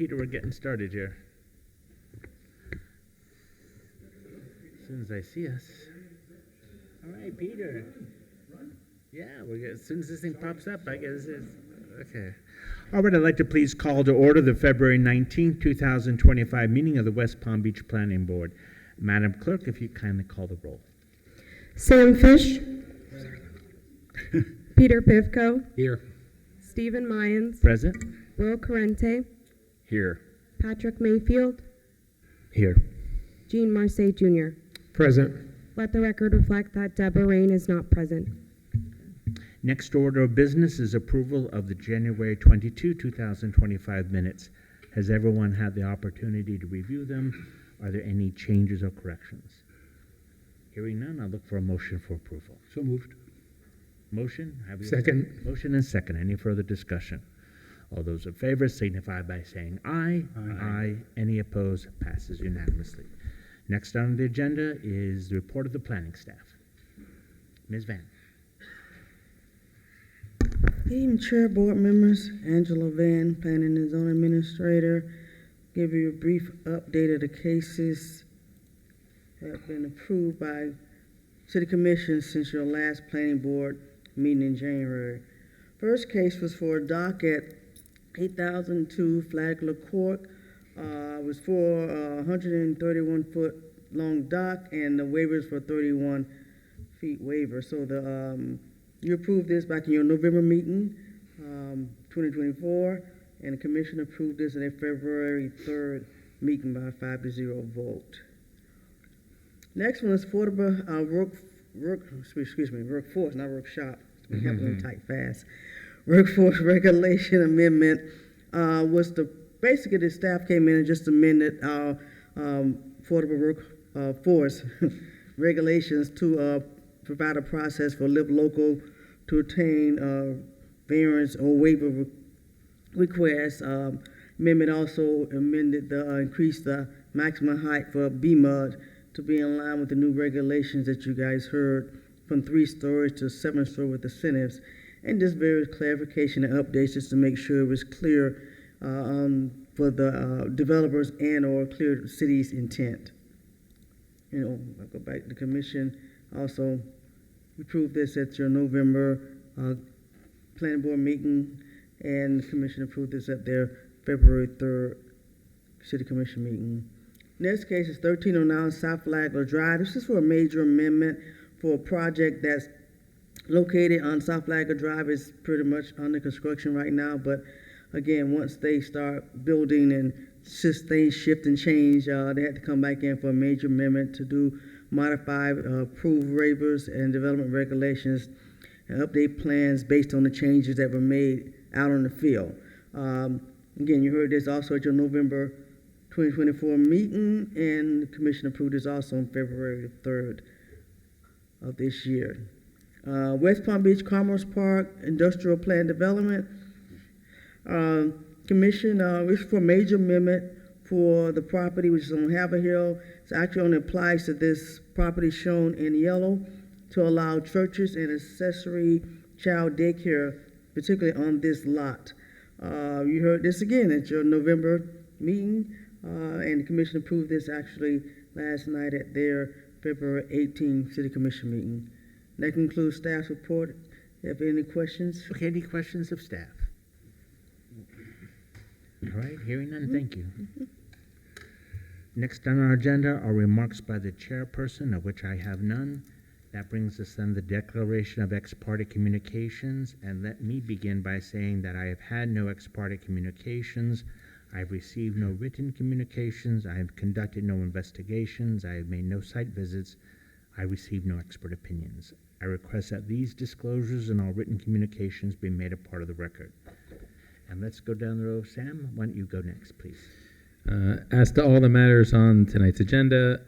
Peter, we're getting started here. As soon as I see us. All right, Peter. Yeah, as soon as this thing pops up, I guess it's okay. All right, I'd like to please call to order the February 19th, 2025 meeting of the West Palm Beach Planning Board. Madam Clerk, if you kindly call the roll. Sam Fish. Peter Pivko. Here. Stephen Mayans. Present. Will Corrente. Here. Patrick Mayfield. Here. Jean Marseille Jr. Present. Let the record reflect that Deborah Rain is not present. Next order of business is approval of the January 22, 2025 minutes. Has everyone had the opportunity to review them? Are there any changes or corrections? Hearing none, I'll look for a motion for approval. So moved. Motion? Second. Motion and second. Any further discussion? All those in favor signify by saying aye. Aye. Any opposed? Passes unanimously. Next on the agenda is the report of the planning staff. Ms. Van. Good evening, Chair, Board members. Angela Van, Planning and Zoning Administrator. Give you a brief update of the cases that have been approved by City Commission since your last Planning Board meeting in January. First case was for a dock at 8002 Flagler Court. It was for a 131-foot long dock, and the waivers for 31 feet waiver. So you approved this back in your November meeting, 2024, and the Commission approved this in a February 3rd meeting by a 5-0 vote. Next one is affordable workforce, not workshop. We have to type fast. Workforce regulation amendment was basically the staff came in and just amended our affordable workforce regulations to provide a process for Live Local to obtain variance or waiver requests. Amendment also amended increased the maximum height for BMUD to be in line with the new regulations that you guys heard, from 3 stories to 7 stories with incentives, and just various clarification and updates just to make sure it was clear for the developers and or clear the city's intent. I'll go back to the Commission. Also approved this at your November Planning Board meeting, and the Commission approved this at their February 3rd City Commission meeting. Next case is 1309 South Flagler Drive. This is for a major amendment for a project that's located on South Flagler Drive. It's pretty much under construction right now, but again, once they start building and things shift and change, they had to come back in for a major amendment to do modified approved waivers and development regulations and update plans based on the changes that were made out on the field. Again, you heard this also at your November 2024 meeting, and the Commission approved this also on February 3rd of this year. West Palm Beach Commerce Park Industrial Plan Development. Commission, this is for a major amendment for the property which is on Haverhill. It actually only applies to this property shown in yellow to allow churches and accessory child daycare, particularly on this lot. You heard this again at your November meeting, and the Commission approved this actually last night at their February 18th City Commission meeting. That concludes staff's report. Have any questions? Okay, any questions of staff? All right, hearing none, thank you. Next on our agenda are remarks by the chairperson, of which I have none. That brings us then the declaration of ex parte communications, and let me begin by saying that I have had no ex parte communications. I have received no written communications. I have conducted no investigations. I have made no site visits. I received no expert opinions. I request that these disclosures and all written communications be made a part of the record. And let's go down the row. Sam, why don't you go next, please? As to all the matters on tonight's agenda,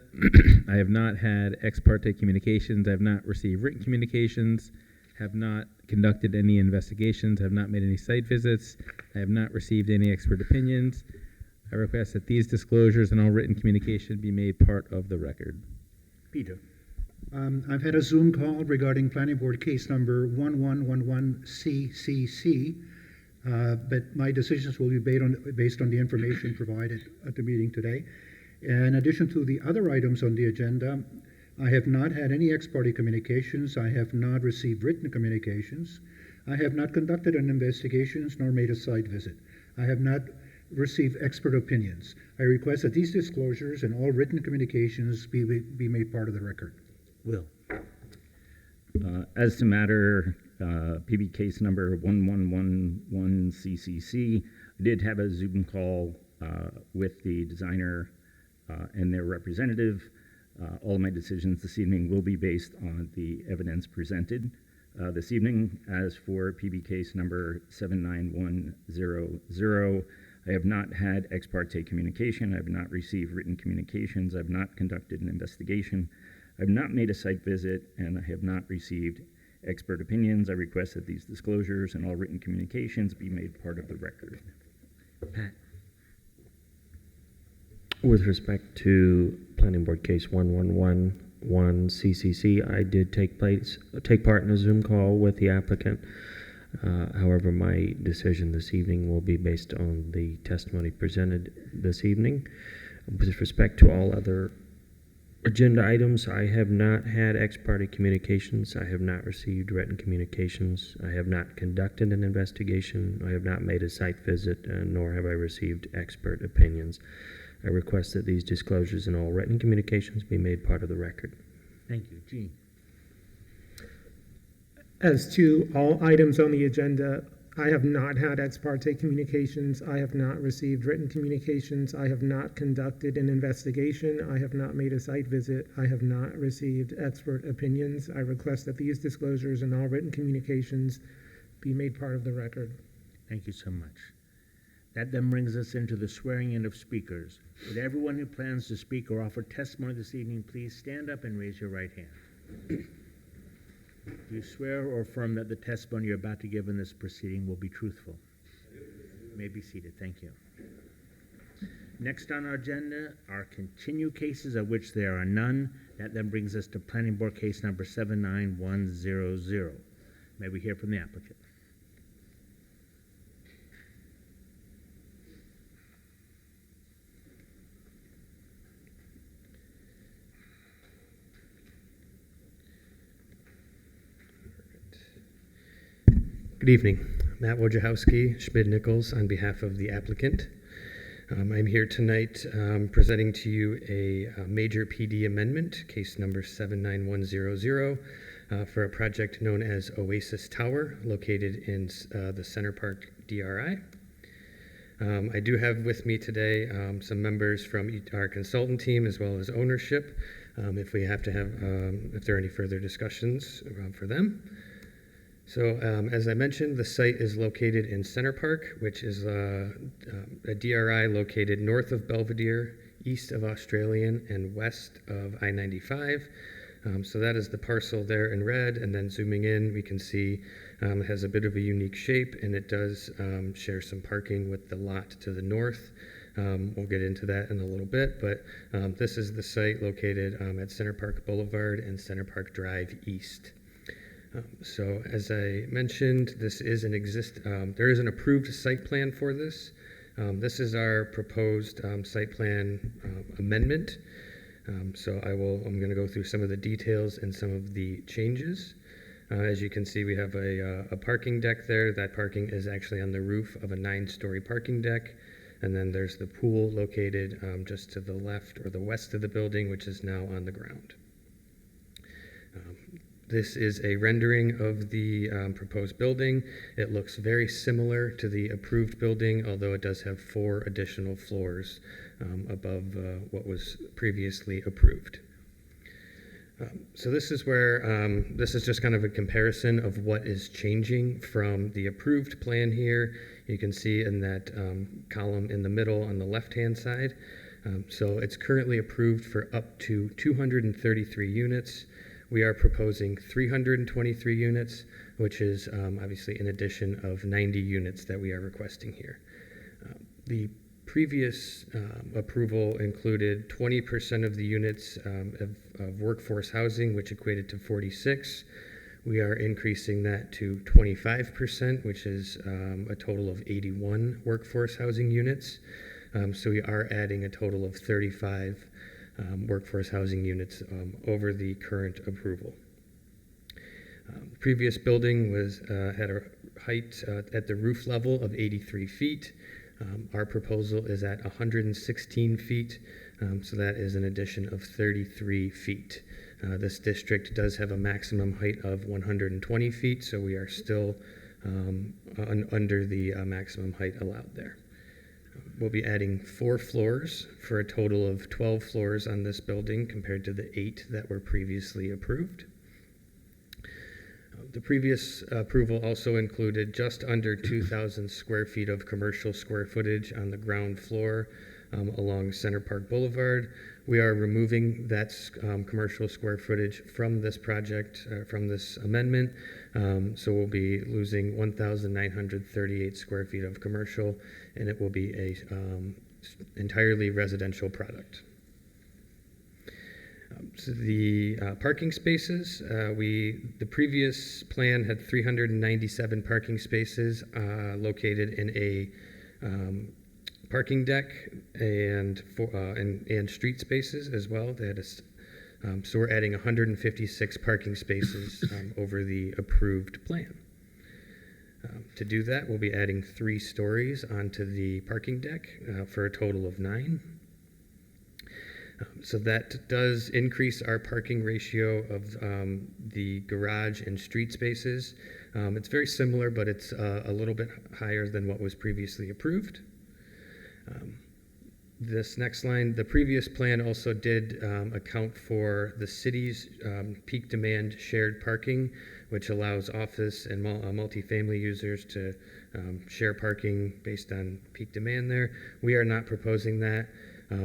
I have not had ex parte communications. I have not received written communications, have not conducted any investigations, have not made any site visits. I have not received any expert opinions. I request that these disclosures and all written communication be made part of the record. Peter. I've had a Zoom call regarding Planning Board case number 1111CCC. but my decisions will be based on the information provided at the meeting today. In addition to the other items on the agenda, I have not had any ex parte communications. I have not received written communications. I have not conducted an investigation nor made a site visit. I have not received expert opinions. I request that these disclosures and all written communications be made part of the record. Will. As to matter PB case number 1111 CCC, I did have a Zoom call with the designer and their representative. All of my decisions this evening will be based on the evidence presented this evening. As for PB case number 79100, I have not had ex parte communication. I have not received written communications. I have not conducted an investigation. I have not made a site visit, and I have not received expert opinions. I request that these disclosures and all written communications be made part of the record. Pat. With respect to Planning Board Case 1111 CCC, I did take part in a Zoom call with the applicant. However, my decision this evening will be based on the testimony presented this evening. With respect to all other agenda items, I have not had ex parte communications. I have not received written communications. I have not conducted an investigation. I have not made a site visit, nor have I received expert opinions. I request that these disclosures and all written communications be made part of the record. Thank you. Gene. As to all items on the agenda, I have not had ex parte communications. I have not received written communications. I have not conducted an investigation. I have not made a site visit. I have not received expert opinions. I request that these disclosures and all written communications be made part of the record. Thank you so much. That then brings us into the swearing in of speakers. Would everyone who plans to speak or offer testimony this evening please stand up and raise your right hand? Do you swear or affirm that the testimony you're about to give in this proceeding will be truthful? You may be seated. Thank you. Next on our agenda are continued cases, of which there are none. That then brings us to Planning Board Case number 79100. May we hear from the applicant? Good evening. Matt Wojciechowski, Schmid-Nichols, on behalf of the applicant. I'm here tonight presenting to you a major PD amendment, case number 79100, for a project known as Oasis Tower, located in the Center Park DRI. I do have with me today some members from our consultant team as well as ownership, if we have to have, if there are any further discussions for them. So as I mentioned, the site is located in Center Park, which is a DRI located north of Belvedere, east of Australian, and west of I-95. So that is the parcel there in red, and then zooming in, we can see it has a bit of a unique shape, and it does share some parking with the lot to the north. We'll get into that in a little bit, but this is the site located at Center Park Boulevard and Center Park Drive East. So as I mentioned, this is there is an approved site plan for this. This is our proposed site plan amendment. So I'm going to go through some of the details and some of the changes. As you can see, we have a parking deck there. That parking is actually on the roof of a 9-story parking deck. And then there's the pool located just to the left or the west of the building, which is now on the ground. This is a rendering of the proposed building. It looks very similar to the approved building, although it does have 4 additional floors above what was previously approved. So this is where, this is just kind of a comparison of what is changing from the approved plan here. You can see in that column in the middle on the left-hand side. So it's currently approved for up to 233 units. We are proposing 323 units, which is obviously an addition of 90 units that we are requesting here. The previous approval included 20% of the units of workforce housing, which equated to 46. We are increasing that to 25%, which is a total of 81 workforce housing units. So we are adding a total of 35 workforce housing units over the current approval. The previous building had a height at the roof level of 83 feet. Our proposal is at 116 feet, so that is an addition of 33 feet. This district does have a maximum height of 120 feet, so we are still under the maximum height allowed there. We'll be adding 4 floors for a total of 12 floors on this building compared to the 8 that were previously approved. The previous approval also included just under 2,000 square feet of commercial square footage on the ground floor along Center Park Boulevard. We are removing that commercial square footage from this project, from this amendment. So we'll be losing 1,938 square feet of commercial, and it will be a entirely residential product. So the parking spaces, the previous plan had 397 parking spaces located in a parking deck and street spaces as well. They had so we're adding 156 parking spaces over the approved plan. To do that, we'll be adding 3 stories onto the parking deck for a total of 9. So that does increase our parking ratio of the garage and street spaces. It's very similar, but it's a little bit higher than what was previously approved. This next line, the previous plan also did account for the city's peak demand shared parking, which allows office and multifamily users to share parking based on peak demand there. We are not proposing that.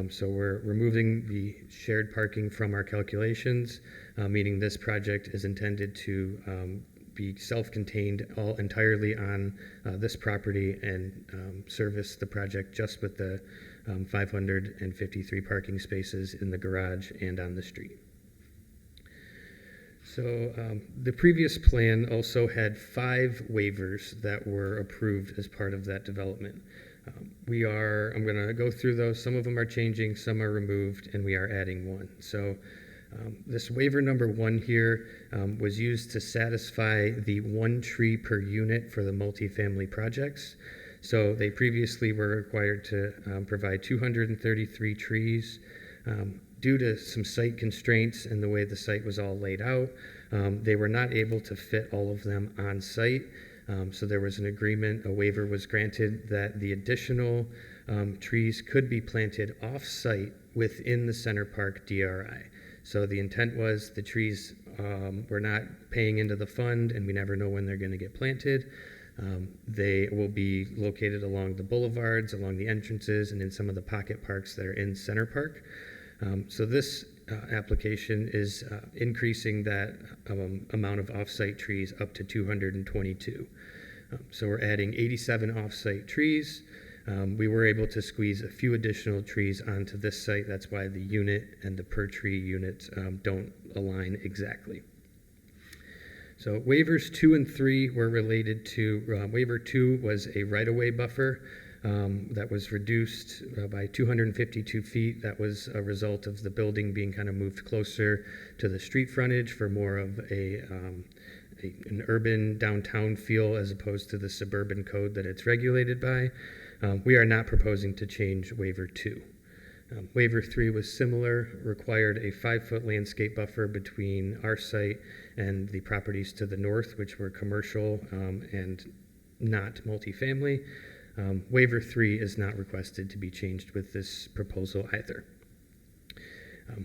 So we're removing the shared parking from our calculations, meaning this project is intended to be self-contained entirely on this property and service the project just with the 553 parking spaces in the garage and on the street. So the previous plan also had 5 waivers that were approved as part of that development. I'm going to go through those. Some of them are changing, some are removed, and we are adding 1. So this waiver number 1 here was used to satisfy the 1 tree per unit for the multifamily projects. So they previously were required to provide 233 trees. Due to some site constraints and the way the site was all laid out, they were not able to fit all of them on site. So there was an agreement, a waiver was granted that the additional trees could be planted off-site within the Center Park DRI. So the intent was the trees were not paying into the fund, and we never know when they're going to get planted. They will be located along the boulevards, along the entrances, and in some of the pocket parks that are in Center Park. So this application is increasing that amount of off-site trees up to 222. So we're adding 87 off-site trees. We were able to squeeze a few additional trees onto this site. That's why the unit and the per tree units don't align exactly. So waivers 2 and 3 were related to, waiver 2 was a right-of-way buffer that was reduced by 252 feet. That was a result of the building being kind of moved closer to the street frontage for more of an urban downtown feel as opposed to the suburban code that it's regulated by. We are not proposing to change waiver 2. Waiver 3 was similar, required a 5-foot landscape buffer between our site and the properties to the north, which were commercial and not multifamily. Waiver 3 is not requested to be changed with this proposal either.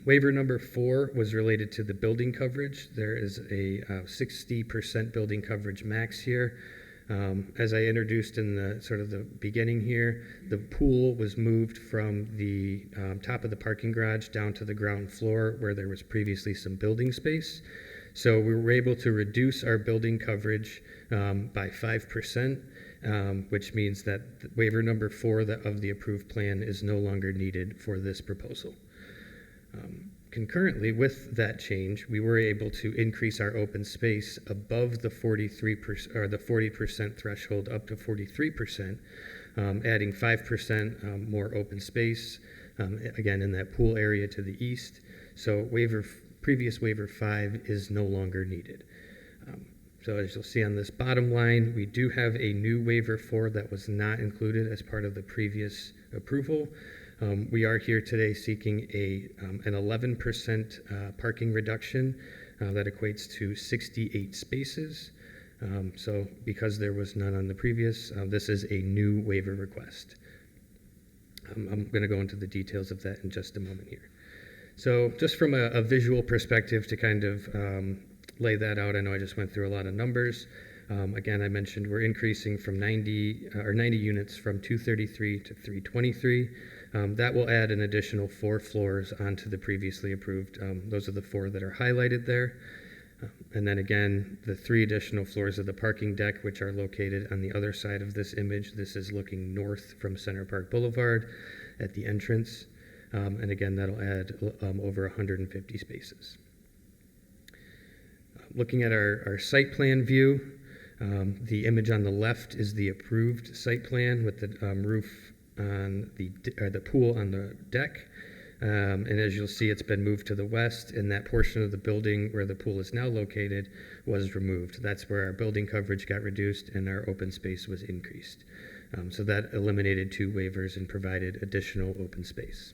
Waiver number 4 was related to the building coverage. There is a 60% building coverage max here. As I introduced in the sort of the beginning here, the pool was moved from the top of the parking garage down to the ground floor where there was previously some building space. So we were able to reduce our building coverage by 5%, which means that waiver number 4 of the approved plan is no longer needed for this proposal. concurrently with that change, we were able to increase our open space above the 43% or the 40% threshold up to 43%, adding 5% more open space, again in that pool area to the east. So previous waiver 5 is no longer needed. So as you'll see on this bottom line, we do have a new waiver 4 that was not included as part of the previous approval. We are here today seeking an 11% parking reduction that equates to 68 spaces. So because there was none on the previous, this is a new waiver request. I'm going to go into the details of that in just a moment here. So just from a visual perspective to kind of lay that out, I know I just went through a lot of numbers. Again, I mentioned we're increasing from 90 units from 233 to 323. That will add an additional 4 floors onto the previously approved. Those are the 4 that are highlighted there. And then again, the 3 additional floors of the parking deck, which are located on the other side of this image. This is looking north from Center Park Boulevard at the entrance. And again, that'll add over 150 spaces. Looking at our site plan view, the image on the left is the approved site plan with the roof on the pool on the deck. And as you'll see, it's been moved to the west, and that portion of the building where the pool is now located was removed. That's where our building coverage got reduced and our open space was increased. So that eliminated 2 waivers and provided additional open space.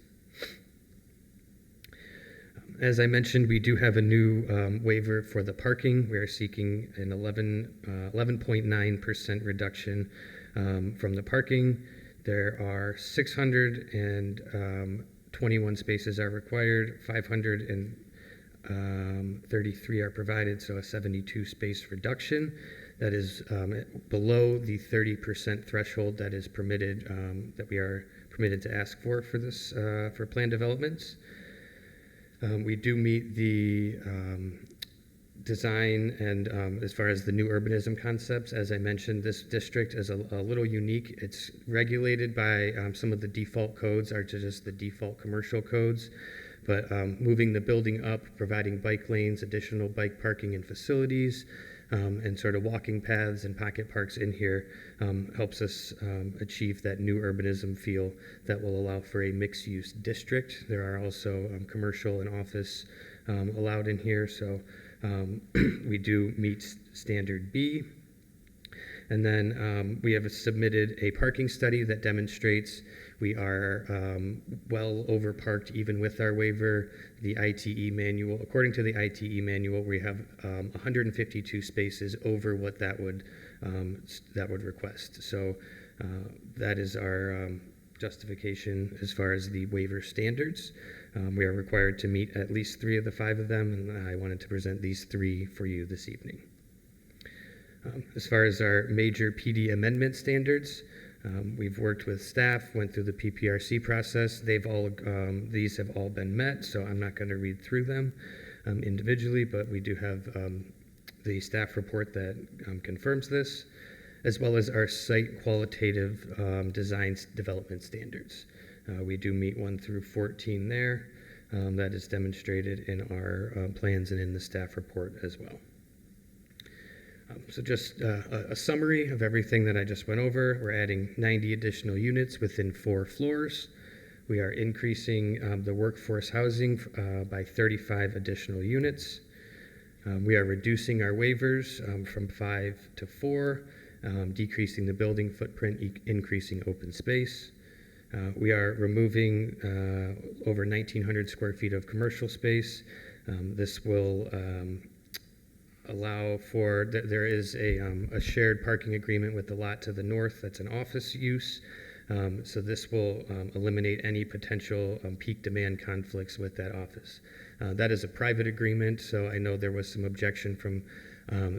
As I mentioned, we do have a new waiver for the parking. We are seeking an 11.9% reduction from the parking. There are 621 spaces are required, 533 are provided, so a 72 space reduction. That is below the 30% threshold that is permitted, that we are permitted to ask for this, for planned developments. We do meet the design and as far as the new urbanism concepts. As I mentioned, this district is a little unique. It's regulated by some of the default codes are just the default commercial codes, but moving the building up, providing bike lanes, additional bike parking and facilities, and sort of walking paths and pocket parks in here helps us achieve that new urbanism feel that will allow for a mixed-use district. There are also commercial and office allowed in here, so we do meet standard B. And then we have submitted a parking study that demonstrates we are well over parked even with our waiver. The ITE manual, according to the ITE manual, we have 152 spaces over what that would request. So that is our justification as far as the waiver standards. We are required to meet at least 3 of the 5 of them, and I wanted to present these 3 for you this evening. As far as our major PD amendment standards, we've worked with staff, went through the PPRC process. These have all been met, so I'm not going to read through them individually, but we do have the staff report that confirms this, as well as our site qualitative design development standards. We do meet 1 through 14 there. That is demonstrated in our plans and in the staff report as well. So just a summary of everything that I just went over. We're adding 90 additional units within 4 floors. We are increasing the workforce housing by 35 additional units. We are reducing our waivers from 5 to 4, decreasing the building footprint, increasing open space. We are removing over 1,900 square feet of commercial space. This will allow for, there is a shared parking agreement with the lot to the north that's an office use. So this will eliminate any potential peak demand conflicts with that office. That is a private agreement, so I know there was some objection from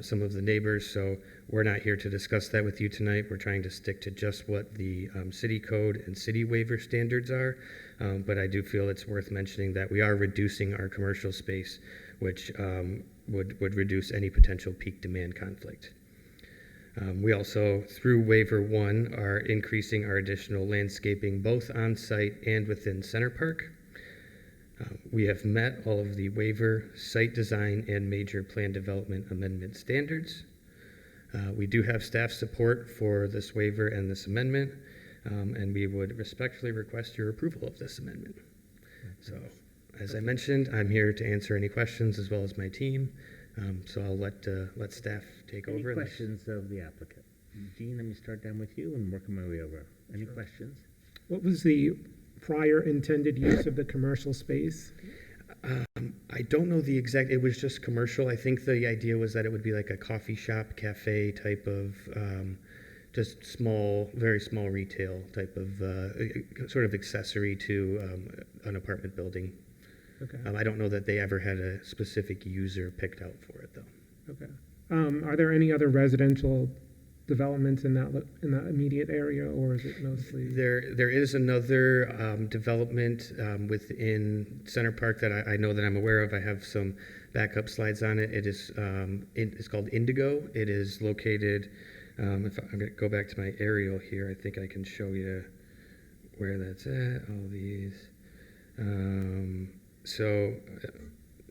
some of the neighbors, so we're not here to discuss that with you tonight. We're trying to stick to just what the city code and city waiver standards are, but I do feel it's worth mentioning that we are reducing our commercial space, which would reduce any potential peak demand conflict. We also, through waiver 1, are increasing our additional landscaping both on site and within Center Park. We have met all of the waiver, site design, and major plan development amendment standards. We do have staff support for this waiver and this amendment, and we would respectfully request your approval of this amendment. So, as I mentioned, I'm here to answer any questions as well as my team. So I'll let staff take Any over. questions of the applicant? Jean, let me start down with you and working my way over. Any questions? What was the prior intended use of the commercial space? I don't know the exact, it was just commercial. I think the idea was that it would be like a coffee shop, cafe type of, just small, very small retail type of, sort of accessory to an apartment building. Okay. I don't know that they ever had a specific user picked out for it, though. Okay. Are there any other residential developments in that immediate area, or is it mostly? There is another development within Center Park that I know that I'm aware of. I have some backup slides on it. It is it's called Indigo. It is located. If I'm going to go back to my aerial here, I think I can show you where that's at. All these. So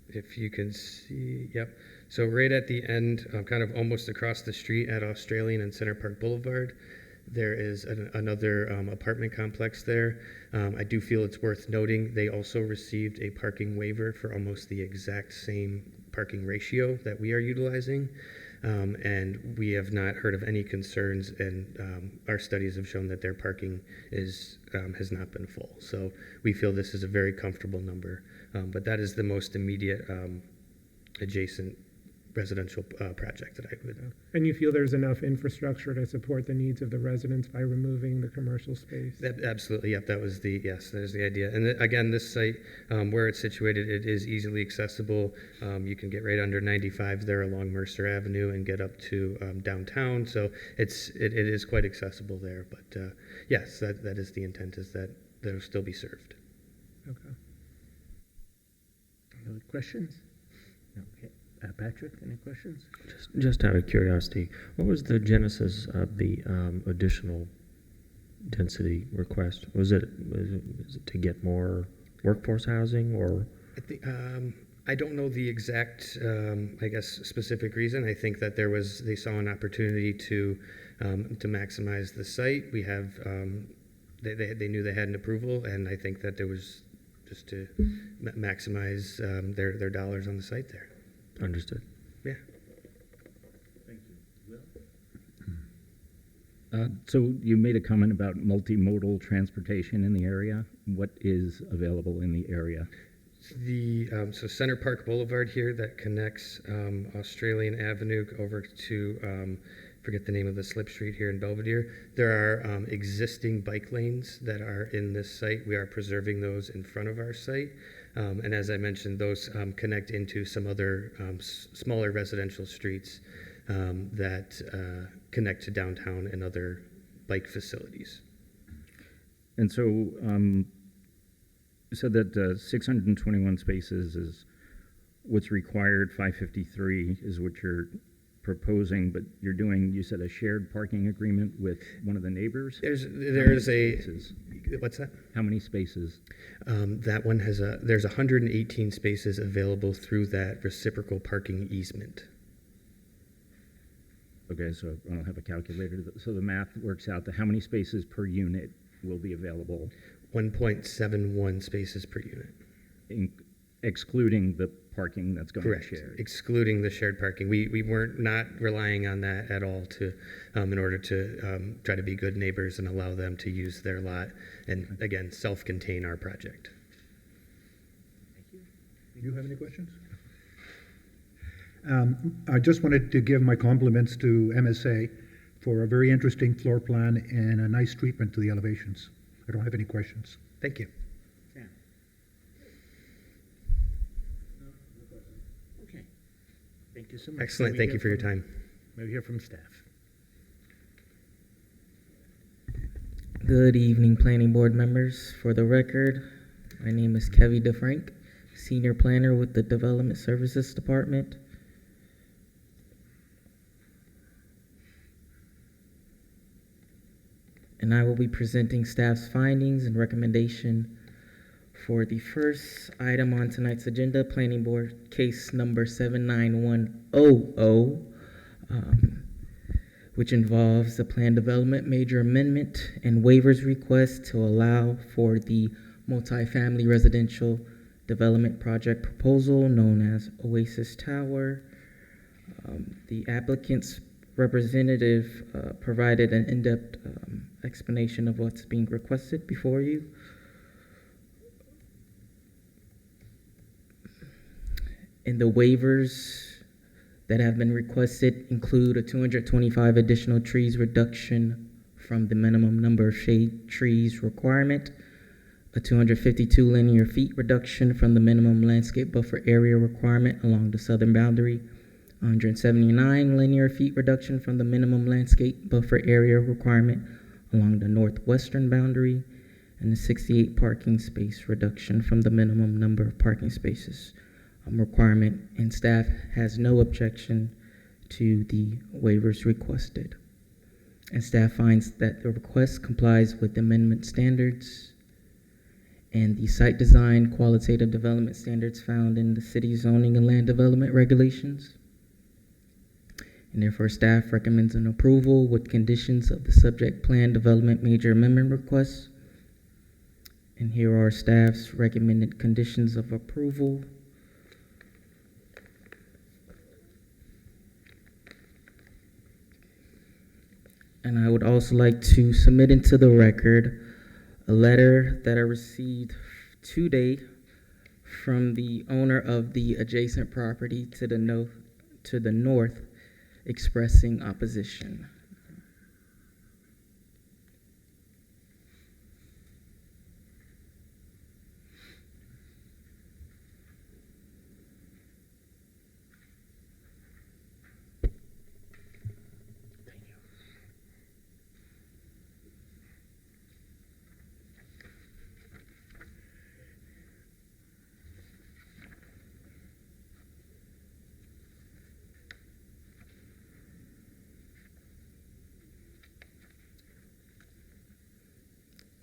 if you can see, yep. So right at the end, kind of almost across the street at Australian and Center Park Boulevard, there is another apartment complex there. I do feel it's worth noting they also received a parking waiver for almost the exact same parking ratio that we are utilizing. And we have not heard of any concerns, and our studies have shown that their parking has not been full. So we feel this is a very comfortable number. But that is the most immediate adjacent residential project that I would. And you feel there's enough infrastructure to support the needs of the residents by removing the commercial space? Absolutely, yep, that was yes, that is the idea. And again, this site, where it's situated, it is easily accessible. You can get right under 95 there along Mercer Avenue and get up to downtown. So it is quite accessible there. But yes, that is the intent, is that it'll still be served. Okay. Other questions? Okay. Patrick, any questions? Just out of curiosity, what was the genesis of the additional density request? Was it to get more workforce housing, or? I don't know the exact, I guess, specific reason. I think that they saw an opportunity to maximize the site. We have, they knew they had an approval, and I think that there was just to maximize their dollars on the site there. Understood. Yeah. Thank you. Will? So you made a comment about multimodal transportation in the area. What is available in the area? So Center Park Boulevard here that connects Australian Avenue over to forget the name of the slip street here in Belvedere. There are existing bike lanes that are in this site. We are preserving those in front of our site. And as I mentioned, those connect into some other smaller residential streets that connect to downtown and other bike facilities. And so you said that 621 spaces is what's required, 553 is what you're proposing, but you're doing, you said, a shared parking agreement with one of the neighbors? There's Spaces? What's that? How many spaces? That one there's 118 spaces available through that reciprocal parking easement. Okay, so I don't have a calculator. So the math works out to how many spaces per unit will be available? 1.71 spaces per unit. Excluding the parking that's going to be Correct. shared. Excluding the shared parking. We weren't not relying on that at all to, in order to try to be good neighbors and allow them to use their lot and, again, self-contain our project. Thank you. Do you have any questions? I just wanted to give my compliments to MSA for a very interesting floor plan and a nice treatment to the elevations. I don't have any questions. Thank you. Sam? Okay. Thank you so much. Excellent. May we Thank hear you for your from- time. May we hear from staff? Good evening, planning board members. For the record, my name is Kevin DeFrank, senior planner with the Development Services Department. And I will be presenting staff's findings and recommendation For the first item on tonight's agenda, Planning Board Case Number 79100, which involves the Plan Development Major Amendment and Waivers Request to allow for the multifamily residential development project proposal known as Oasis Tower. The applicant's representative provided an in-depth explanation of what's being requested before you. And the waivers that have been requested include a 225 additional trees reduction from the minimum number of shade trees requirement, a 252 linear feet reduction from the minimum landscape buffer area requirement along the southern boundary, 179 linear feet reduction from the minimum landscape buffer area requirement along the northwestern boundary, and a 68 parking space reduction from the minimum number of parking spaces requirement, and staff has no objection to the waivers requested. And staff finds that the request complies with amendment standards and the site design qualitative development standards found in the city zoning and land development regulations. And therefore, staff recommends an approval with conditions of the subject plan development major amendment request. And here are staff's recommended conditions of approval. And I would also like to submit into the record a letter that I received today from the owner of the adjacent property to the north expressing opposition.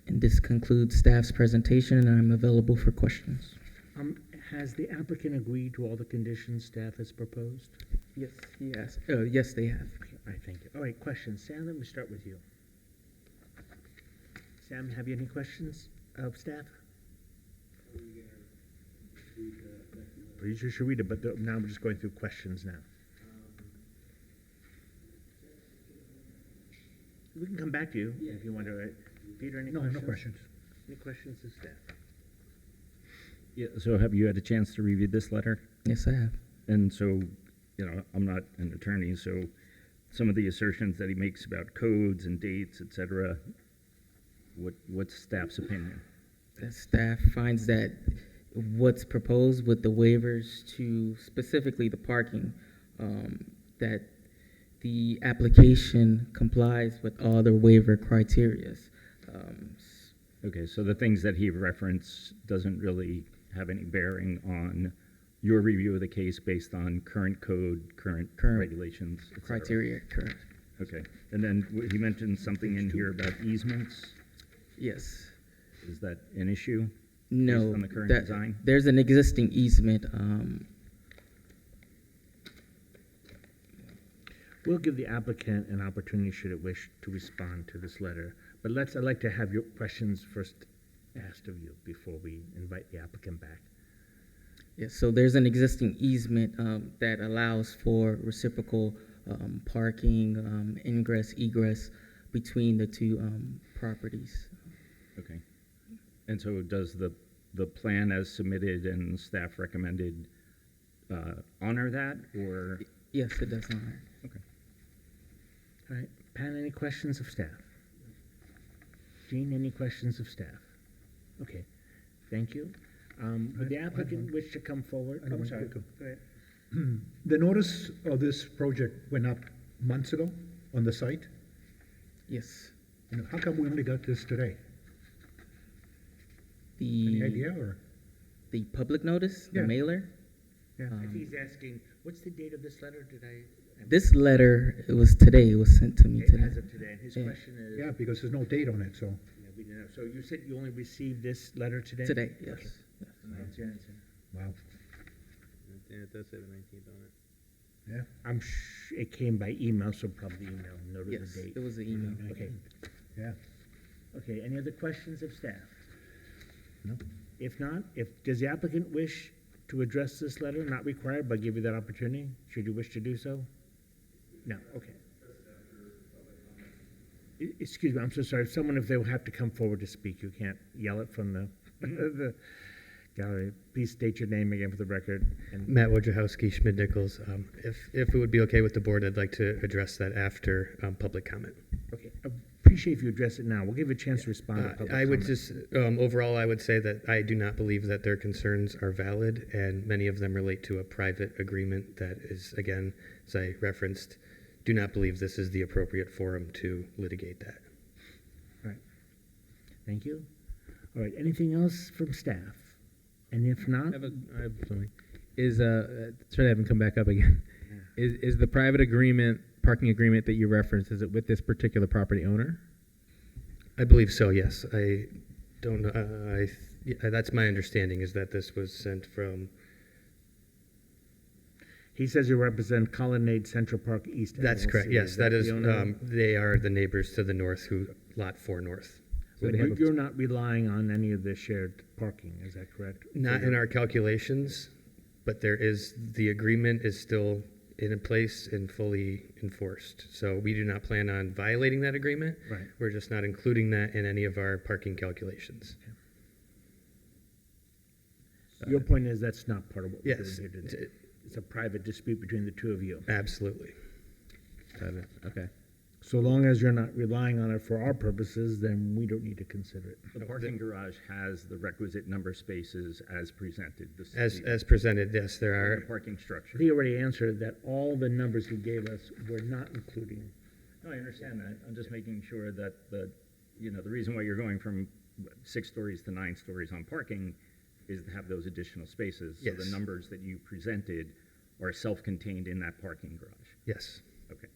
And this concludes staff's presentation, and I'm available for questions. Has the applicant agreed to all the conditions staff has proposed? Yes, he has. Yes, they have. Okay, all right, thank you. All right, questions. Sam, let me start with you. Sam, have you any questions of staff? You should read it, but now we're just going through questions now. We can come back to you if you want to. Peter, any questions? No questions. Any questions of staff? Yeah, so have you had a chance to review this letter? Yes, I have. And so, I'm not an attorney, so some of the assertions that he makes about codes and dates, et cetera, what's staff's opinion? The staff finds that what's proposed with the waivers to specifically the parking, that the application complies with all the waiver criterias. Okay, so the things that he referenced doesn't really have any bearing on your review of the case based on current code, current regulations, et cetera. Criteria, correct. Okay, and then he mentioned something in here about easements. Yes. Is that an issue? No. Based on the current design? There's an existing easement. We'll give the applicant an opportunity, should it wish, to respond to this letter. But I'd like to have your questions first asked of you before we invite the applicant back. Yes, so there's an existing easement that allows for reciprocal parking, ingress, egress between the two properties. Okay. And so does the plan as submitted and staff recommended honor that, or? Yes, it does not. Okay. All right, Pat, any questions of staff? Jean, any questions of staff? Okay, thank you. Would the applicant wish to come forward? I don't I'm want sorry. to go. Go ahead. The notice of this project went up months ago on the site. Yes. How come we only got this today? Any idea, or? The public notice, the Yeah. mailer? I think he's asking, what's the date of this letter? This letter, it was today, it was sent to me Okay, today. as of today, and his Yeah. question is. Yeah, because there's no date on it, so. Yeah, we didn't know. So you said you only received this letter today? Today, yes. Okay. Yes. That's your answer. Wow. Yeah, it does say the 19th on it. It came by email, so probably email, note of Yes, the date. it was the email. Okay. Yeah. Okay, any other questions of staff? No. If not, does the applicant wish to address this letter? Not required, but give you that opportunity, should you wish to do so? No, okay. Excuse me, I'm so sorry. If they will have to come forward to speak, you can't yell it from the, the gallery. Please state your name again for the record. And Matt Wojciechowski, Schmidt Nichols. If it would be okay with the board, I'd like to address that after public comment. okay, I appreciate if you address it now. We'll give you a chance to respond to public I would comment. just, overall, I would say that I do not believe that their concerns are valid, and many of them relate to a private agreement that is, again, as I referenced, do not believe this is the appropriate forum to litigate that. All right. Thank you. All right, anything else from staff? And if not, I have something. Sorry, I haven't come back up again. Is the private agreement, parking agreement that you referenced, is it with this particular property owner? I believe so, yes. I don't know, that's my understanding, is that this was sent from, he says you represent Colonnade Central Park East. that's LLC. correct, yes, that the is, owner? they are the neighbors to the north, Lot 4 North. So you're not relying on any of the shared parking, is that correct? Not in our calculations, but the agreement is still in place and fully enforced. So we do not plan on violating that agreement. Right. We're just not including that in any of our parking calculations. Your point is that's not part of what we're Yes, doing here today. It's a private dispute between the two of you. absolutely. Okay. So long as you're not relying on it for our purposes, then we don't need to consider it. The parking garage has the requisite number of spaces as presented. As presented, yes, there The are. parking structure. He already answered that all the numbers he gave us were not including. No, I understand that. I'm just making sure that the reason why you're going from 6 stories to 9 stories on parking is to have those additional spaces. So Yes. the numbers that you presented are self-contained in that parking garage. Yes. Okay.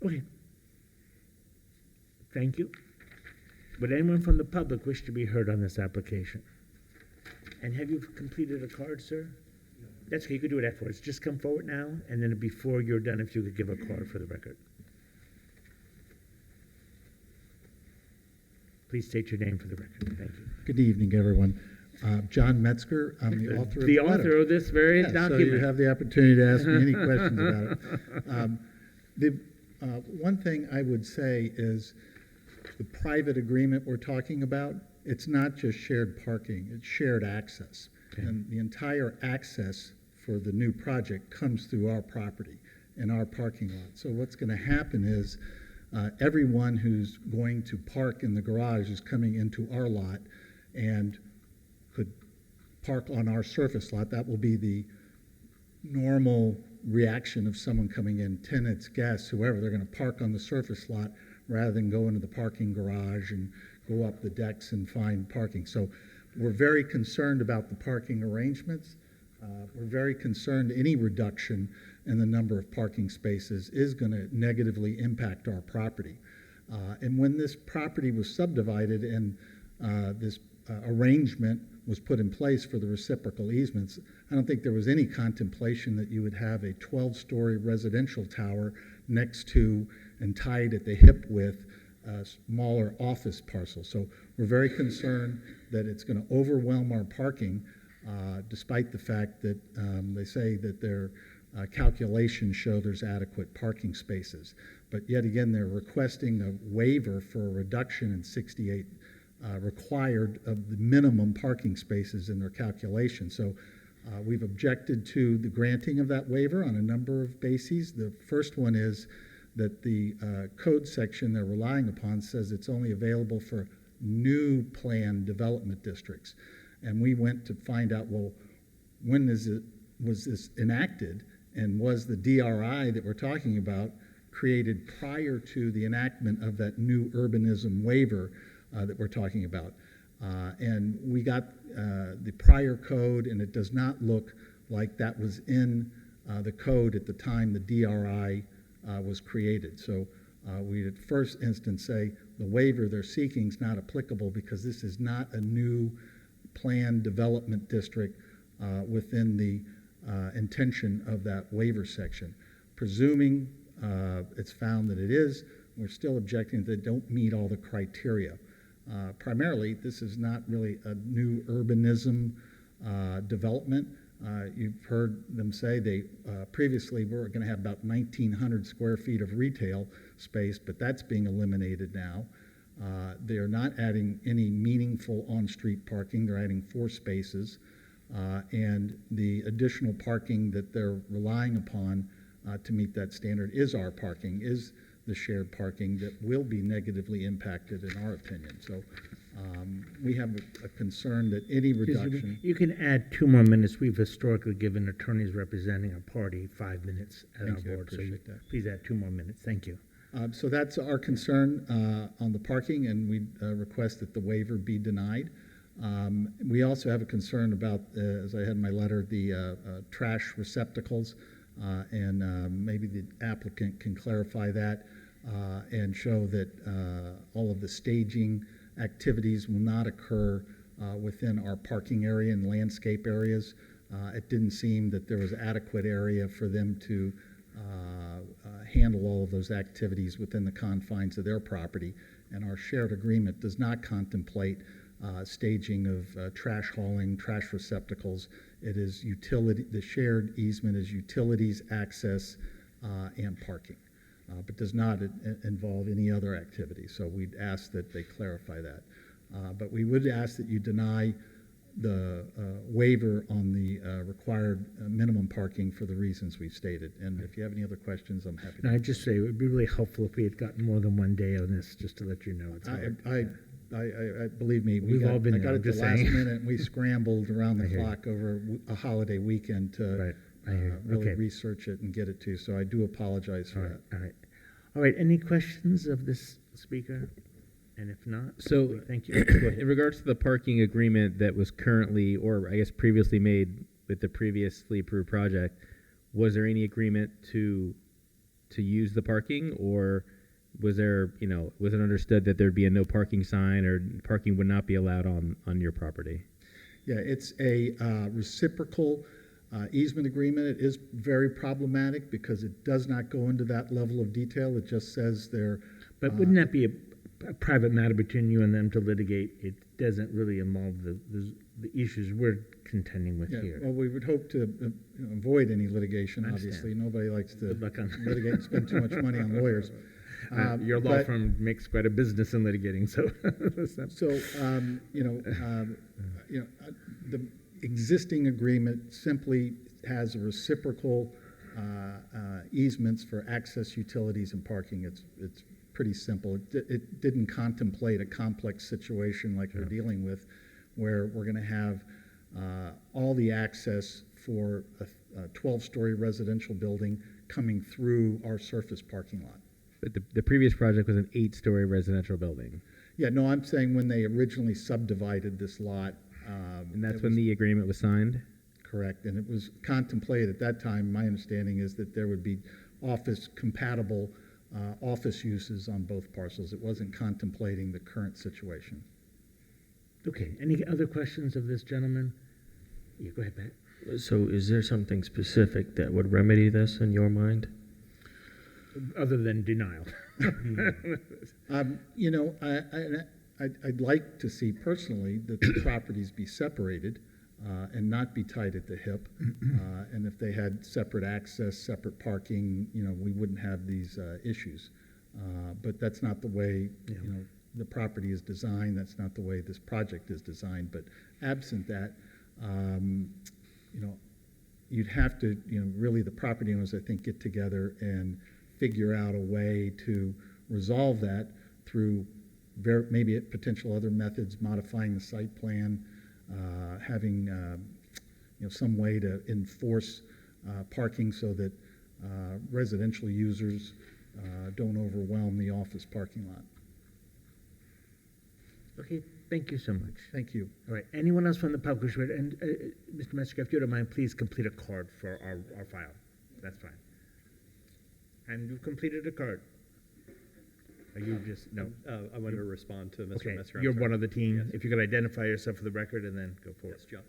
Okay. Thank you. Would anyone from the public wish to be heard on this application? And have you completed a card, sir? No. That's okay, you could do it afterwards. Just come forward now, and then before you're done, if you could give a card for the record. Please state your name for the record. Thank you. Good evening, everyone. John Metzger, I'm the author of The the letter. author of this very Yeah, so document. you have the opportunity to ask me any questions about it. One thing I would say is the private agreement we're talking about, it's not just shared parking, it's shared access. Okay. And the entire access for the new project comes through our property and our parking lot. So what's going to happen is everyone who's going to park in the garage is coming into our lot and could park on our surface lot. That will be the normal reaction of someone coming in, tenants, guests, whoever. They're going to park on the surface lot rather than go into the parking garage and go up the decks and find parking. So we're very concerned about the parking arrangements. We're very concerned any reduction in the number of parking spaces is going to negatively impact our property. And when this property was subdivided and this arrangement was put in place for the reciprocal easements, I don't think there was any contemplation that you would have a 12-story residential tower next to and tied at the hip with a smaller office parcel. So we're very concerned that it's going to overwhelm our parking, despite the fact that they say that their calculations show there's adequate parking spaces. But yet again, they're requesting a waiver for a reduction in 68 required of the minimum parking spaces in their calculation. So we've objected to the granting of that waiver on a number of bases. The first one is that the code section they're relying upon says it's only available for new planned development districts. And we went to find out, well, when was this enacted, and was the DRI that we're talking about created prior to the enactment of that new urbanism waiver that we're talking about? And we got the prior code, and it does not look like that was in the code at the time the DRI was created. So we at first instance say the waiver they're seeking is not applicable because this is not a new planned development district within the intention of that waiver section. Presuming it's found that it is, we're still objecting that they don't meet all the criteria. Primarily, this is not really a new urbanism development. You've heard them say they previously were going to have about 1,900 square feet of retail space, but that's being eliminated now. They are not adding any meaningful on-street parking. They're adding 4 spaces. And the additional parking that they're relying upon to meet that standard is our parking, is the shared parking that will be negatively impacted in our opinion. So we have a concern that any reduction. You can add 2 more minutes. We've historically given attorneys representing a party 5 minutes at our Thank you, I board. So appreciate that. please add 2 more minutes. Thank you. So that's our concern on the parking, and we request that the waiver be denied. We also have a concern about, as I had in my letter, the trash receptacles, and maybe the applicant can clarify that and show that all of the staging activities will not occur within our parking area and landscape areas. It didn't seem that there was adequate area for them to handle all of those activities within the confines of their property, and our shared agreement does not contemplate staging of trash hauling, trash receptacles. It is utility, the shared easement is utilities, access, and parking, but does not involve any other activity. So we'd ask that they clarify that. But we would ask that you deny the waiver on the required minimum parking for the reasons we've stated. And if you have any other questions, I'm happy to. No, I'd just say it would be really helpful if we had gotten more than 1 day on this, just to let you know. It's hard. I believe me, We've all been I there, got I'm it the just last saying. minute, and we scrambled around I the hear you. clock over a holiday weekend to Right. I hear you. really Okay. research it and get it to you. So I do apologize for All that. right, all right. All right, any questions of this speaker? And if not, So, thank you. Go ahead. in regards to the parking agreement that was currently, or I guess previously made with the previously approved project, was there any agreement to use the parking, or was there, was it understood that there'd be a no parking sign, or parking would not be allowed on your property? Yeah, it's a reciprocal easement agreement. It is very problematic because it does not go into that level of detail. It just says there. But wouldn't that be a private matter between you and them to litigate? It doesn't really involve the issues we're contending with Yeah, here. well, we would hope to avoid any litigation, I understand. obviously. Nobody likes to Good luck on litigate and spend too much money on lawyers. Your law but- firm makes quite a business in litigating, so. So, the existing agreement simply has a reciprocal easements for access, utilities, and parking. It's pretty simple. It didn't contemplate a complex situation like we're dealing with, where we're going to have all the access for a 12-story residential building coming through our surface parking lot. But the previous project was an 8-story residential building. Yeah, no, I'm saying when they originally subdivided this lot. And that's it when was the agreement was signed? correct, and it was contemplated at that time. My understanding is that there would be office-compatible office uses on both parcels. It wasn't contemplating the current situation. Okay, any other questions of this gentleman? Yeah, go ahead, Pat. So is there something specific that would remedy this in your mind? Other than denial. I'd like to see personally that the properties be separated and not be tied at the hip. And if they had separate access, separate parking, we wouldn't have these issues. But that's not the way, the property is designed. That's not the way this project is designed. But absent that, you'd have to, really the property owners, I think, get together and figure out a way to resolve that through maybe potential other methods, modifying the site plan, having some way to enforce parking so that residential users don't overwhelm the office parking lot. Okay, thank you so much. Thank you. All right, anyone else from the public? And Mr. Metzger, if you don't mind, please complete a card for our file. That's fine. And you've completed a card. Are you just, no? I wanted to respond to Mr. Okay, Metzger. I'm you're sorry. one of the team. Yes. If you could identify yourself for the record and then go forward. Yes, John.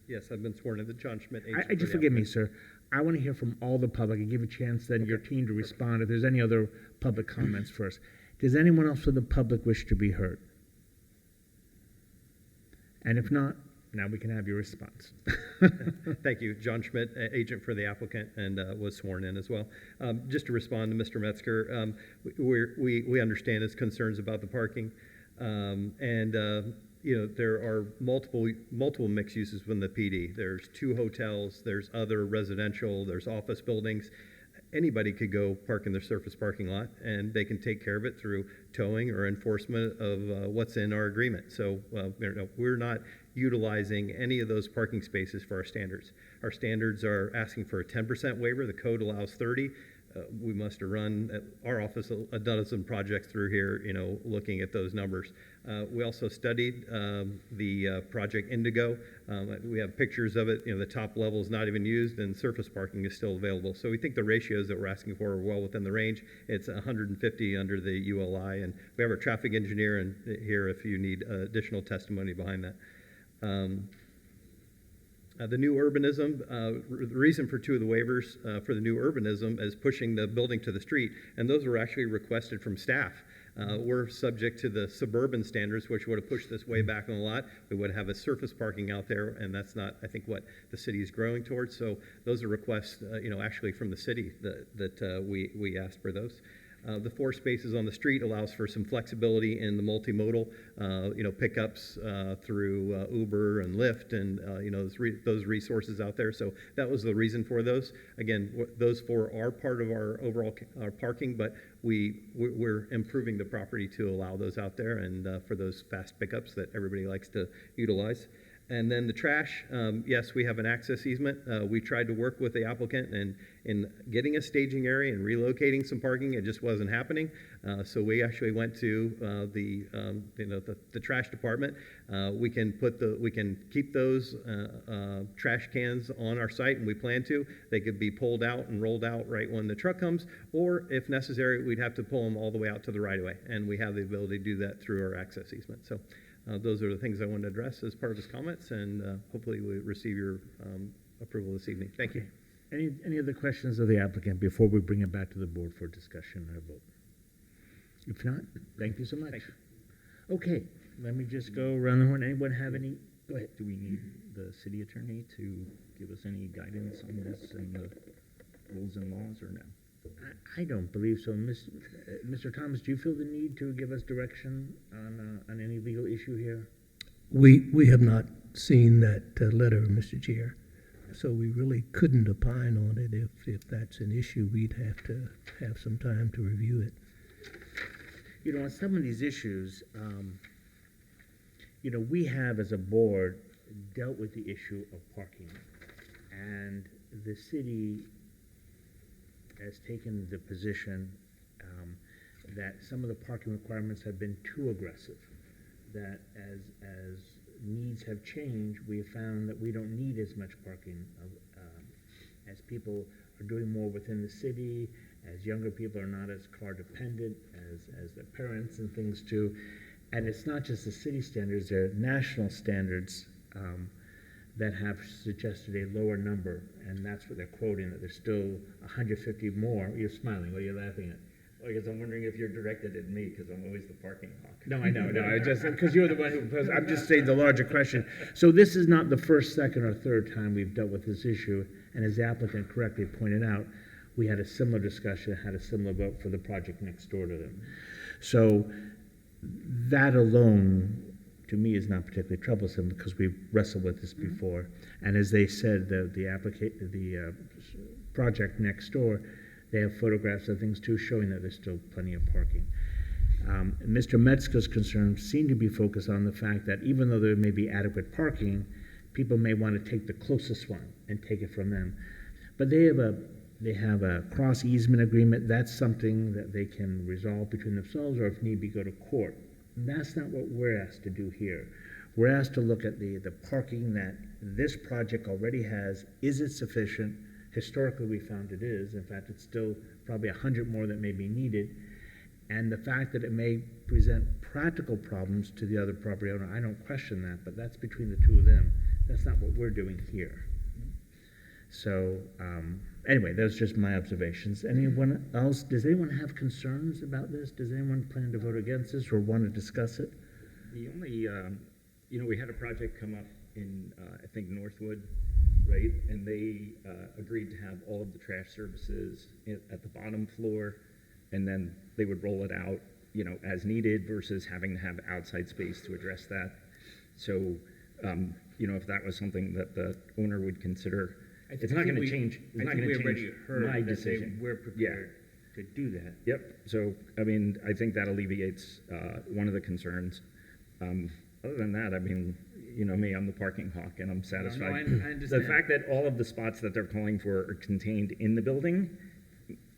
Yes, I've been sworn in. John Schmidt. agent I for just the forgive me, applicant. sir. I want to hear from all the public and give a chance then your team to respond if there's any other public comments first. Does anyone else from the public wish to be heard? And if not, now we can have your response. Thank you. John Schmidt, agent for the applicant, and was sworn in as well. Just to respond to Mr. Metzger, we understand his concerns about the parking. There are multiple mixed uses within the PD. There's 2 hotels, there's other residential, there's office buildings. Anybody could go park in their surface parking lot, and they can take care of it through towing or enforcement of what's in our agreement. So we're not utilizing any of those parking spaces for our standards. Our standards are asking for a 10% waiver. The code allows 30. We must have run at our office a dozen projects through here, looking at those numbers. We also studied the project Indigo. We have pictures of it. The top level is not even used, and surface parking is still available. So we think the ratios that we're asking for are well within the range. It's 150 under the ULI, and we have our traffic engineer in here if you need additional testimony behind that. The new urbanism, the reason for 2 of the waivers for the new urbanism is pushing the building to the street, and those were actually requested from staff. We're subject to the suburban standards, which would have pushed this way back on the lot. We would have a surface parking out there, and that's not, I think, what the city is growing towards. So those are requests, actually from the city that we asked for those. The 4 spaces on the street allows for some flexibility in the multimodal, pickups through Uber and Lyft and, those resources out there. So that was the reason for those. Again, those 4 are part of our overall parking, but we're improving the property to allow those out there and for those fast pickups that everybody likes to utilize. And then the trash, yes, we have an access easement. We tried to work with the applicant in getting a staging area and relocating some parking. It just wasn't happening. So we actually went to the trash department. We can keep those trash cans on our site, and we plan to. They could be pulled out and rolled out right when the truck comes, or if necessary, we'd have to pull them all the way out to the right of way. And we have the ability to do that through our access easement. So. Those are the things I wanted to address as part of his comments, and hopefully we receive your approval this evening. Thank you. Any other questions of the applicant before we bring it back to the board for discussion or vote? If not, thank you so much. Thank you. Okay, let me just go around the horn. Anyone have any? Go ahead. Do we need the city attorney to give us any guidance on this and the rules and laws, or no? I don't believe so. Mr. Thomas, do you feel the need to give us direction on any legal issue here? We have not seen that letter, Mr. Chair, so we really couldn't opine on it. If that's an issue, we'd have to have some time to review it. On some of these issues, we have as a board dealt with the issue of parking, and the city has taken the position that some of the parking requirements have been too aggressive, that as needs have changed, we have found that we don't need as much parking as people are doing more within the city, as younger people are not as car dependent as their parents and things too. And it's not just the city standards, there are national standards that have suggested a lower number, and that's what they're quoting, that there's still 150 more. You're smiling, what are you laughing at? Well, I guess I'm wondering if you're directed at me, because I'm always the parking hawk. No, I know, I just, because you're the one who, I'm just saying the larger question. So this is not the first, second, or third time we've dealt with this issue, and as the applicant correctly pointed out, we had a similar discussion, had a similar vote for the project next door to them. So that alone, to me, is not particularly troublesome because we've wrestled with this before. And as they said, the project next door, they have photographs of things too showing that there's still plenty of parking. Mr. Metzger's concerns seem to be focused on the fact that even though there may be adequate parking, people may want to take the closest one and take it from them. But they have a cross easement agreement. That's something that they can resolve between themselves, or if need be, go to court. That's not what we're asked to do here. We're asked to look at the parking that this project already has. Is it sufficient? Historically, we found it is. In fact, it's still probably 100 more that may be needed. And the fact that it may present practical problems to the other property owner, I don't question that, but that's between the two of them. That's not what we're doing here. So, anyway, those are just my observations. Anyone else, does anyone have concerns about this? Does anyone plan to vote against this or want to discuss it? The only, we had a project come up in, I think, Northwood, right? And they agreed to have all of the trash services at the bottom floor, and then they would roll it out, as needed versus having to have outside space to address that. So, if that was something that the owner would consider, it's not going to change. It's not going to change my decision. We're prepared to do that. Yep. So, I think that alleviates one of the concerns. Other than that, me, I'm the parking hawk, and I'm satisfied. I understand. The fact that all of the spots that they're calling for are contained in the building,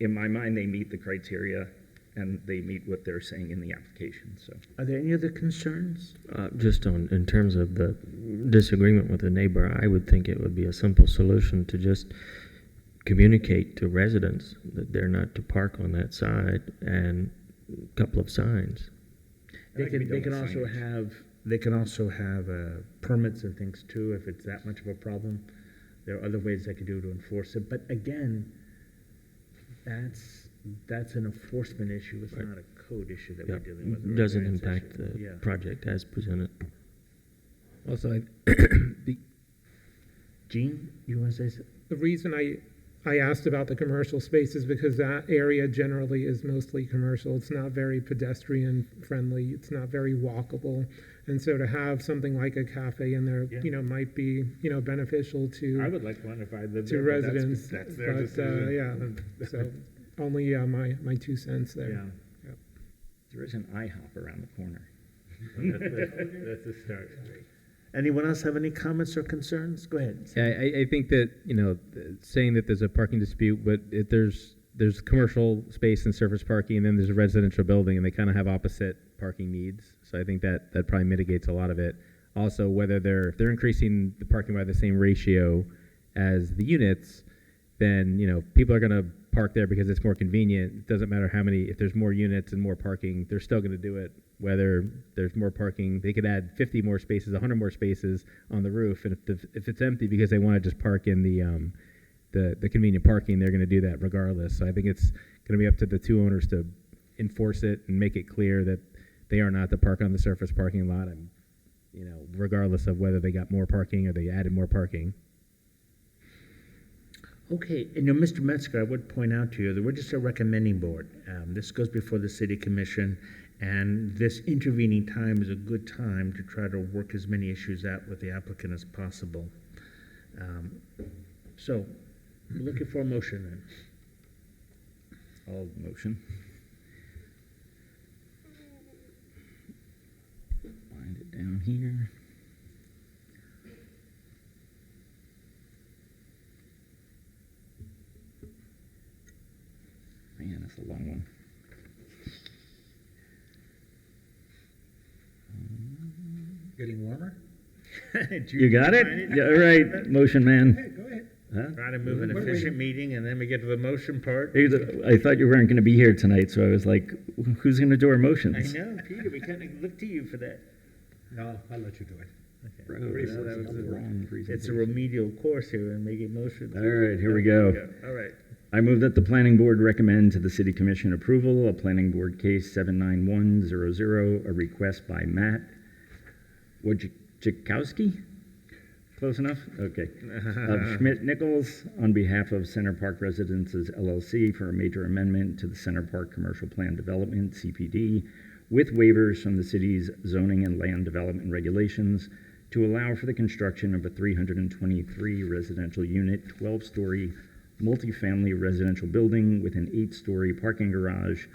in my mind, they meet the criteria, and they meet what they're saying in the application. So, Are there any other concerns? Just in terms of the disagreement with the neighbor, I would think it would be a simple solution to just communicate to residents that they're not to park on that side, and a couple of signs. They can also have permits and things too, if it's that much of a problem. There are other ways they could do to enforce it. But again, that's an enforcement issue. It's not a code issue that we're dealing with. Doesn't impact the project as presented. Also, Gene, you want to say something? The reason I asked about the commercial space is because that area generally is mostly commercial. It's not very pedestrian friendly. It's not very walkable. And so to have something like a cafe in there, might be, beneficial to I would like one if I lived to there, residents. That's their decision. So only my 2 cents there. Yeah. Yep. there is an IHOP around the corner. That's a start. Anyone else have any comments or concerns? Go ahead. Yeah, I think that, saying that there's a parking dispute, but there's commercial space and surface parking, and then there's a residential building, and they kind of have opposite parking needs. So I think that probably mitigates a lot of it. Also, if they're increasing the parking by the same ratio as the units, then, people are going to park there because it's more convenient. It doesn't matter if there's more units and more parking, they're still going to do it. Whether there's more parking, they could add 50 more spaces, 100 more spaces on the roof, and if it's empty because they want to just park in the convenient parking, they're going to do that regardless. So I think it's going to be up to the two owners to enforce it and make it clear that they are not to park on the surface parking lot, and regardless of whether they got more parking or they added more parking. Okay, and Mr. Metzger, I would point out to you that we're just a recommending board. This goes before the city commission, and this intervening time is a good time to try to work as many issues out with the applicant as possible. So, we're looking for a motion then. I'll motion. Find it down here. Man, that's a long one. Getting warmer? You got it? Yeah, all right, motion man. Go ahead. Huh? Try to move an efficient meeting, and then we get to the motion part. I thought you weren't going to be here tonight, so I was like, who's going to do our I motions? know, Peter, we kind of look to you for that. No, I'll let you do it. Okay. Wrong It's a presentation. remedial course here and making motions. All right, here we go. All right. I move that the planning board recommend to the city commission approval a planning board case 79100, a request by Matt Wojciechowski? Close enough? Okay. Of Schmidt Nichols on behalf of Center Park Residences LLC for a major amendment to the Center Park Commercial Plan Development, CPD, with waivers from the city's zoning and land development regulations to allow for the construction of a 323 residential unit, 12-story multifamily residential building with an 8-story parking garage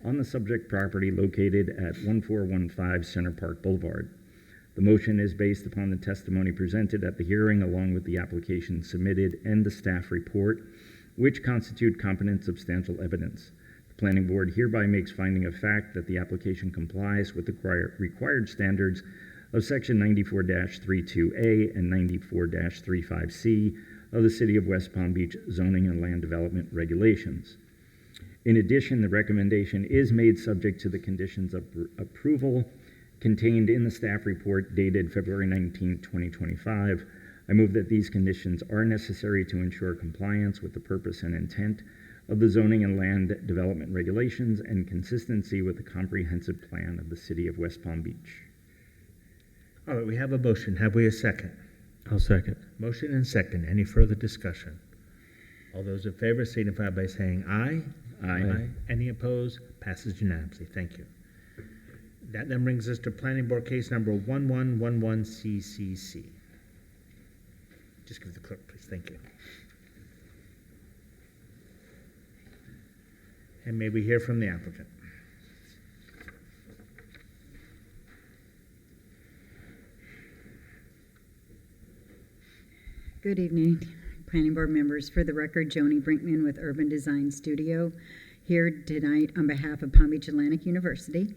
on the subject property located at 1415 Center Park Boulevard. The motion is based upon the testimony presented at the hearing along with the application submitted and the staff report, which constitute competent substantial evidence. The planning board hereby makes finding of fact that the application complies with the required standards of section 94-32A and 94-35C of the City of West Palm Beach zoning and land development regulations. In addition, the recommendation is made subject to the conditions of approval contained in the staff report dated February 19, 2025. I move that these conditions are necessary to ensure compliance with the purpose and intent of the zoning and land development regulations and consistency with the comprehensive plan of the city of West Palm Beach. All right, we have a motion. Have we a second? I'll second. Motion and second. Any further discussion? All those in favor signify by saying aye. Aye. Any opposed? Passes unanimously. Thank you. That then brings us to Planning Board case number 1111CCC. Just give the clerk, please. Thank you. And may we hear from the applicant? Good evening, Planning Board members. For the record, Joni Brinkman with Urban Design Studio, here tonight on behalf of Palm Beach Atlantic University.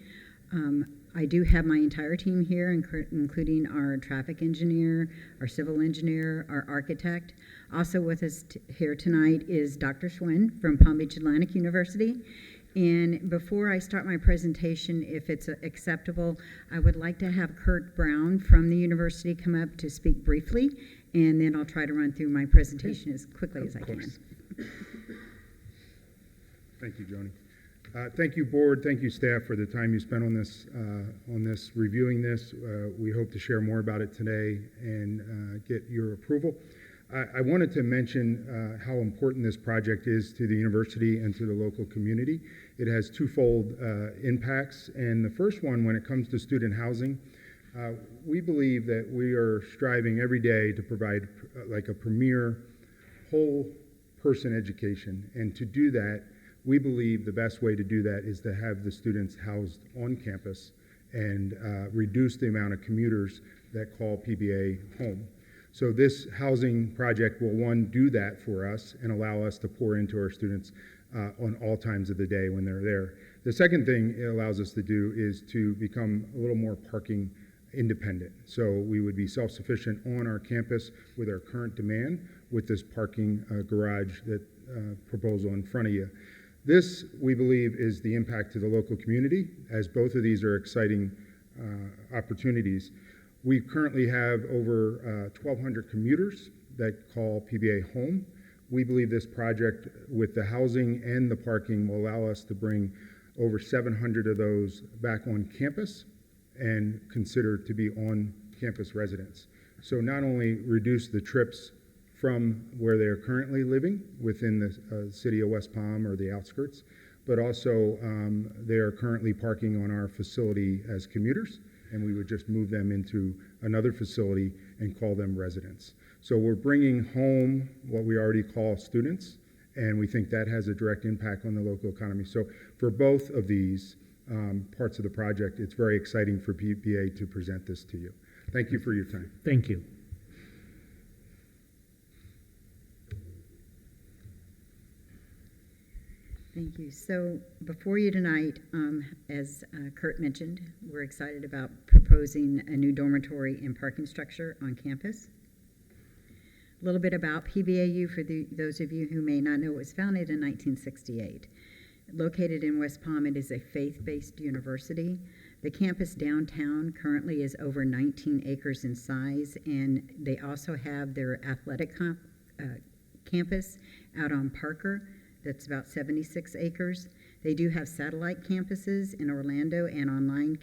I do have my entire team here, including our traffic engineer, our civil engineer, our architect. Also with us here tonight is Dr. Schwinn from Palm Beach Atlantic University. And before I start my presentation, if it's acceptable, I would like to have Kurt Brown from the university come up to speak briefly, and then I'll try to run through my presentation as quickly as I can. Thank you, Joni. Thank you, board. Thank you, staff, for the time you spent on this, reviewing this. We hope to share more about it today and get your approval. I wanted to mention how important this project is to the university and to the local community. It has twofold impacts, and the first one, when it comes to student housing, we believe that we are striving every day to provide like a premier whole person education, and to do that, we believe the best way to do that is to have the students housed on campus and reduce the amount of commuters that call PBA home. So this housing project will, one, do that for us and allow us to pour into our students on all times of the day when they're there. The second thing it allows us to do is to become a little more parking independent. So we would be self-sufficient on our campus with our current demand with this parking garage that proposal in front of you. This, we believe, is the impact to the local community, as both of these are exciting opportunities. We currently have over 1,200 commuters that call PBA home. We believe this project, with the housing and the parking, will allow us to bring over 700 of those back on campus and considered to be on-campus residents. So not only reduce the trips from where they're currently living within the city of West Palm or the outskirts, but also they are currently parking on our facility as commuters, and we would just move them into another facility and call them residents. So we're bringing home what we already call students, and we think that has a direct impact on the local economy. So for both of these parts of the project, it's very exciting for PBA to present this to you. Thank you for your time. Thank you. Thank you. So before you tonight, as Kurt mentioned, we're excited about proposing a new dormitory and parking structure on campus. A little bit about PBAU for those of you who may not know, it was founded in 1968. Located in West Palm, it is a faith-based university. The campus downtown currently is over 19 acres in size, and they also have their athletic campus out on Parker. That's about 76 acres. They do have satellite campuses in Orlando and online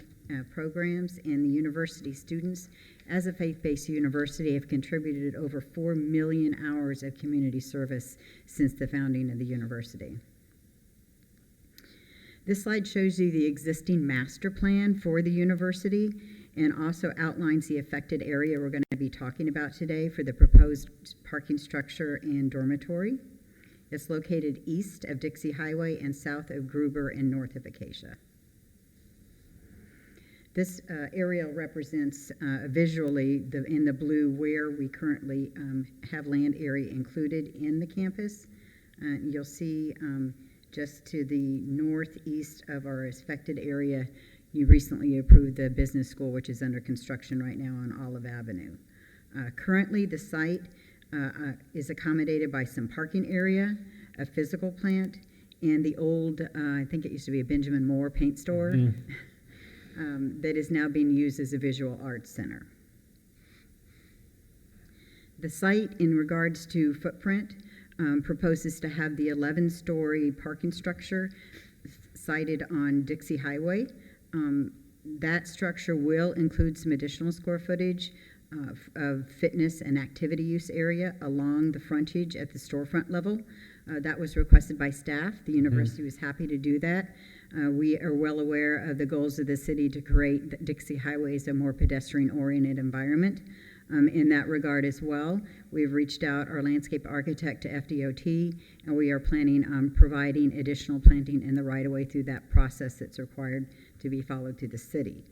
programs, and the university students, as a faith-based university, have contributed over 4 million hours of community service since the founding of the university. This slide shows you the existing master plan for the university and also outlines the affected area we're going to be talking about today for the proposed parking structure and dormitory. It's located east of Dixie Highway and south of Gruber and north of Acacia. This aerial represents visually in the blue where we currently have land area included in the campus. You'll see just to the northeast of our affected area, you recently approved the business school, which is under construction right now on Olive Avenue. Currently, the site is accommodated by some parking area, a physical plant, and the old, I think it used to be a Benjamin Moore paint store, that is now being used as a visual arts center. The site, in regards to footprint, proposes to have the 11-story parking structure sited on Dixie Highway. That structure will include some additional square footage of fitness and activity use area along the frontage at the storefront level. That was requested by staff. The university was happy to do that. We are well aware of the goals of the city to create Dixie Highway as a more pedestrian-oriented environment. In that regard as well, we've reached out our landscape architect to FDOT, and we are planning on providing additional planting in the right-of-way through that process that's required to be followed through the city.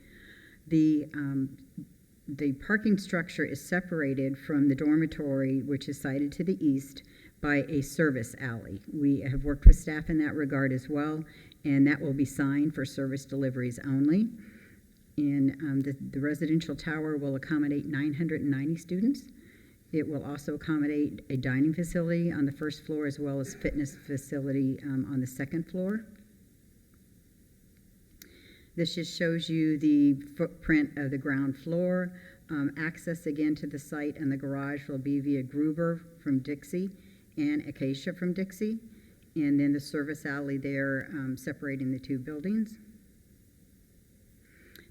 The parking structure is separated from the dormitory, which is sited to the east, by a service alley. We have worked with staff in that regard as well, and that will be signed for service deliveries only. And the residential tower will accommodate 990 students. It will also accommodate a dining facility on the first floor as well as fitness facility on the second floor. This just shows you the footprint of the ground floor. Access again to the site and the garage will be via Gruber from Dixie and Acacia from Dixie, and then the service alley there separating the two buildings.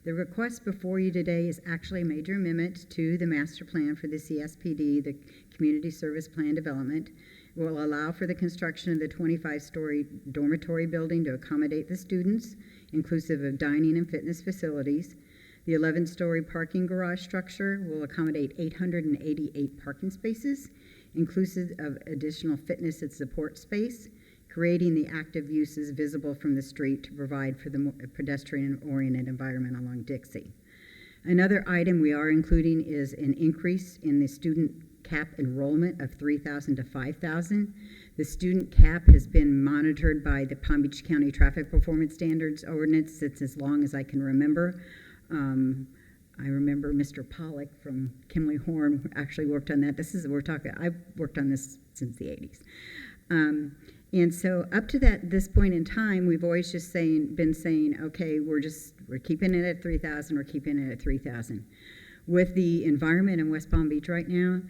The request before you today is actually a major amendment to the master plan for the CSPD, the Community Service Plan Development. It will allow for the construction of the 25-story dormitory building to accommodate the students, inclusive of dining and fitness facilities. The 11-story parking garage structure will accommodate 888 parking spaces, inclusive of additional fitness and support space, creating the active uses visible from the street to provide for the pedestrian-oriented environment along Dixie. Another item we are including is an increase in the student cap enrollment of 3,000 to 5,000. The student cap has been monitored by the Palm Beach County Traffic Performance Standards Ordinance since as long as I can remember. I remember Mr. Pollock from Kimley Horn actually worked on that. I've worked on this since the 80s. And so up to this point in time, we've always just been saying, okay, we're keeping it at 3,000, we're keeping it at 3,000. With the environment in West Palm Beach right now,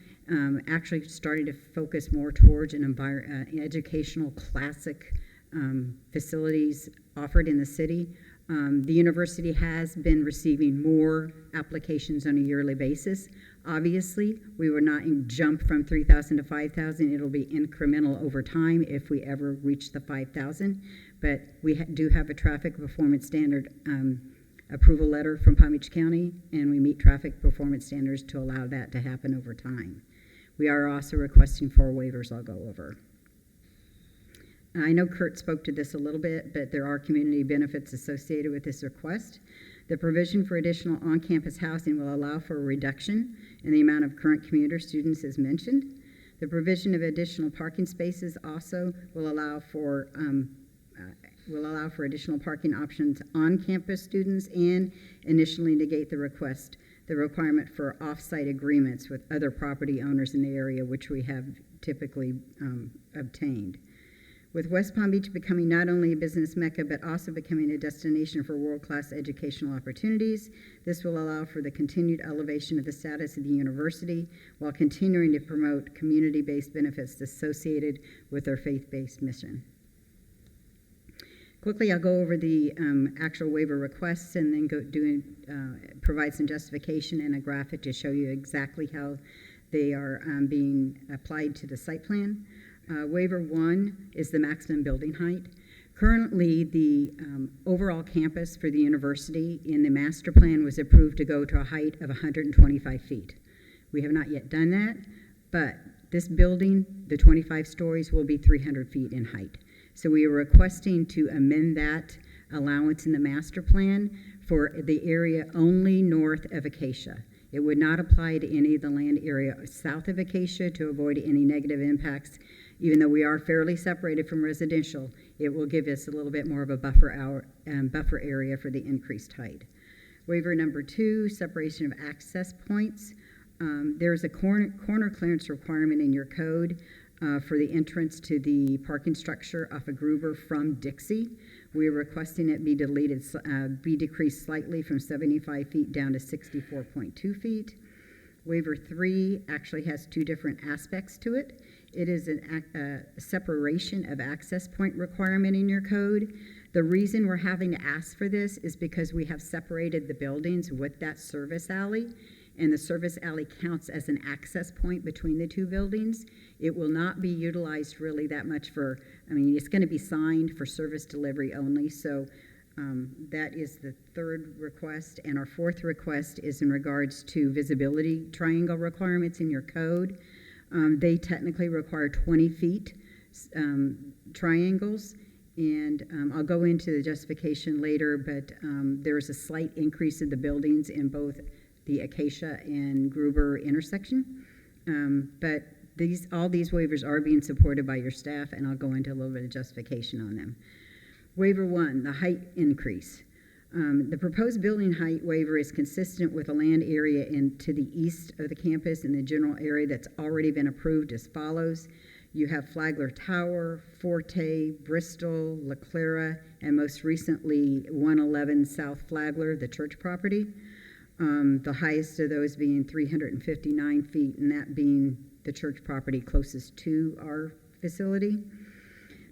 actually starting to focus more towards an educational classic facilities offered in the city. The university has been receiving more applications on a yearly basis. Obviously, we would not jump from 3,000 to 5,000. It'll be incremental over time if we ever reach the 5,000. But we do have a traffic performance standard approval letter from Palm Beach County, and we meet traffic performance standards to allow that to happen over time. We are also requesting 4 waivers I'll go over. I know Kurt spoke to this a little bit, but there are community benefits associated with this request. The provision for additional on-campus housing will allow for a reduction in the amount of current commuter students as mentioned. The provision of additional parking spaces also will allow for additional parking options on campus students and initially negate the requirement for off-site agreements with other property owners in the area, which we have typically obtained. With West Palm Beach becoming not only a business mecca, but also becoming a destination for world-class educational opportunities, this will allow for the continued elevation of the status of the university while continuing to promote community-based benefits associated with our faith-based mission. Quickly, I'll go over the actual waiver requests and then provide some justification and a graphic to show you exactly how they are being applied to the site plan. Waiver 1 is the maximum building height. Currently, the overall campus for the university in the master plan was approved to go to a height of 125 feet. We have not yet done that, but this building, the 25 stories, will be 300 feet in height. So we are requesting to amend that allowance in the master plan for the area only north of Acacia. It would not apply to any of the land area south of Acacia to avoid any negative impacts. Even though we are fairly separated from residential, it will give us a little bit more of a buffer area for the increased height. Waiver number 2, separation of access points. There's a corner clearance requirement in your code. for the entrance to the parking structure off of Gruber from Dixie. We're requesting it be decreased slightly from 75 feet down to 64.2 feet. Waiver 3 actually has two different aspects to it. It is a separation of access point requirement in your code. The reason we're having to ask for this is because we have separated the buildings with that service alley, and the service alley counts as an access point between the two buildings. It will not be utilized really that much for, it's going to be signed for service delivery only, so that is the third request. And our fourth request is in regards to visibility triangle requirements in your code. They technically require 20 feet triangles, and I'll go into the justification later, but there's a slight increase in the buildings in both the Acacia and Gruber intersection. But all these waivers are being supported by your staff, and I'll go into a little bit of justification on them. Waiver 1, the height increase. The proposed building height waiver is consistent with the land area to the east of the campus in the general area that's already been approved as follows. You have Flagler Tower, Forte, Bristol, La Clara, and most recently 111 South Flagler, the church property. The highest of those being 359 feet, and that being the church property closest to our facility.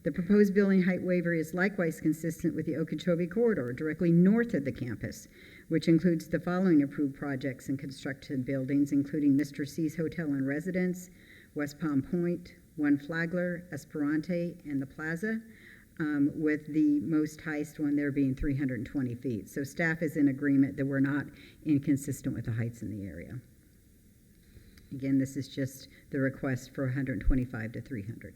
The proposed building height waiver is likewise consistent with the Okeechobee corridor directly north of the campus, which includes the following approved projects and constructed buildings, including Mr. C's Hotel and Residence, West Palm Point, One Flagler, Esperante, and the Plaza, with the most highest one there being 320 feet. So staff is in agreement that we're not inconsistent with the heights in the area. Again, this is just the request for 125 to 300.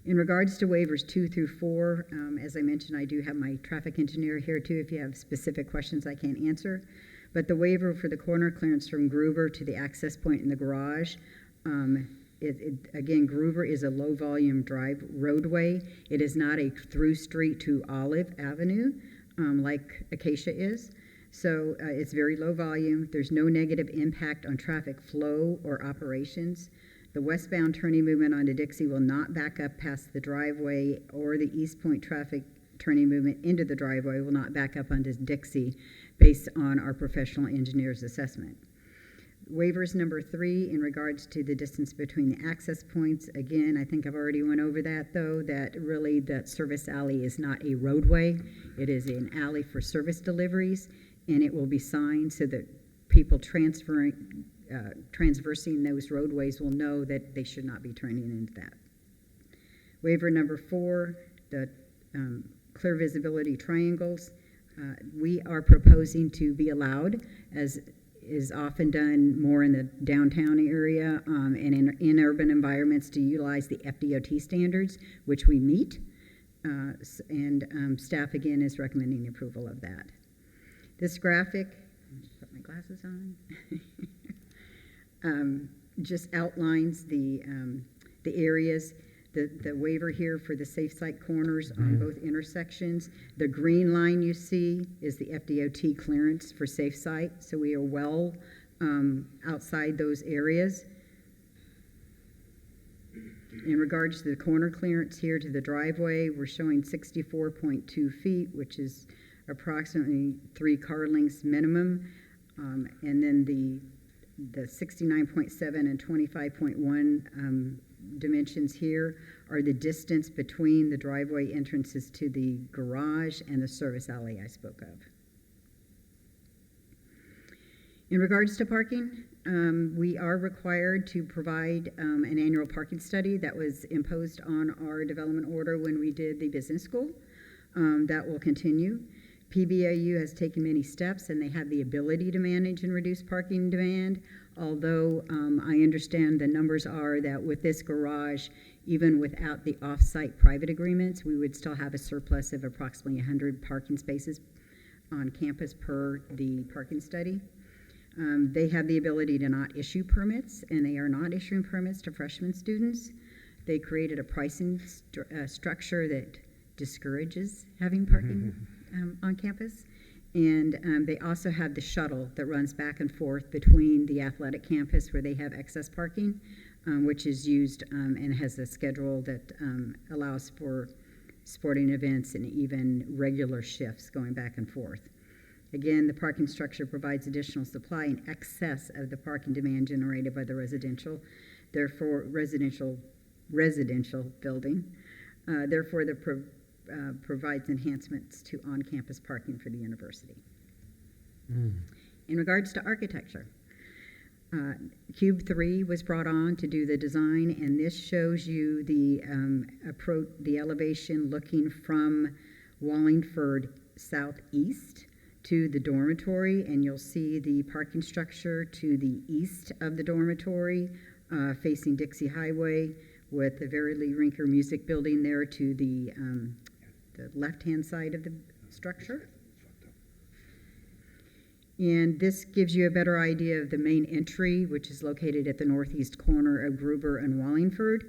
In regards to waivers 2 through 4, as I mentioned, I do have my traffic engineer here too if you have specific questions I can't answer. But the waiver for the corner clearance from Gruber to the access point in the garage, again, Gruber is a low volume roadway. It is not a through street to Olive Avenue like Acacia is. So it's very low volume. There's no negative impact on traffic flow or operations. The westbound turning movement onto Dixie will not back up past the driveway, or the East Point traffic turning movement into the driveway will not back up onto Dixie based on our professional engineer's assessment. Waivers number 3 in regards to the distance between the access points. Again, I think I've already went over that though, that really that service alley is not a roadway. It is an alley for service deliveries, and it will be signed so that people transversing those roadways will know that they should not be turning into that. Waiver number 4, the clear visibility triangles. We are proposing to be allowed, as is often done more in the downtown area and in urban environments, to utilize the FDOT standards, which we meet. Staff again is recommending approval of that. This graphic, put my glasses on, just outlines the areas. The waiver here for the safe site corners on both intersections. The green line you see is the FDOT clearance for safe site, so we are well outside those areas. In regards to the corner clearance here to the driveway, we're showing 64.2 feet, which is approximately 3 car lengths minimum, and then the 69.7 and 25.1 dimensions here are the distance between the driveway entrances to the garage and the service alley I spoke of. In regards to parking, we are required to provide an annual parking study that was imposed on our development order when we did the business school. That will continue. PBAU has taken many steps, and they have the ability to manage and reduce parking demand, although I understand the numbers are that with this garage, even without the off-site private agreements, we would still have a surplus of approximately 100 parking spaces on campus per the parking study. They have the ability to not issue permits, and they are not issuing permits to freshman students. They created a pricing structure that discourages having parking on campus, And they also have the shuttle that runs back and forth between the athletic campus where they have excess parking, which is used and has a schedule that allows for sporting events and even regular shifts going back and forth. Again, the parking structure provides additional supply in excess of the parking demand generated by the residential building. Therefore, provides enhancements to on-campus parking for the university. In regards to architecture, Cube 3 was brought on to do the design, and this shows you the elevation looking from Wallingford southeast to the dormitory, and you'll see the parking structure to the east of the dormitory, facing Dixie Highway, with the Very Lee Rinker Music Building there to the left-hand side of the structure. And this gives you a better idea of the main entry, which is located at the northeast corner of Gruber and Wallingford.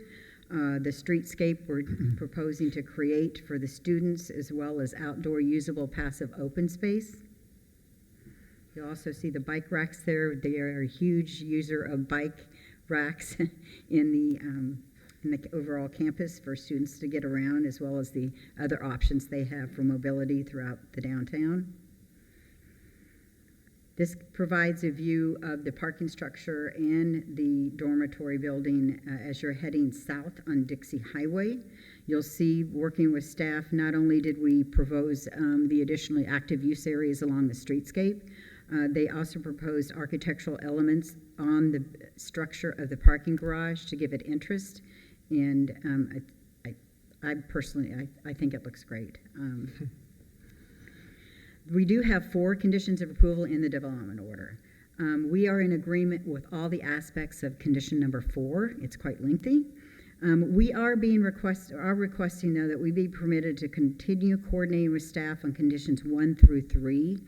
The streetscape we're proposing to create for the students, as well as outdoor usable passive open space. You'll also see the bike racks there. They are a huge user of bike racks in the overall campus for students to get around, as well as the other options they have for mobility throughout the downtown. This provides a view of the parking structure and the dormitory building as you're heading south on Dixie Highway. You'll see, working with staff, not only did we propose the additionally active use areas along the streetscape, they also proposed architectural elements on the structure of the parking garage to give it interest. And I personally think it looks great. We do have 4 conditions of approval in the development order. We are in agreement with all the aspects of condition number 4. It's quite lengthy. We are requesting though that we be permitted to continue coordinating with staff on conditions 1 through 3.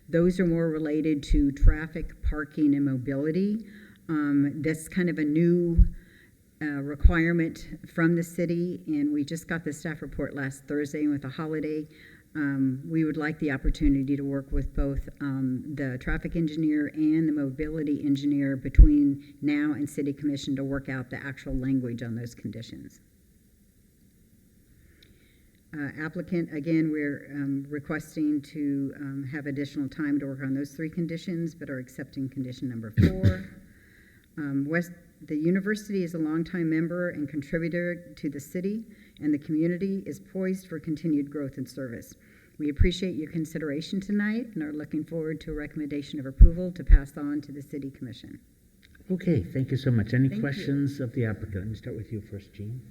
Those are more related to traffic, parking, and mobility. That's kind of a new requirement from the city, and we just got the staff report last Thursday, and with the holiday, we would like the opportunity to work with both the traffic engineer and the mobility engineer between now and City Commission to work out the actual language on those conditions. Applicant, again, we're requesting to have additional time to work on those 3 conditions, but are accepting condition number 4. The university is a longtime member and contributor to the city, and the community is poised for continued growth and service. We appreciate your consideration tonight and are looking forward to a recommendation of approval to pass on to the City Commission. Okay, thank you so much. Any Thank questions of the applicant? Let me start with you first, Jean.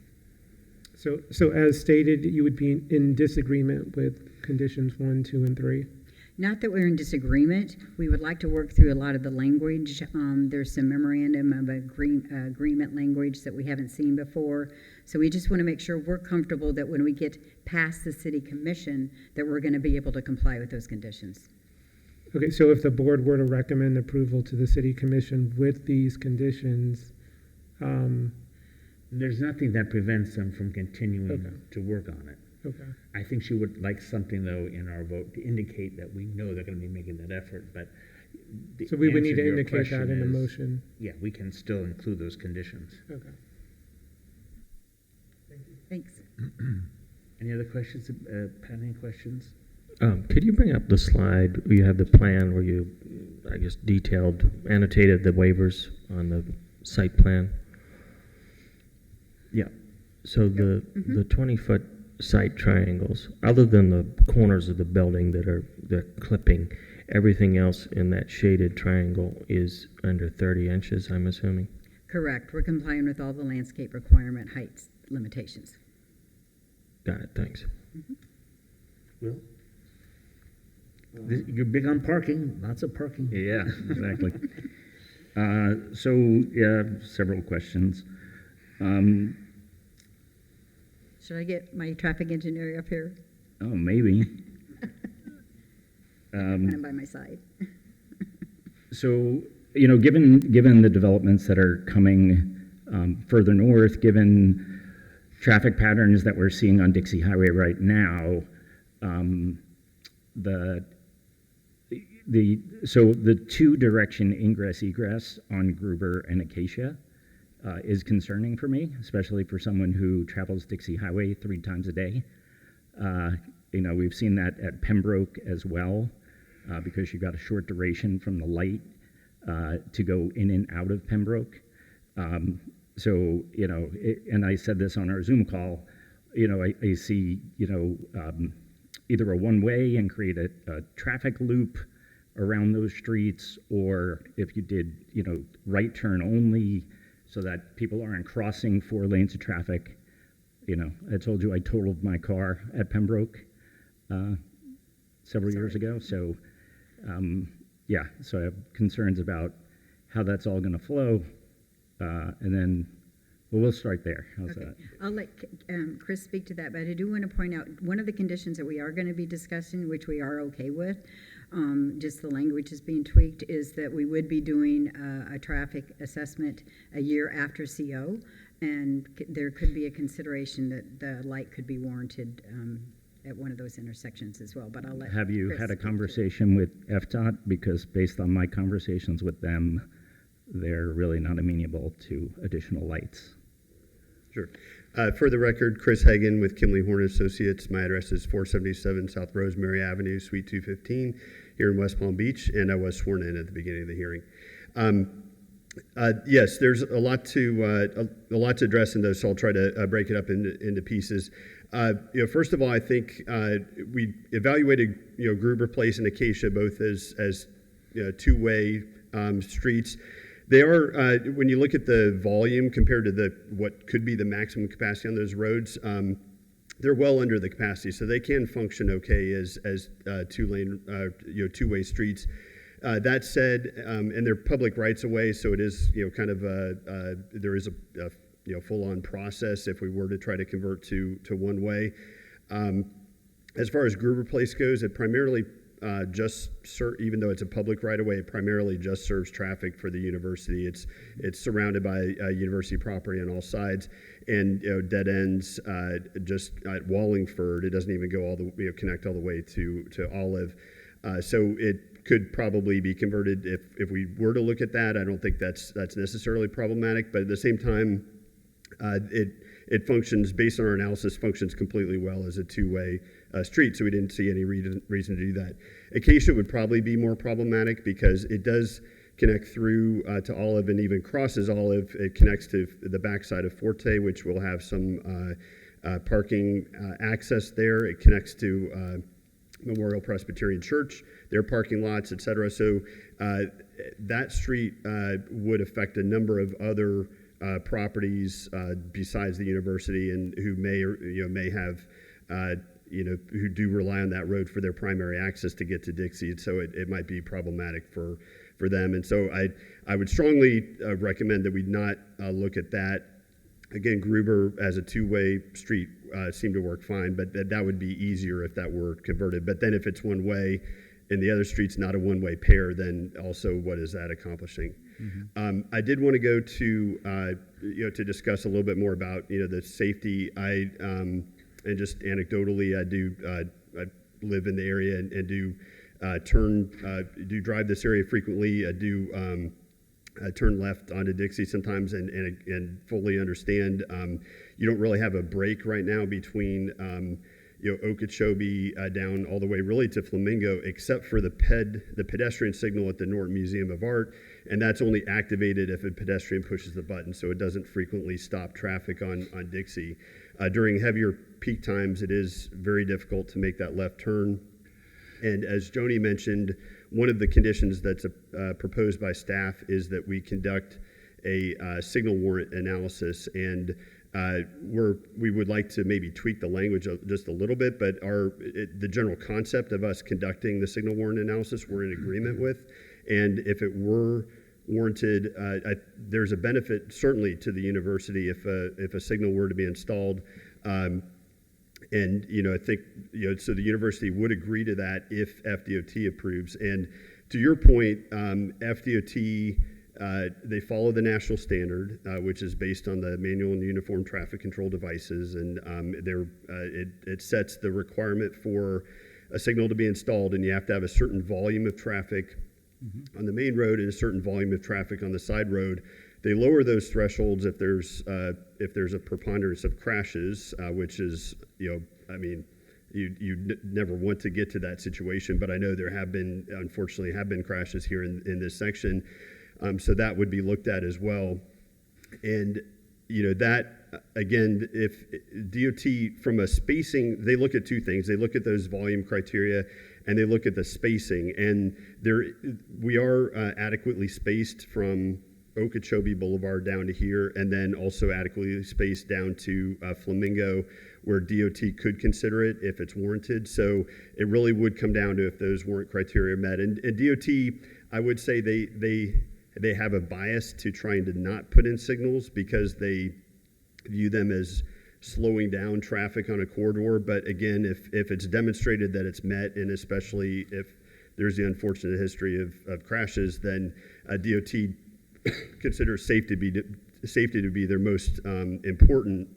So as stated, you would be in disagreement with conditions 1, 2, and 3? Not that we're in disagreement. We would like to work through a lot of the language. There's some memorandum of agreement language that we haven't seen before. So we just want to make sure we're comfortable that when we get past the City Commission, that we're going to be able to comply with those conditions. Okay, so if the board were to recommend approval to the City Commission with these conditions, there's nothing that prevents them from continuing to work on it. Okay. I think she would like something, though, in our vote to indicate that we know they're going to be making that effort, but so we would need to your indicate that in the question motion. Yeah, we can still include those conditions. Okay. Thanks. Any other questions, Pat, any questions? Could you bring up the slide where you have the plan where you, I guess, annotated the waivers on the site plan? Yeah. So the 20-foot site triangles, other than the corners of the building that are the clipping, everything else in that shaded triangle is under 30 inches, I'm assuming? Correct. We're complying with all the landscape requirement heights limitations. Got it, thanks. Will? You're big on parking, lots of parking. Yeah, exactly. So, yeah, several questions. Should I get my traffic engineer up here? Oh, maybe. I'm by my side. So, you know, given the developments that are coming further north, given traffic patterns that we're seeing on Dixie Highway right now, the So the two-direction ingress egress on Gruber and Acacia is concerning for me, especially for someone who travels Dixie Highway 3 times a day. We've seen that at Pembroke as well, because you've got a short duration from the light to go in and out of Pembroke. And I said this on our Zoom call, I see, either a one-way and create a traffic loop around those streets, or if you did, right turn only so that people aren't crossing 4 lanes of traffic. I told you I totaled my car at Pembroke several years ago. So, so I have concerns about how that's all going to flow. And then, we'll start there. How's that? I'll let Chris speak to that, but I do want to point out one of the conditions that we are going to be discussing, which we are okay with, just the language is being tweaked, is that we would be doing a traffic assessment a year after CO, and there could be a consideration that the light could be warranted at one of those intersections as well. But I'll let Have you Chris had a speak to conversation with FDOT? Because based on my conversations with them, they're really not amenable to additional lights. Sure. For the record, Chris Hagan with Kimley Horn Associates. My address is 477 South Rosemary Avenue, Suite 215, here in West Palm Beach, and I was sworn in at the beginning of the hearing. Yes, there's a lot to address in those, so I'll try to break it up into pieces. First of all, I think we evaluated Gruber Place and Acacia both as two-way streets. They are, when you look at the volume compared to what could be the maximum capacity on those roads, they're well under the capacity, so they can function okay as two-way streets. That said, and they're public rights of way, so it is kind of there is a full-on process if we were to try to convert to one way. As far as Gruber Place goes, it primarily even though it's a public right-of-way, it primarily just serves traffic for the university. It's surrounded by university property on all sides, and dead ends just at Wallingford. It doesn't even go connect all the way to Olive. So it could probably be converted if we were to look at that. I don't think that's necessarily problematic, but at the same time, it functions, based on our analysis, functions completely well as a two-way street, so we didn't see any reason to do that. Acacia would probably be more problematic because it does connect through to Olive and even crosses Olive. It connects to the backside of Forte, which will have some parking access there. It connects to Memorial Presbyterian Church, their parking lots, et cetera. So that street would affect a number of other properties besides the university, and who may have who do rely on that road for their primary access to get to Dixie. So it might be problematic for them. And so I would strongly recommend that we not look at that. Again, Gruber as a two-way street seemed to work fine, but that would be easier if that were converted. But then if it's one way and the other street's not a one-way pair, then also what is that accomplishing? Mm-hmm. I did want to go to to discuss a little bit more about the safety. And just anecdotally, I live in the area and do drive this area frequently. I do turn left onto Dixie sometimes, and fully understand you don't really have a break right now between Okeechobee down all the way really to Flamingo, except for the pedestrian signal at the Norton Museum of Art, and that's only activated if a pedestrian pushes the button, so it doesn't frequently stop traffic on Dixie. During heavier peak times, it is very difficult to make that left turn. And as Joni mentioned, one of the conditions that's proposed by staff is that we conduct a signal warrant analysis, and we would like to maybe tweak the language just a little bit, but the general concept of us conducting the signal warrant analysis we're in agreement with. And if it were warranted, there's a benefit certainly to the university if a signal were to be installed. And I think so the university would agree to that if FDOT approves. And to your point, FDOT they follow the national standard, which is based on the Manual and Uniform Traffic Control Devices, and it sets the requirement for a signal to be installed, and you have to have a certain volume of traffic on the main road and a certain volume of traffic on the side road. They lower those thresholds if there's a preponderance of crashes, which is, I mean, you never want to get to that situation, but I know there have been, unfortunately, crashes here in this section. So that would be looked at as well. And, that, again, if DOT, from a spacing, they look at two things. They look at those volume criteria, and they look at the spacing. And we are adequately spaced from Okeechobee Boulevard down to here, and then also adequately spaced down to Flamingo, where DOT could consider it if it's warranted. So it really would come down to if those warrant criteria are met. And DOT, I would say they have a bias to trying to not put in signals because they view them as slowing down traffic on a corridor. But again, if it's demonstrated that it's met, and especially if there's the unfortunate history of crashes, then DOT considers safety to be their most important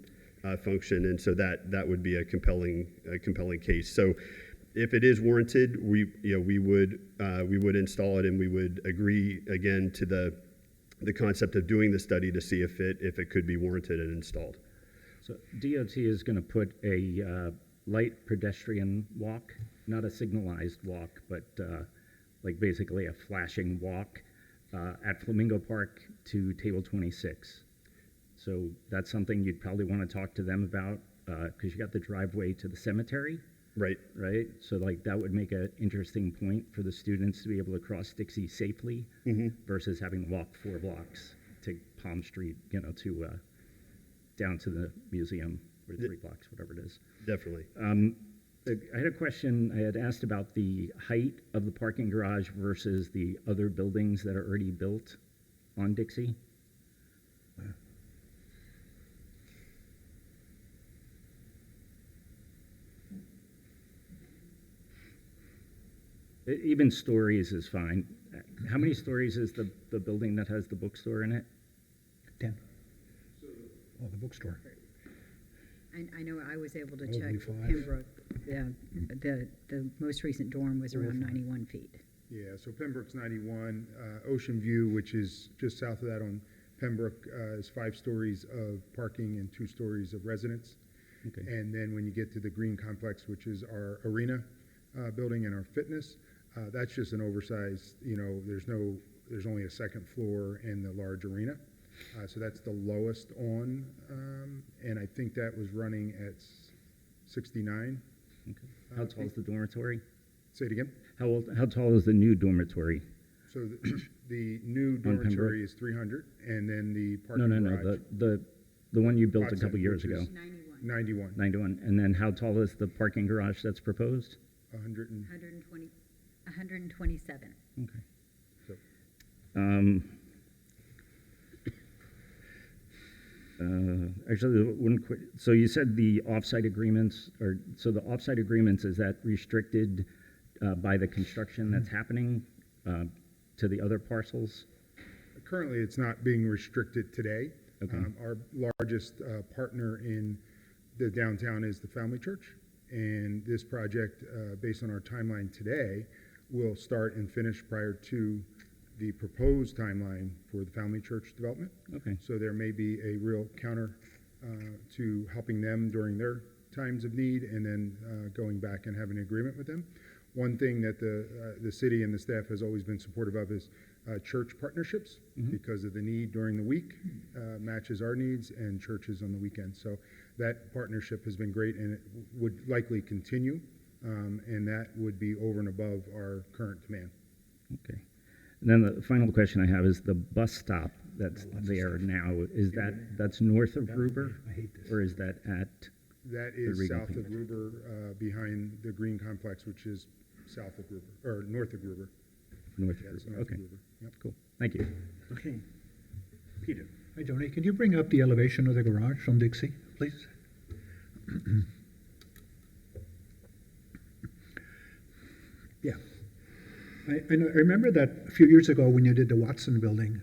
function, and so that would be a compelling case. So if it is warranted, we would install it, and we would agree again to the concept of doing the study to see if it could be warranted and installed. So DOT is going to put a light pedestrian walk, not a signalized walk, but like basically a flashing walk at Flamingo Park to Table 26. So that's something you'd probably want to talk to them about because you got the driveway to the cemetery. Right. So like that would make an interesting point for the students to be able to cross Dixie safely versus having to walk 4 blocks to Palm Street, to down to the museum, or 3 blocks, whatever it is. Definitely. I had a question. I had asked about the height of the parking garage versus the other buildings that are already built on Dixie. Even stories is fine. How many stories is the building that has the bookstore in it? 10. Oh, the bookstore. I know I was able to Probably check 5. Pembroke. The most recent dorm was around 91 feet. Yeah, so Pembroke's 91. Ocean View, which is just south of that on Pembroke, is 5 stories of parking and 2 stories of residence. Okay. And then when you get to the Green Complex, which is our arena building and our fitness, that's just an oversized, there's only a 2nd floor and the large arena. So that's the lowest on, and I think that was running at 69. Okay. How tall is the dormitory? Say it again? How tall is the new dormitory? So the new dormitory is 300, and then the parking garage. The one you built a couple years ago. 91. 91. And then how tall is the parking garage that's proposed? 127. Okay. So. Actually, one quick. So you said the offsite agreements, the offsite agreements, is that restricted by the construction that's happening to the other parcels? Currently, it's not being restricted today. Okay. Our largest partner in the downtown is the Family Church, and this project, based on our timeline today, will start and finish prior to the proposed timeline for the Family Church development. Okay. So there may be a real counter to helping them during their times of need, and then going back and having an agreement with them. One thing that the city and the staff has always been supportive of is church partnerships, because of the need during the week matches our needs, and churches on the weekend. So that partnership has been great, and it would likely continue, and that would be over and above our current demand. Okay. And then the final question I have is the bus stop that's there now. Is that's north of Gruber? I hate this. Or is that at? That the is Regal south of Convention? Gruber, behind the Green Complex, which is south of Gruber, or north of Gruber. North Yeah, of it's Gruber. north of Okay. Gruber. Yep. Cool. Thank you. Okay. Peter. Hi, Tony. Can you bring up the elevation of the garage from Dixie, please? Yeah. I remember that a few years ago when you did the Watson building,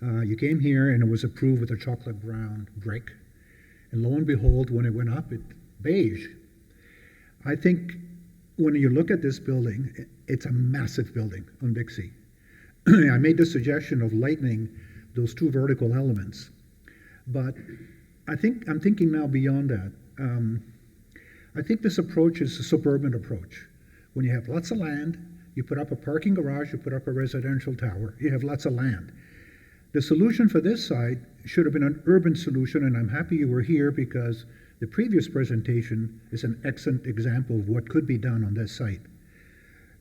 you came here and it was approved with a chocolate brown brick. And lo and behold, when it went up, it beige. I think when you look at this building, it's a massive building on Dixie. I made the suggestion of lightening those two vertical elements, but I'm thinking now beyond that. I think this approach is a suburban approach. When you have lots of land, you put up a parking garage, you put up a residential tower, you have lots of land. The solution for this site should have been an urban solution, and I'm happy you were here because the previous presentation is an excellent example of what could be done on this site.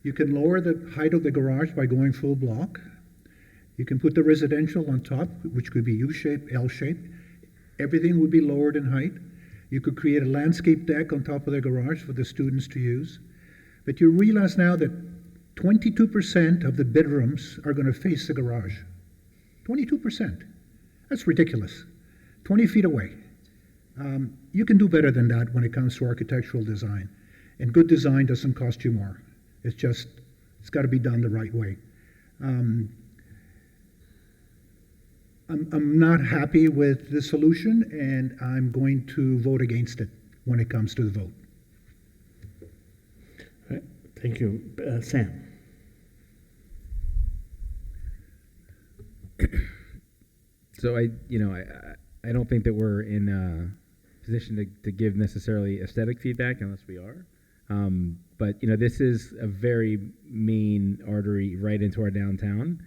You can lower the height of the garage by going full block. You can put the residential on top, which could be U-shaped, L-shaped. Everything would be lowered in height. You could create a landscape deck on top of the garage for the students to use. But you realize now that 22% of the bedrooms are going to face the garage. 22%. That's ridiculous. 20 feet away. You can do better than that when it comes to architectural design. And good design doesn't cost you more. It's got to be done the right way. I'm not happy with the solution, and I'm going to vote against it when it comes to the vote. All right. Thank you. Sam? So I don't think that we're in a position to give necessarily aesthetic feedback unless we are. But this is a very main artery right into our downtown.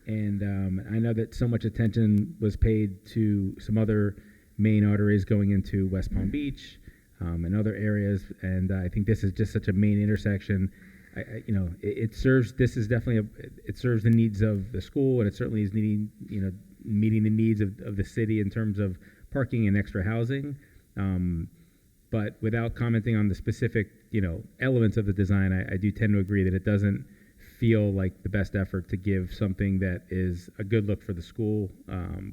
And I know that so much attention was paid to some other main arteries going into West Palm Beach and other areas. And I think this is just such a main intersection. It serves the needs of the school, and it certainly is meeting the needs of the city in terms of parking and extra housing. But without commenting on the specific, elements of the design, I do tend to agree that it doesn't feel like the best effort to give something that is a good look for the school,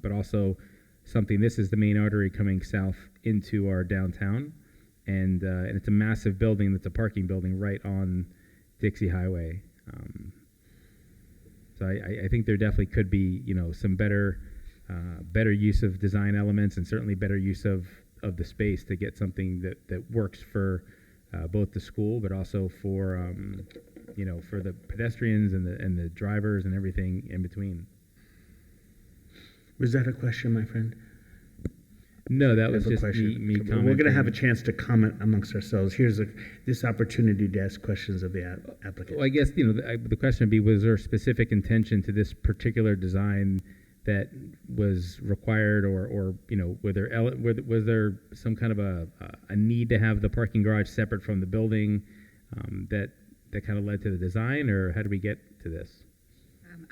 but also something. This is the main artery coming south into our downtown, and it's a massive building that's a parking building right on Dixie Highway. So I think there definitely could be, some better use of design elements, and certainly better use of the space to get something that works for both the school, but also for for the pedestrians and the drivers and everything in between. Was that a question, my friend? No, that was just question. me commenting. We're going to have a chance to comment amongst ourselves. Here's this opportunity to ask questions of the applicant. Well, I guess the question would be: was there specific intention to this particular design that was required, or was there some kind of a need to have the parking garage separate from the building that kind of led to the design, or how did we get to this?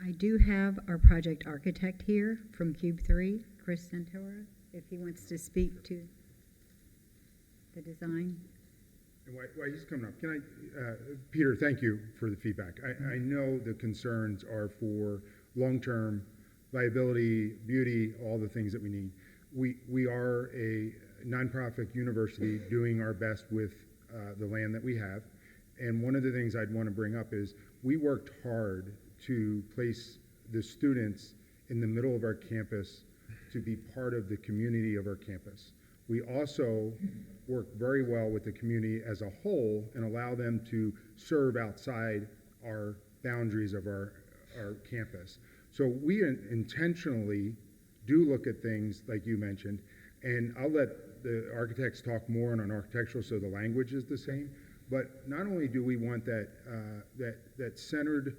I do have our project architect here from Cube 3, Chris Santora, if he wants to speak to the design. And while he's coming up, can I, Peter, thank you for the feedback. I know the concerns are for long-term viability, beauty, all the things that we need. We are a nonprofit university doing our best with the land that we have. And one of the things I'd want to bring up is we worked hard to place the students in the middle of our campus to be part of the community of our campus. We also work very well with the community as a whole and allow them to serve outside our boundaries of our campus. So we intentionally do look at things like you mentioned, and I'll let the architects talk more on architectural so the language is the same, but not only do we want that centered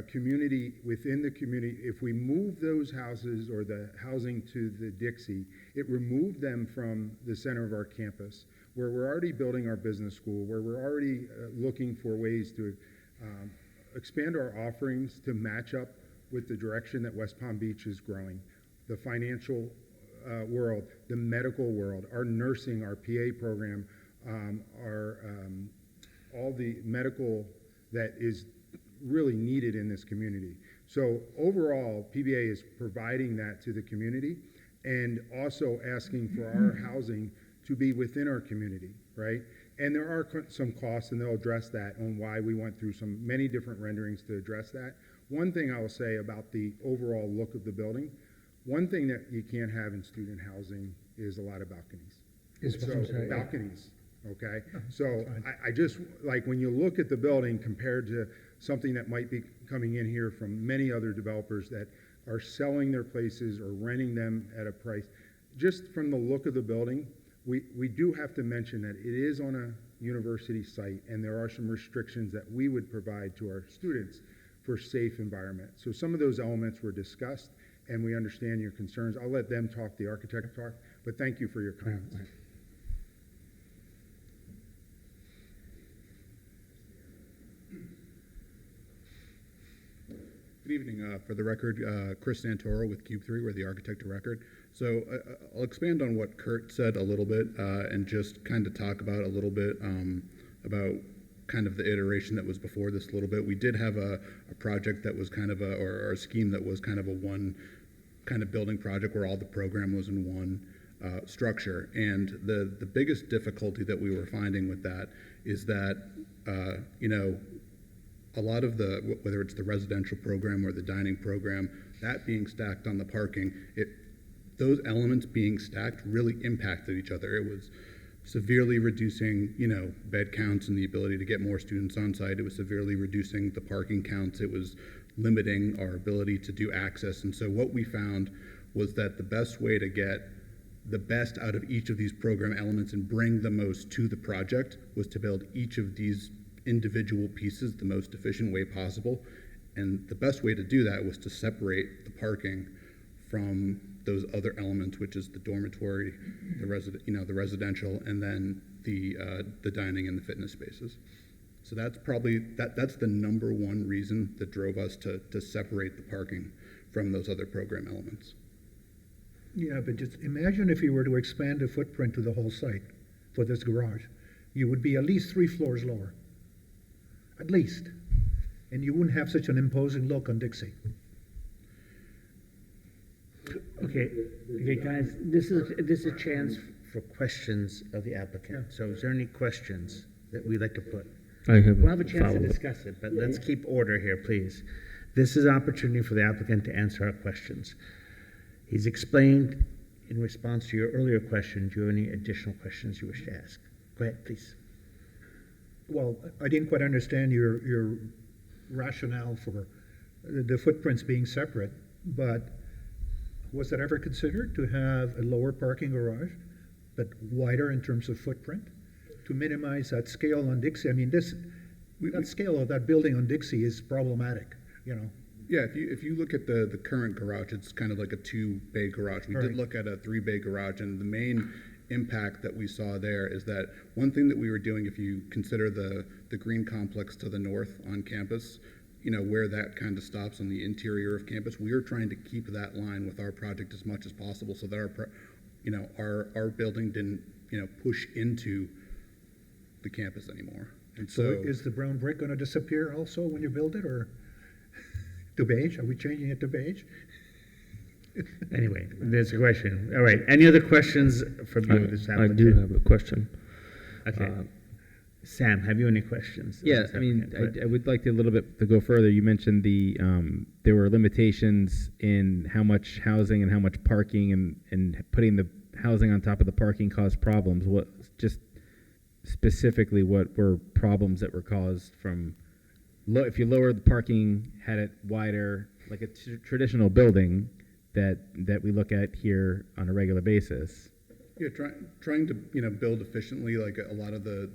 community within the community, if we move those houses or the housing to the Dixie, it removed them from the center of our campus, where we're already building our business school, where we're already looking for ways to expand our offerings to match up with the direction that West Palm Beach is growing, the financial world, the medical world, our nursing, our PA program, all the medical that is really needed in this community. So overall, PBA is providing that to the community and also asking for our housing to be within our community, right? And there are some costs, and they'll address that on why we went through many different renderings to address that. One thing I will say about the overall look of the building, one thing that you can't have in student housing is a lot of balconies. Balconies. okay? So I just, like, when you look at the building compared to something that might be coming in here from many other developers that are selling their places or renting them at a price, just from the look of the building, we do have to mention that it is on a university site, and there are some restrictions that we would provide to our students for safe environment. So some of those elements were discussed, and we understand your concerns. I'll let them talk, the architect talk, but thank you for your comments. Good evening. For the record, Chris Santoro with Cube 3. We're the architect of record. So I'll expand on what Kurt said a little bit and just kind of talk about a little bit about kind of the iteration that was before this a little bit. We did have a project that was kind of or a scheme that was kind of a one kind of building project where all the program was in one structure. And the biggest difficulty that we were finding with that is that, you know, a lot of the, whether it's the residential program or the dining program, that being stacked on the parking, those elements being stacked really impacted each other. It was severely reducing, you know, bed counts and the ability to get more students on site. It was severely reducing the parking counts. It was limiting our ability to do access. And so what we found was that the best way to get the best out of each of these program elements and bring the most to the project was to build each of these individual pieces the most efficient way possible. And the best way to do that was to separate the parking from those other elements, which is the dormitory, the residential, and then the dining and the fitness spaces. So that's probably that's the number one reason that drove us to separate the parking from those other program elements. Yeah, but just imagine if you were to expand the footprint to the whole site for this garage. You would be at least 3 floors lower. At least. And you wouldn't have such an imposing look on Dixie. Okay, guys, this is a chance for questions of the applicant. So is there any questions that we'd like to put? We'll have a chance to discuss it, but let's keep order here, please. This is an opportunity for the applicant to answer our questions. He's explained in response to your earlier question. Do you have any additional questions you wish to ask? Go ahead, please. Well, I didn't quite understand your rationale for the footprints being separate, but was it ever considered to have a lower parking garage, but wider in terms of footprint, to minimize that scale on Dixie? I mean, that scale of that building on Dixie is problematic, you know. Yeah, if you look at the current garage, it's kind of like a 2-bay garage. We did look at a 3-bay garage, and the main impact that we saw there is that one thing that we were doing, if you consider the green complex to the north on campus, you know, where that kind of stops on the interior of campus, we are trying to keep that line with our project as much as possible so that our building didn't, you know, push into the campus anymore. And So is the brown brick going to disappear also when you build it, or to beige? Are we changing it to beige? Anyway, there's a question. All right, any other questions from you, this applicant? I do have a question. Okay. Sam, have you any questions? Yeah, I mean, I would like to a little bit to go further. You mentioned there were limitations in how much housing and how much parking, and putting the housing on top of the parking caused problems. What, just specifically, what were problems that were caused from, if you lowered the parking, had it wider, like a traditional building that we look at here on a regular basis? Yeah, trying to, you know, build efficiently, like a lot of the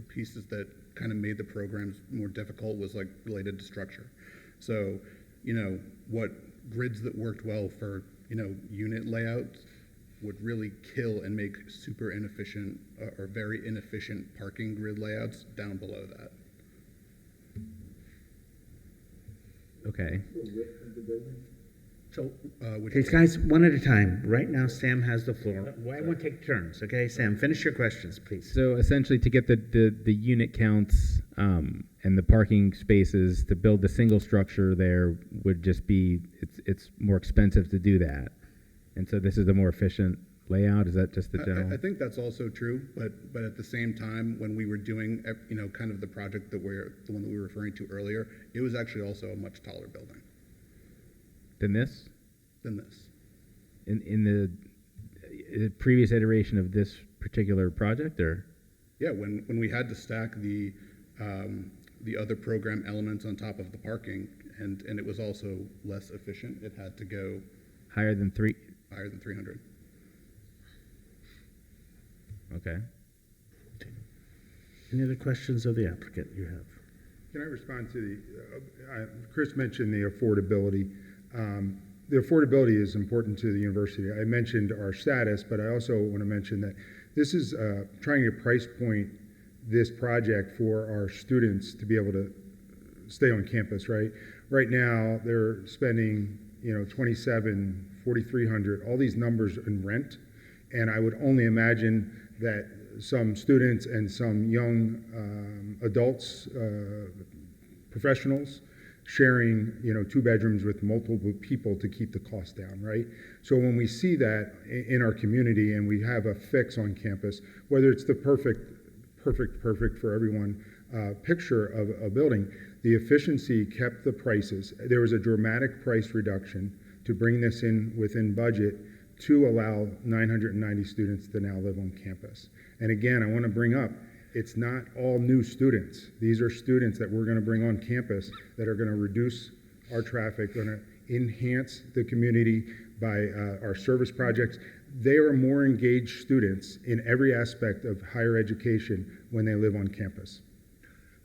pieces that kind of made the programs more difficult was like related to structure. So, you know, what grids that worked well for, you know, unit layouts would really kill and make super inefficient or very inefficient parking grid layouts down below that. Okay. So, Okay, guys, one at a time. Right now, Sam has the floor. Why won't take turns? Okay, Sam, finish your questions, please. So essentially, to get the unit counts and the parking spaces to build the single structure there would just be, it's more expensive to do that. And so this is a more efficient layout. Is that just the general? I think that's also true, but at the same time, when we were doing, you know, kind of the project the one that we were referring to earlier, it was actually also a much taller building. Than this? Than this. In the previous iteration of this particular project, or? Yeah, when we had to stack the other program elements on top of the parking, and it was also less efficient, it had to go Higher than 300. Okay. Any other questions of the applicant you have? Can I respond to Chris mentioned the affordability. The affordability is important to the university. I mentioned our status, but I also want to mention that this is trying to price point this project for our students to be able to stay on campus, right? Right now, they're spending, $2,700, $4,300, all these numbers in rent. And I would only imagine that some students and some young adults, professionals, sharing, 2 bedrooms with multiple people to keep the cost down, right? So when we see that in our community and we have a fix on campus, whether it's the perfect for everyone picture of a building, the efficiency kept the prices. There was a dramatic price reduction to bring this in within budget to allow 990 students to now live on campus. And again, I want to bring up, it's not all new students. These are students that we're going to bring on campus that are going to reduce our traffic, going to enhance the community by our service projects. They are more engaged students in every aspect of higher education when they live on campus.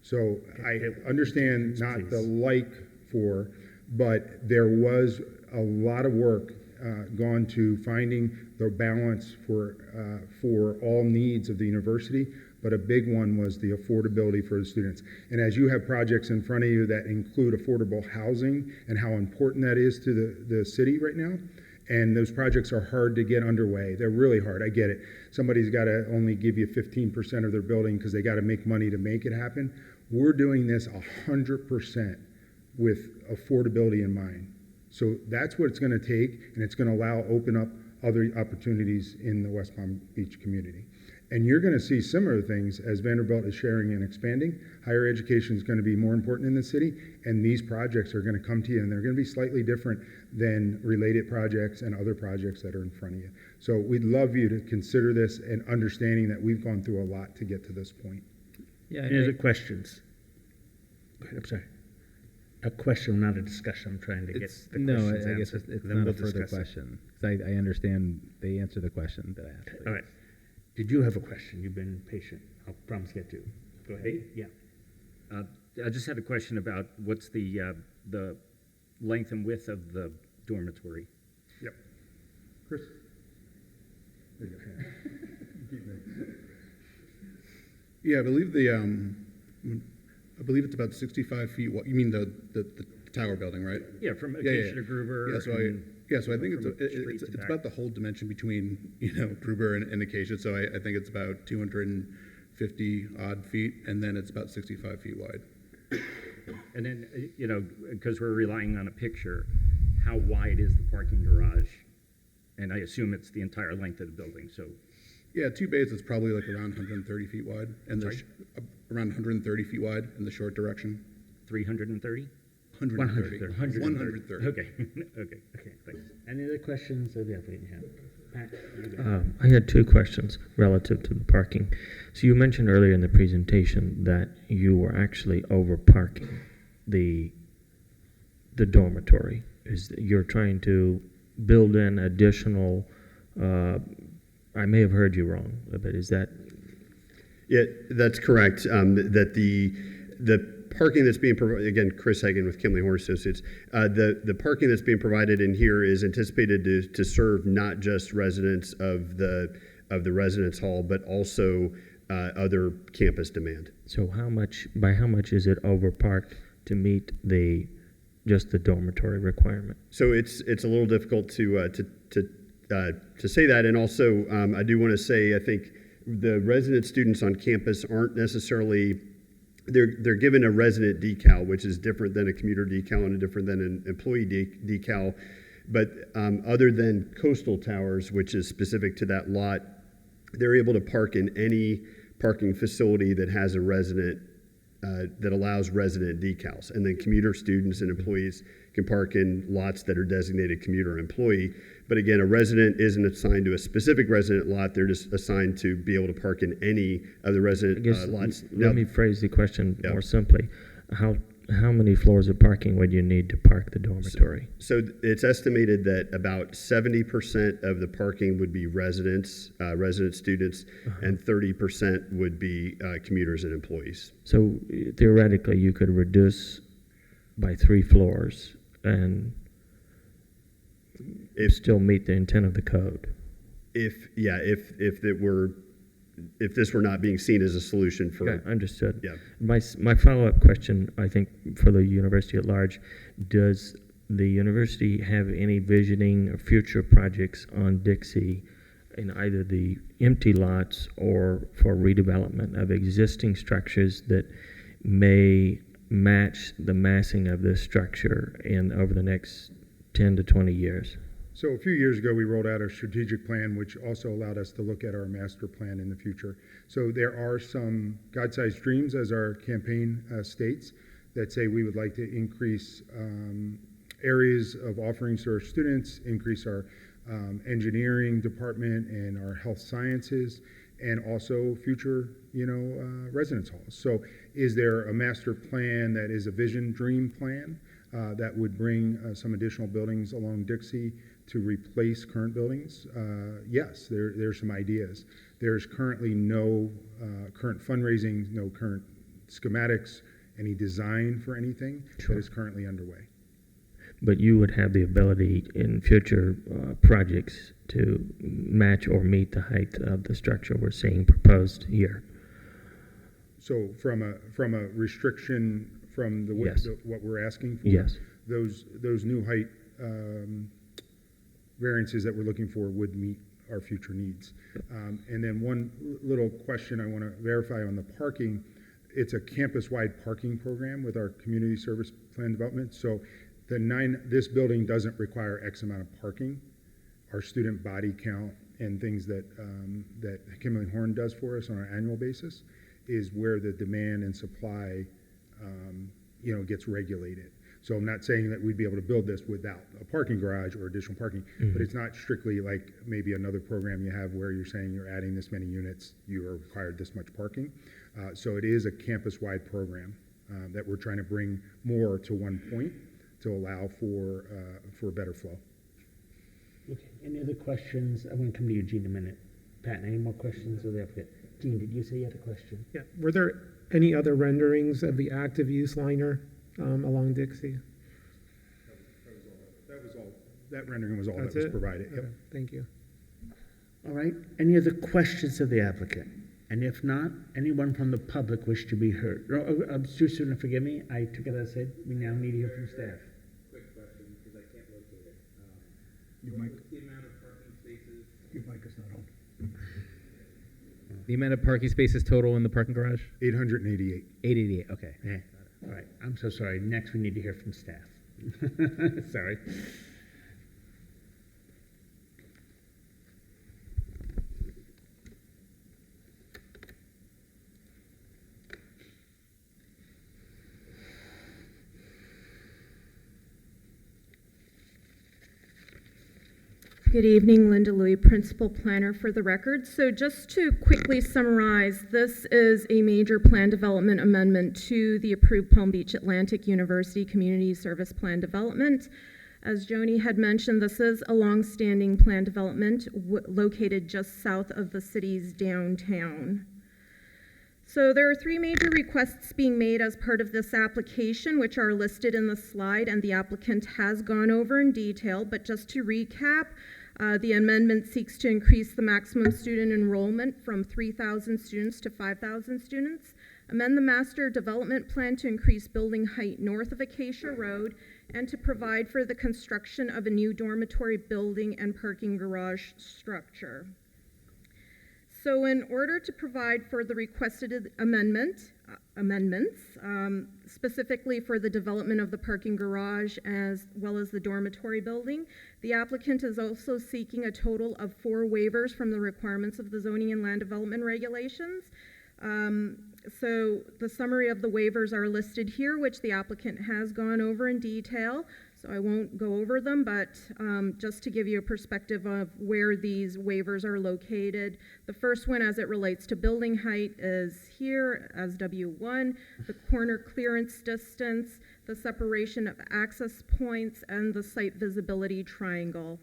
So I understand not the like for, but there was a lot of work gone to finding the balance for all needs of the university, but a big one was the affordability for the students. And as you have projects in front of you that include affordable housing and how important that is to the city right now, and those projects are hard to get underway. They're really hard. I get it. Somebody's got to only give you 15% of their building because they got to make money to make it happen. We're doing this 100% with affordability in mind. So that's what it's going to take, and it's going to open up other opportunities in the West Palm Beach community. And you're going to see similar things as Vanderbilt is sharing and expanding. Higher education is going to be more important in the city, and these projects are going to come to you, and they're going to be slightly different than related projects and other projects that are in front of you. So we'd love you to consider this and understanding that we've gone through a lot to get to this point. Yeah. Any other questions? Go ahead, I'm sorry. A question, not a discussion. I'm trying to get the No, questions I guess answered. it's Then not we'll a further discuss it. question. 'Cause I understand they answered the question that I asked. All right. Did you have a question? You've been patient. I'll promise to get to it. Go ahead. Yeah. I just had a question about what's the length and width of the dormitory? Yep. Chris? There you go. Yeah, I believe it's about 65 feet. You mean the tower building, right? Yeah, from Acacia to Gruber. Yeah, so I think it's about the whole dimension between Gruber and Acacia. So I think it's about 250 odd feet, and then it's about 65 feet wide. And then because we're relying on a picture, how wide is the parking garage? And I assume it's the entire length of the building. So. Yeah, 2 bays is probably like around 130 feet wide, and around 130 feet wide in the short direction. 330? 130. 130. Okay. Okay. Thanks. Any other questions of the applicant you have? Pat, you go. I had 2 questions relative to the parking. So you mentioned earlier in the presentation that you were actually over parking the dormitory. You're trying to build in additional. I may have heard you wrong, but is that? Yeah, that's correct. That the parking that's being provided, again, Chris Hagan with Kimley Horn Associates, the parking that's being provided in here is anticipated to serve not just residents of the residence hall, but also other campus demand. So by how much is it overparked to meet just the dormitory requirement? So it's a little difficult to say that, and also I do want to say I think the resident students on campus aren't necessarily they're given a resident decal, which is different than a commuter decal and different than an employee decal. But other than coastal towers, which is specific to that lot, they're able to park in any parking facility that has a resident that allows resident decals. And then commuter students and employees can park in lots that are designated commuter employee. But again, a resident isn't assigned to a specific resident lot. They're just assigned to be able to park in any of the resident lots. Let me phrase the question more simply. How many floors of parking would you need to park the dormitory? So it's estimated that about 70% of the parking would be residents, resident students, and 30% would be commuters and employees. So theoretically, you could reduce by 3 floors and still meet the intent of the code. If this were not being seen as a solution for... Okay, understood. Yeah. My follow-up question, I think, for the university at large, does the university have any visioning of future projects on Dixie in either the empty lots or for redevelopment of existing structures that may match the massing of this structure in over the next 10 to 20 years? So a few years ago, we rolled out a strategic plan, which also allowed us to look at our master plan in the future. So there are some God-sized dreams, as our campaign states, that say we would like to increase areas of offerings to our students, increase our engineering department and our health sciences, and also future, residence halls. So is there a master plan that is a vision dream plan that would bring some additional buildings along Dixie to replace current buildings? Yes, there's some ideas. There's currently no current fundraising, no current schematics, any design for anything that is currently underway. But you would have the ability in future projects to match or meet the height of the structure we're seeing proposed here. So from a restriction from the, Yes. what we're asking for, Yes. those new height variances that we're looking for would meet our future needs. And then one little question I want to verify on the parking. It's a campus-wide parking program with our community service plan development. So this building doesn't require X amount of parking. Our student body count and things that Kimberly Horn does for us on an annual basis is where the demand and supply gets regulated. So I'm not saying that we'd be able to build this without a parking garage or additional parking, but it's not strictly like maybe another program you have where you're saying you're adding this many units, you are required this much parking. So it is a campus-wide program that we're trying to bring more to one point to allow for better flow. Okay, any other questions? I'm going to come to you, Gene, in a minute. Pat, any more questions of the applicant? Gene, did you say you had a question? Yeah. Were there any other renderings of the active use liner along Dixie? That rendering was all That's that was it? provided. Yep. Okay, thank you. All right, any other questions of the applicant? And if not, anyone from the public wish to be heard? Too soon to forgive me, I took it as I said, we now need to hear from staff. Quick question, because I can't locate it. Your mic. What's the amount of parking spaces? Your mic is not on. The amount of parking spaces total in the parking garage? 888. 888, okay. Yeah. All right, I'm so sorry. Next, we need to hear from staff. Sorry. Good evening, Linda Louie, Principal Planner for the record. So just to quickly summarize, this is a major plan development amendment to the approved Palm Beach Atlantic University Community Service Plan Development. As Joni had mentioned, this is a long-standing plan development located just south of the city's downtown. So there are 3 major requests being made as part of this application, which are listed in the slide, and the applicant has gone over in detail. But just to recap, the amendment seeks to increase the maximum student enrollment from 3,000 students to 5,000 students, amend the master development plan to increase building height north of Acacia Road, and to provide for the construction of a new dormitory building and parking garage structure. So in order to provide for the requested amendments, specifically for the development of the parking garage as well as the dormitory building, the applicant is also seeking a total of 4 waivers from the requirements of the zoning and land development regulations. So the summary of the waivers are listed here, which the applicant has gone over in detail. So I won't go over them, but just to give you a perspective of where these waivers are located. The first one, as it relates to building height, is here as W1, the corner clearance distance, the separation of access points, and the site visibility triangle.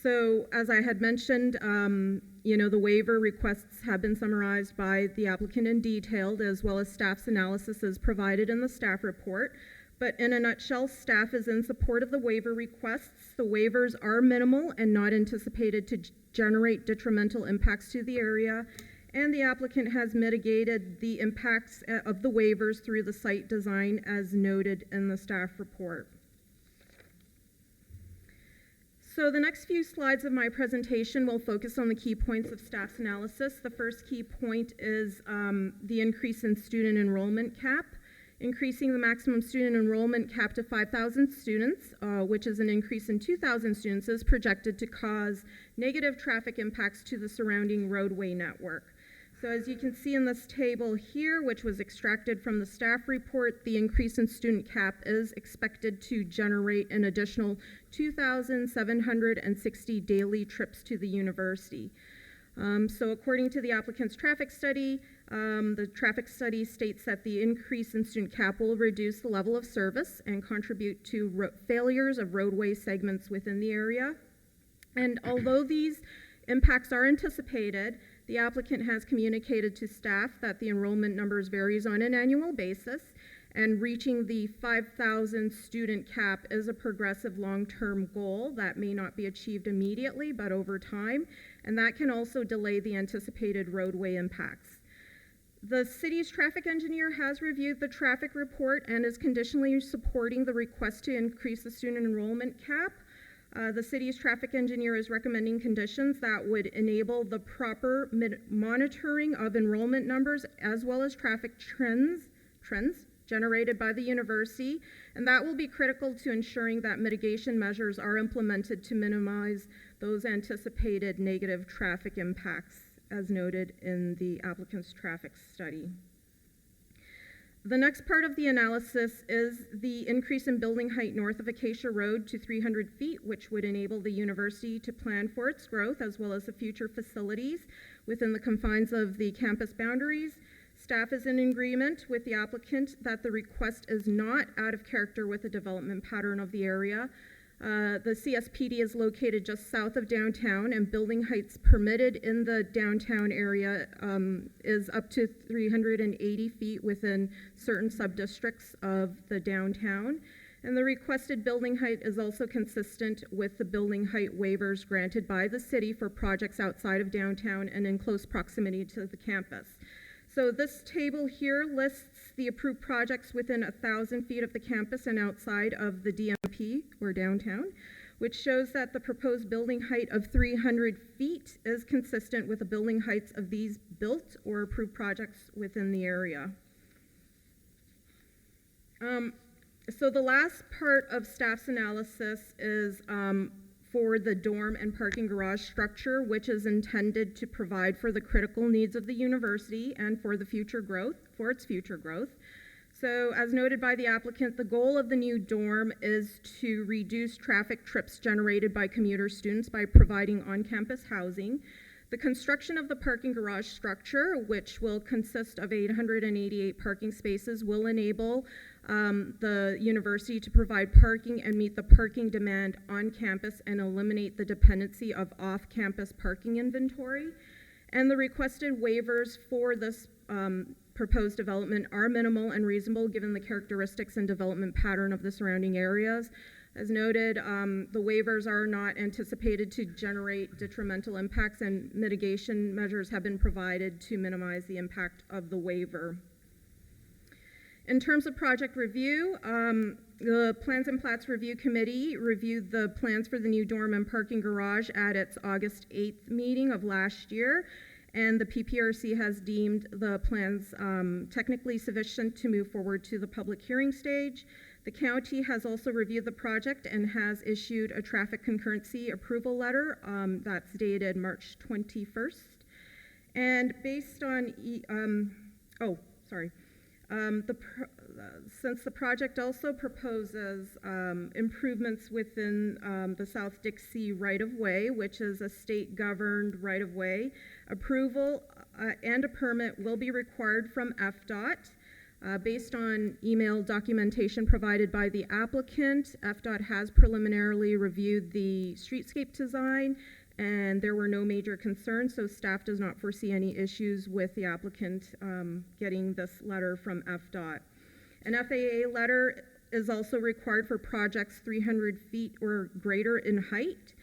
So as I had mentioned, the waiver requests have been summarized by the applicant and detailed, as well as staff's analysis is provided in the staff report. But in a nutshell, staff is in support of the waiver requests. The waivers are minimal and not anticipated to generate detrimental impacts to the area, and the applicant has mitigated the impacts of the waivers through the site design as noted in the staff report. So the next few slides of my presentation will focus on the key points of staff's analysis. The first key point is the increase in student enrollment cap. Increasing the maximum student enrollment cap to 5,000 students, which is an increase in 2,000 students, is projected to cause negative traffic impacts to the surrounding roadway network. So as you can see in this table here, which was extracted from the staff report, the increase in student cap is expected to generate an additional 2,760 daily trips to the university. So according to the applicant's traffic study, the traffic study states that the increase in student cap will reduce the level of service and contribute to failures of roadway segments within the area. And although these impacts are anticipated, the applicant has communicated to staff that the enrollment numbers varies on an annual basis, and reaching the 5,000 student cap is a progressive long-term goal that may not be achieved immediately, but over time, and that can also delay the anticipated roadway impacts. The city's traffic engineer has reviewed the traffic report and is conditionally supporting the request to increase the student enrollment cap. The city's traffic engineer is recommending conditions that would enable the proper monitoring of enrollment numbers as well as traffic trends generated by the university, and that will be critical to ensuring that mitigation measures are implemented to minimize those anticipated negative traffic impacts as noted in the applicant's traffic study. The next part of the analysis is the increase in building height north of Acacia Road to 300 feet, which would enable the university to plan for its growth as well as the future facilities within the confines of the campus boundaries. Staff is in agreement with the applicant that the request is not out of character with the development pattern of the area. The CSPD is located just south of downtown, and building heights permitted in the downtown area is up to 380 feet within certain sub-districts of the downtown. And the requested building height is also consistent with the building height waivers granted by the city for projects outside of downtown and in close proximity to the campus. So this table here lists the approved projects within 1,000 feet of the campus and outside of the DMP, or downtown, which shows that the proposed building height of 300 feet is consistent with the building heights of these built or approved projects within the area. So the last part of staff's analysis is for the dorm and parking garage structure, which is intended to provide for the critical needs of the university and for its future growth. So as noted by the applicant, the goal of the new dorm is to reduce traffic trips generated by commuter students by providing on-campus housing. The construction of the parking garage structure, which will consist of 888 parking spaces, will enable the university to provide parking and meet the parking demand on campus and eliminate the dependency of off-campus parking inventory. And the requested waivers for this proposed development are minimal and reasonable given the characteristics and development pattern of the surrounding areas. As noted, the waivers are not anticipated to generate detrimental impacts, and mitigation measures have been provided to minimize the impact of the waiver. In terms of project review, the Plans and Plats Review Committee reviewed the plans for the new dorm and parking garage at its August 8th meeting of last year, and the PPRC has deemed the plans technically sufficient to move forward to the public hearing stage. The county has also reviewed the project and has issued a traffic concurrency approval letter that's dated March 21st. And based on, since the project also proposes improvements within the South Dixie right-of-way, which is a state-governed right-of-way, approval and a permit will be required from FDOT. Based on email documentation provided by the applicant, FDOT has preliminarily reviewed the streetscape design, and there were no major concerns, so staff does not foresee any issues with the applicant getting this letter from FDOT. An FAA letter is also required for projects 300 feet or greater in height.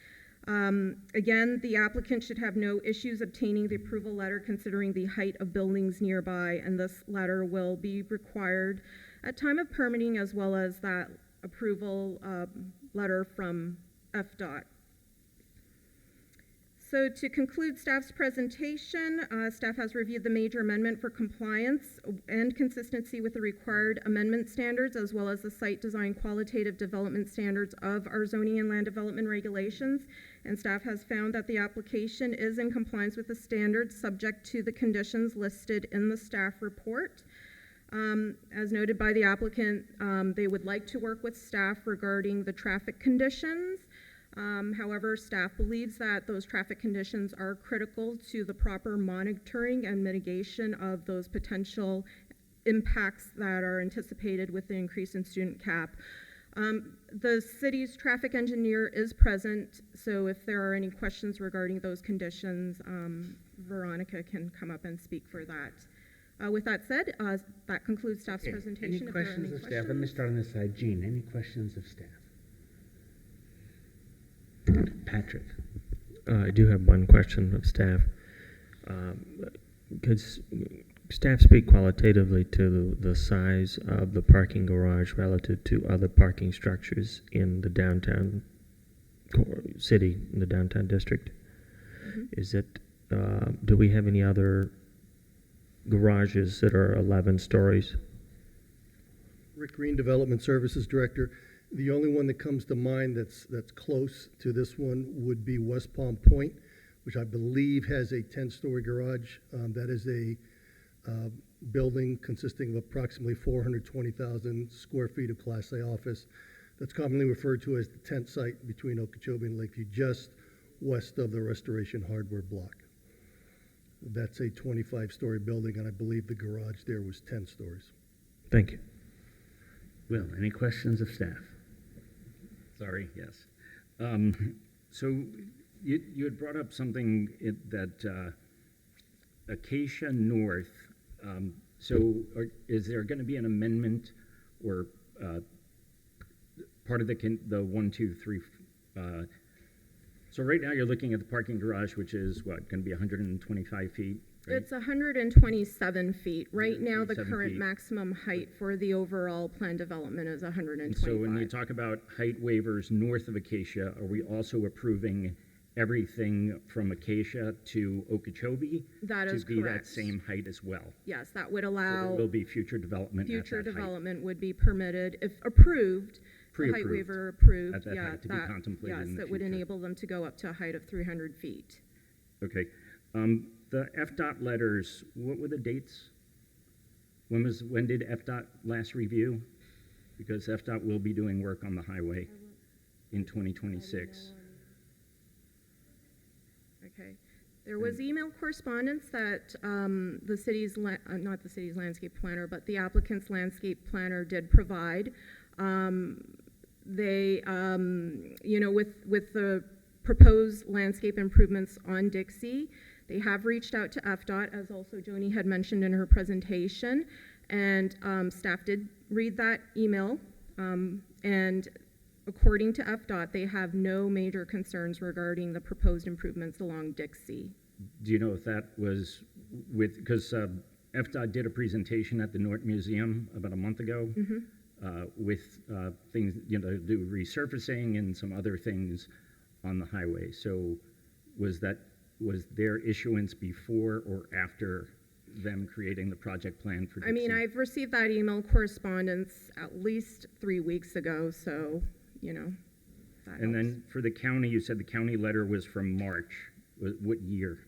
Again, the applicant should have no issues obtaining the approval letter considering the height of buildings nearby, and this letter will be required at time of permitting as well as that approval letter from FDOT. So to conclude staff's presentation, staff has reviewed the major amendment for compliance and consistency with the required amendment standards as well as the site design qualitative development standards of our zoning and land development regulations. And staff has found that the application is in compliance with the standards subject to the conditions listed in the staff report. As noted by the applicant, they would like to work with staff regarding the traffic conditions. However, staff believes that those traffic conditions are critical to the proper monitoring and mitigation of those potential impacts that are anticipated with the increase in student cap. The city's traffic engineer is present, so if there are any questions regarding those conditions, Veronica can come up and speak for that. With that said, that concludes staff's presentation. Any questions of staff? Let me start on this side. Jean, any questions of staff? Patrick. I do have one question of staff. Could staff speak qualitatively to the size of the parking garage relative to other parking structures in the downtown city, in the downtown district? Mm-hmm. Is it, do we have any other garages that are 11 stories? Rick Green, Development Services Director. The only one that comes to mind that's close to this one would be West Palm Point, which I believe has a 10-story garage. That is a building consisting of approximately 420,000 square feet of Class A office. That's commonly referred to as the tent site between Okeechobee and Lakeview, just west of the Restoration Hardware block. That's a 25-story building, and I believe the garage there was 10 stories. Thank you. Will, any questions of staff? Sorry, yes. So you had brought up something that Acacia North, is there going to be an amendment or part of the 1, 2, 3, so right now you're looking at the parking garage, which is what, going to be 125 feet? Right? It's 127 feet. Right now, the current feet. Maximum height for the overall plan development is 125. So when you talk about height waivers north of Acacia, are we also approving everything from Acacia to Okeechobee? That is to be correct. that same height as well? Yes, that would allow. So there will be future development Future at that development height. would be permitted if approved. Pre-approved. The height waiver approved. At that height to be contemplated yes, in the that would future. enable them to go up to a height of 300 feet. Okay. The FDOT letters, what were the dates? When did FDOT last review? Because FDOT will be doing work on the highway in 2026. Okay. There was email correspondence that the city's, not the city's landscape planner, but the applicant's landscape planner did provide. They, with the proposed landscape improvements on Dixie, they have reached out to FDOT, as also Joni had mentioned in her presentation, and staff did read that email, and according to FDOT, they have no major concerns regarding the proposed improvements along Dixie. Do you know if that was because FDOT did a presentation at the Norton Museum about a month ago with things, do resurfacing and some other things on the highway. So was their issuance before or after them creating the project plan for Dixie? I mean, I've received that email correspondence at least 3 weeks ago, so, that And helps. then for the county, you said the county letter was from March. What year?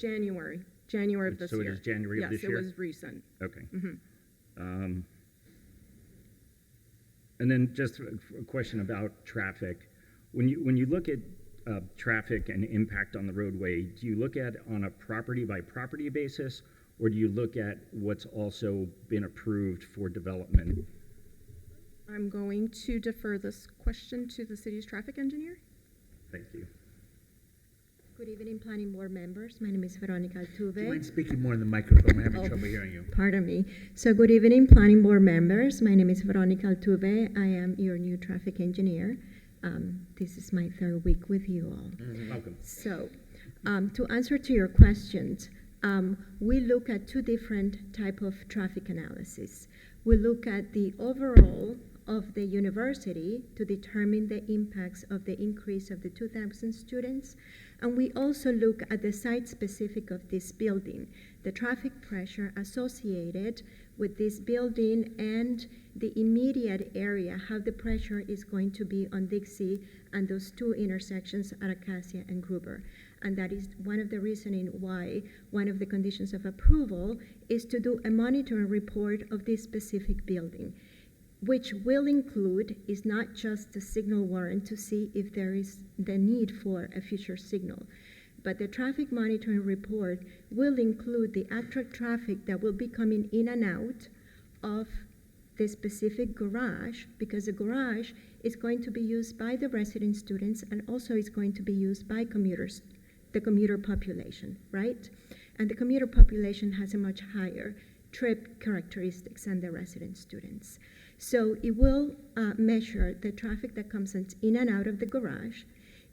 January of this So year. it is January of this year? Yes, it was recent. Okay. Mhm. And then just a question about traffic. When you look at traffic and impact on the roadway, do you look at on a property by property basis, or do you look at what's also been approved for development? I'm going to defer this question to the city's traffic engineer. Thank you. Good evening, planning board members. My name is Veronica Altuve. Do you mind speaking more in the microphone? We're having trouble hearing you. Pardon me. So good evening, planning board members. My name is Veronica Altuve. I am your new traffic engineer. This is my third week with you all. Welcome. So to answer to your questions, we look at two different type of traffic analysis. We look at the overall of the university to determine the impacts of the increase of the 2,000 students. And we also look at the site specific of this building, the traffic pressure associated with this building and the immediate area, how the pressure is going to be on Dixie and those two intersections at Acacia and Gruber. And that is one of the reasoning why one of the conditions of approval is to do a monitoring report of this specific building, which will include is not just the signal warrant to see if there is the need for a future signal, but the traffic monitoring report will include the actual traffic that will be coming in and out of the specific garage, because the garage is going to be used by the resident students and also is going to be used by commuters, the commuter population, right? And the commuter population has a much higher trip characteristics than the resident students. So it will measure the traffic that comes in and out of the garage.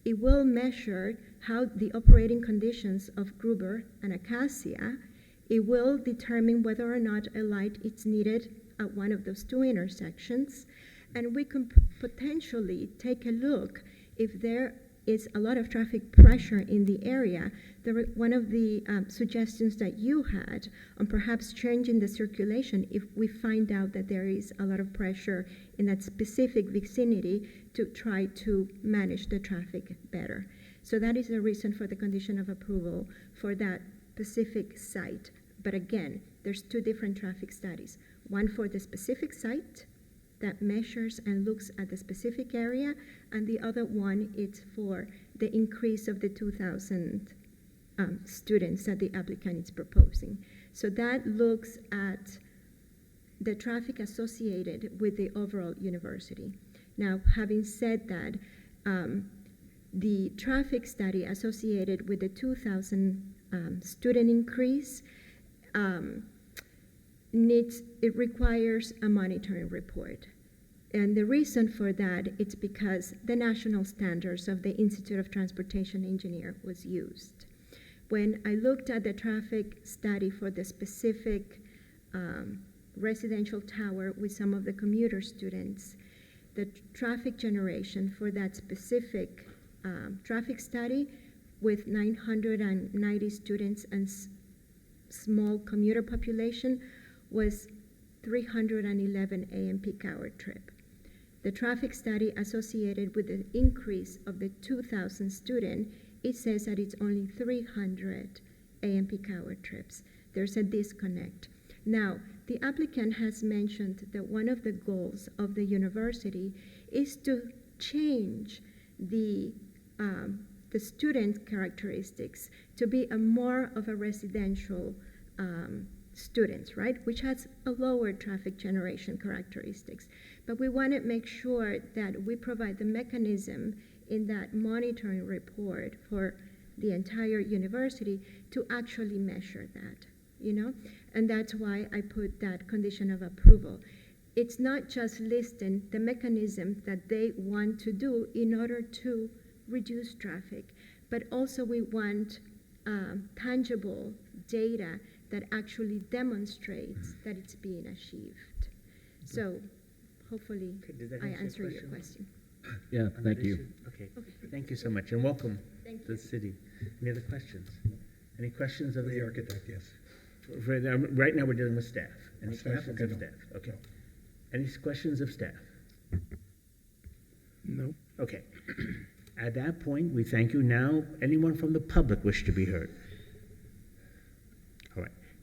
It will measure how the operating conditions of Gruber and Acacia. It will determine whether or not a light is needed at one of those two intersections. And we can potentially take a look if there is a lot of traffic pressure in the area. One of the suggestions that you had on perhaps changing the circulation if we find out that there is a lot of pressure in that specific vicinity to try to manage the traffic better. So that is the reason for the condition of approval for that specific site. But again, there's two different traffic studies. One for the specific site that measures and looks at the specific area, and the other one is for the increase of the 2,000 students that the applicant is proposing. So that looks at the traffic associated with the overall university. Now, having said that, the traffic study associated with the 2,000 student increase it requires a monitoring report. And the reason for that is because the national standards of the Institute of Transportation Engineer was used. When I looked at the traffic study for the specific residential tower with some of the commuter students, the traffic generation for that specific traffic study with 990 students and small commuter population was 311 AM peak hour trip. The traffic study associated with the increase of the 2,000 students, it says that it's only 300 AM peak hour trips. There's a disconnect. Now, the applicant has mentioned that one of the goals of the university is to change the student characteristics to be more of a residential students, right, which has a lower traffic generation characteristics. But we want to make sure that we provide the mechanism in that monitoring report for the entire university to actually measure that, you know? And that's why I put that condition of approval. It's not just listing the mechanism that they want to do in order to reduce traffic, but also we want tangible data that actually demonstrates that it's being achieved. So hopefully I answered your question. Yeah, thank you. Okay. Thank you so much, and welcome to the city. Any other questions? Any questions of the architect? Yes. Right now we're dealing with staff. Any questions of staff? Okay. Any questions of staff? No. Okay. At that point, we thank you. Now, anyone from the public wish to be heard?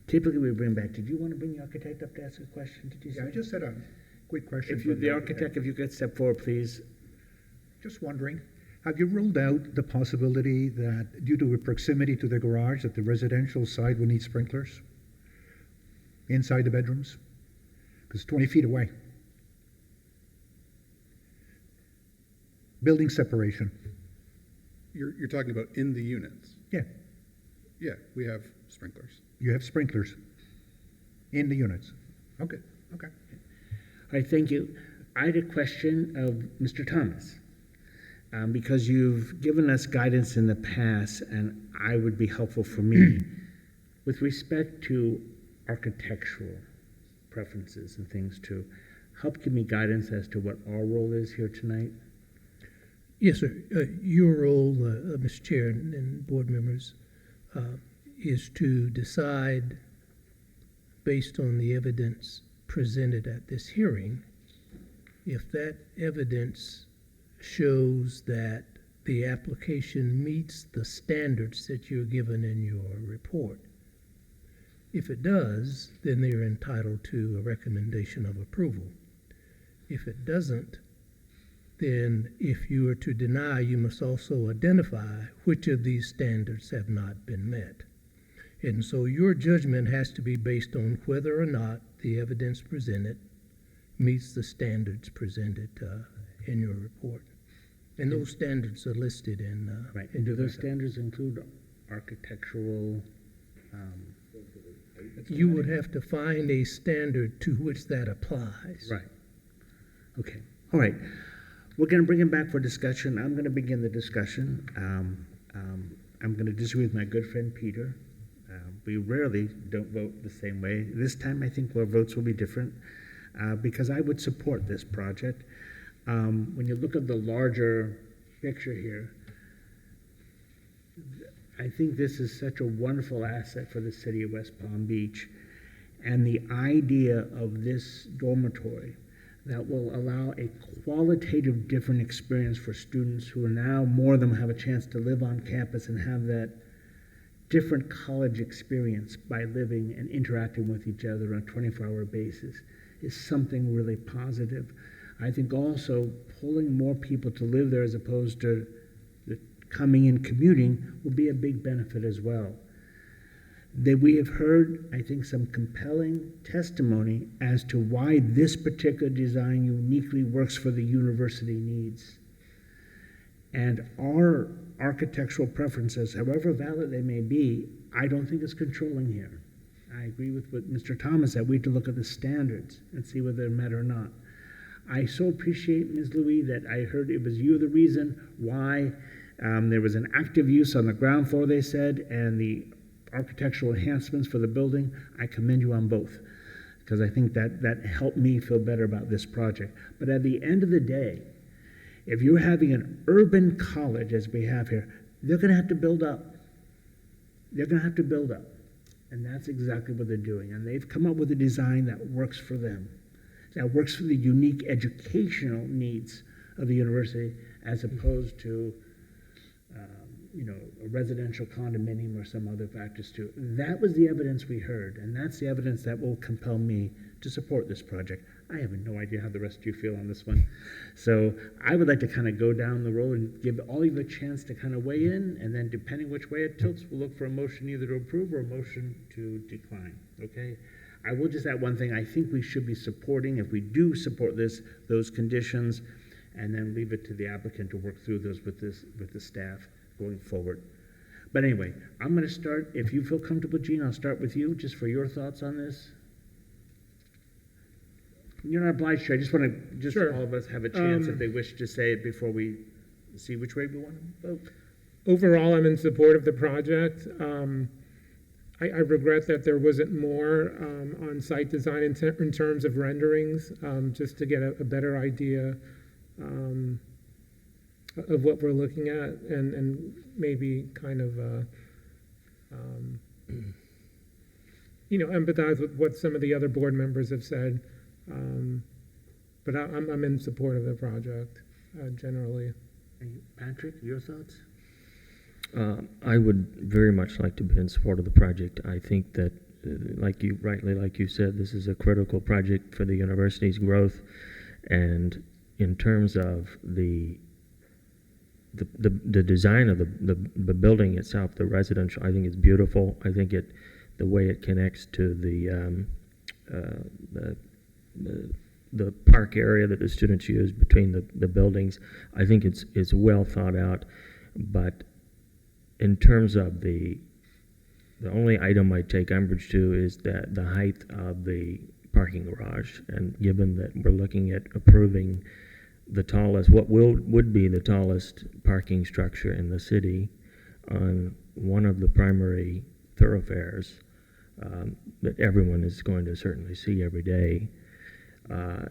typically we bring back, did you want to bring the architect up to ask a question? Did you Yeah, say? I just had a quick question. If you, for the architect, if you could step forward, please. Just wondering, have you ruled out the possibility that due to the proximity to the garage, that the residential side would need sprinklers inside the bedrooms? Because 20 feet away. Building separation. You're talking about in the units? Yeah, Yeah, we have sprinklers. you have sprinklers in the units. Okay, okay. All right, thank you. I had a question of Mr. Thomas. Because you've given us guidance in the past, and I would be helpful for me, with respect to architectural preferences and things to help give me guidance as to what our role is here tonight. Yes, sir. Your role, Mr. Chair and board members, is to decide, based on the evidence presented at this hearing, if that evidence shows that the application meets the standards that you're given in your report. If it does, then they're entitled to a recommendation of approval. If it doesn't, then if you are to deny, you must also identify which of these standards have not been met. And so your judgment has to be based on whether or not the evidence presented meets the standards presented in your report. And those standards are listed in... Right, and do those standards include architectural... You would have to find a standard to which that applies. Right. Okay. All right. We're going to bring him back for discussion. I'm going to begin the discussion. I'm going to disagree with my good friend Peter. We rarely don't vote the same way. This time I think our votes will be different because I would support this project. When you look at the larger picture here, I think this is such a wonderful asset for the city of West Palm Beach. And the idea of this dormitory that will allow a qualitative different experience for students who are now, more of them have a chance to live on campus and have that different college experience by living and interacting with each other on a 24-hour basis is something really positive. I think also pulling more people to live there as opposed to coming and commuting will be a big benefit as well. That we have heard, I think, some compelling testimony as to why this particular design uniquely works for the university needs. And our architectural preferences, however valid they may be, I don't think is controlling here. I agree with what Mr. Thomas said. We have to look at the standards and see whether they're met or not. I so appreciate, Ms. Louis, that I heard it was you the reason why there was an active use on the ground floor, they said, and the architectural enhancements for the building. I commend you on both, because I think that helped me feel better about this project. But at the end of the day, if you're having an urban college, as we have here, they're going to have to build up. They're going to have to build up. And that's exactly what they're doing. And they've come up with a design that works for them, that works for the unique educational needs of the university, as opposed to a residential condominium or some other factors too. That was the evidence we heard, and that's the evidence that will compel me to support this project. I have no idea how the rest of you feel on this one. So I would like to kind of go down the road and give all of you a chance to kind of weigh in, and then depending which way it tilts, we'll look for a motion either to approve or a motion to decline, okay? I will just add one thing. I think we should be supporting, if we do support this, those conditions, and then leave it to the applicant to work through those with the staff going forward. But anyway, I'm going to start. If you feel comfortable, Gene, I'll start with you just for your thoughts on this. You're not obliged to. I just want to, Sure. all of us have a chance if they wish to say it before we see which way we want to vote. Overall, I'm in support of the project. I regret that there wasn't more on site design in terms of renderings, just to get a better idea of what we're looking at, and maybe kind of empathize with what some of the other board members have said. But I'm in support of the project generally. Patrick, your thoughts? I would very much like to be in support of the project. I think that like you said, this is a critical project for the university's growth. And in terms of the design of the building itself, the residential, I think it's beautiful. I think the way it connects to the park area that the students use between the buildings, I think it's well thought out. But in terms of the only item I take umbrage to is that the height of the parking garage. And given that we're looking at approving the tallest, what would be the tallest parking structure in the city on one of the primary thoroughfares that everyone is going to certainly see every day,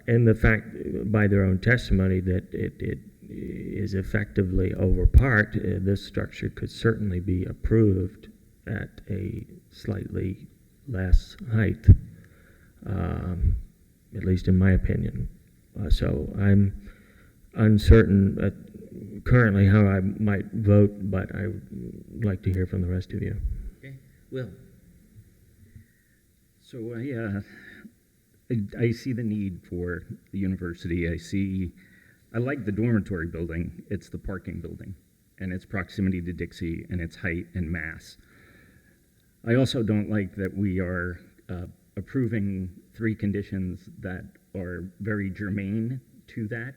and the fact, by their own testimony, that it is effectively overparked, this structure could certainly be approved at a slightly less height, at least in my opinion. So I'm uncertain currently how I might vote, but I would like to hear from the rest of you. Okay, Will. So I see the need for the university. I like the dormitory building. It's the parking building, and its proximity to Dixie, and its height and mass. I also don't like that we are approving 3 conditions that are very germane to that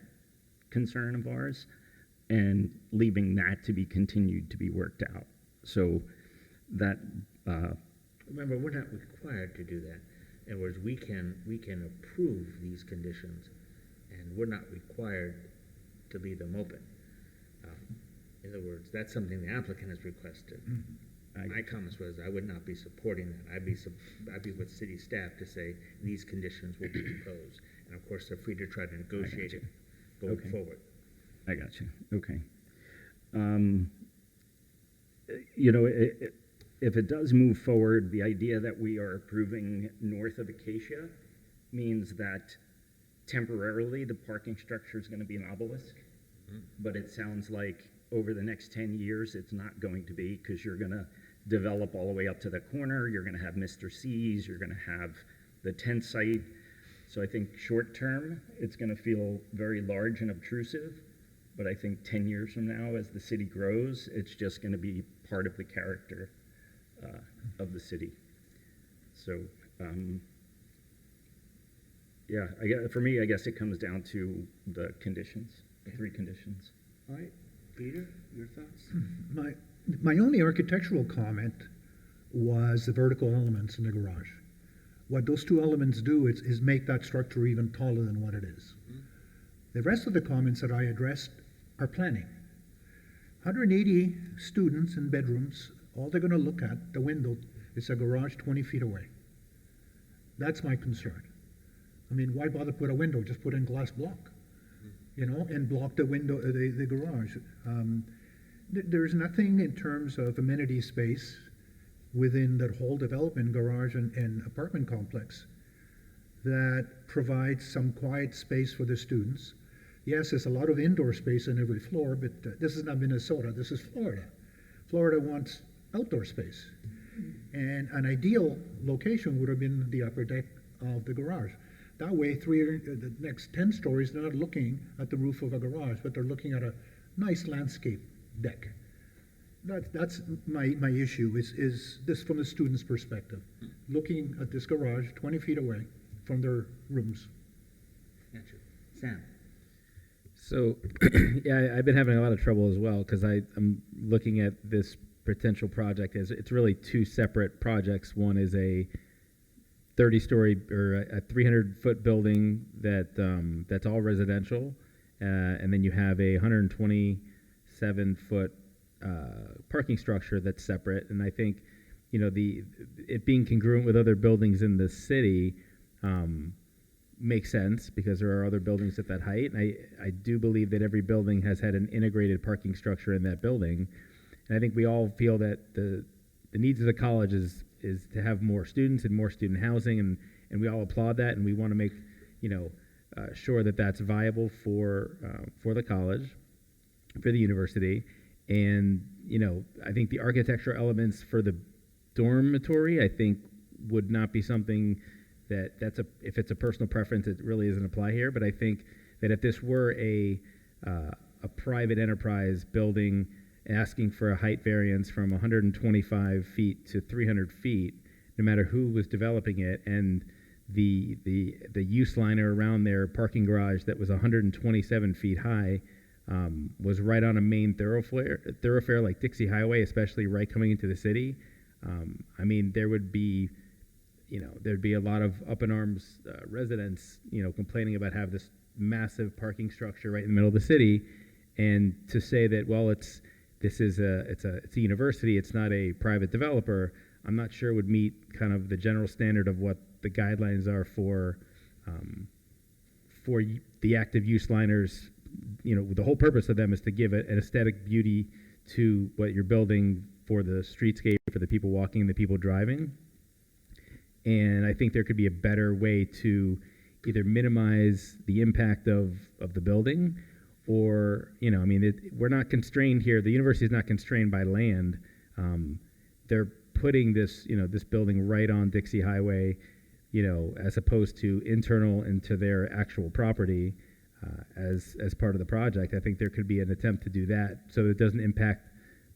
concern of ours, and leaving that to be continued to be worked out. So that remember, we're not required to do that. In other words, we can approve these conditions, and we're not required to leave them open. In other words, that's something the applicant has requested. My comments was I would not be supporting that. I'd be with city staff to say these conditions will be imposed, and of course they're free to try to negotiate it going forward. I got you. Okay. You know, if it does move forward, the idea that we are approving north of Acacia means that temporarily the parking structure is going to be an obelisk, but it sounds like over the next 10 years it's not going to be, because you're going to develop all the way up to the corner, you're going to have Mr. C's, you're going to have the tent site. So I think short term it's going to feel very large and obtrusive, but I think 10 years from now, as the city grows, it's just going to be part of the character of the city. So yeah, for me, I guess it comes down to the conditions, the 3 conditions. All right, Peter, your thoughts? My only architectural comment was the vertical elements in the garage. What those 2 elements do is make that structure even taller than what it is. The rest of the comments that I addressed are planning. 180 students in bedrooms, all they're going to look at, the window, is a garage 20 feet away. That's my concern. I mean, why bother put a window? Just put in glass block, you know, and block the window, the garage. There's nothing in terms of amenity space within that whole development, garage and apartment complex, that provides some quiet space for the students. Yes, there's a lot of indoor space on every floor, but this is not Minnesota, this is Florida. Florida wants outdoor space. And an ideal location would have been the upper deck of the garage. That way, the next 10 stories, they're not looking at the roof of a garage, but they're looking at a nice landscape deck. That's my issue, is this from the student's perspective, looking at this garage 20 feet away from their rooms. Gotcha. Sam? So, yeah, I've been having a lot of trouble as well, because I'm looking at this potential project as it's really 2 separate projects. One is a 30-story or a 300-foot building that's all residential, and then you have a 127-foot parking structure that's separate. And I think, you know, it being congruent with other buildings in the city makes sense, because there are other buildings at that height. And I do believe that every building has had an integrated parking structure in that building. And I think we all feel that the needs of the college is to have more students and more student housing, and we all applaud that, and we want to make, you know, sure that that's viable for the college, for the university. And, you know, I think the architectural elements for the dormitory, I think would not be something if it's a personal preference, it really doesn't apply here. But I think that if this were a private enterprise building asking for a height variance from 125 feet to 300 feet, no matter who was developing it, and the use liner around their parking garage that was 127 feet high was right on a main thoroughfare like Dixie Highway, especially right coming into the city. I mean, there'd be a lot of up in arms residents, complaining about having this massive parking structure right in the middle of the city, and to say that, well, it's a university, it's not a private developer, I'm not sure would meet kind of the general standard of what the guidelines are for the active use liners. The whole purpose of them is to give it an aesthetic beauty to what you're building for the streetscape, for the people walking and the people driving. And I think there could be a better way to either minimize the impact of the building, or, we're not constrained here. The university is not constrained by land. They're putting this building right on Dixie Highway, as opposed to internal into their actual property as part of the project. I think there could be an attempt to do that so it doesn't impact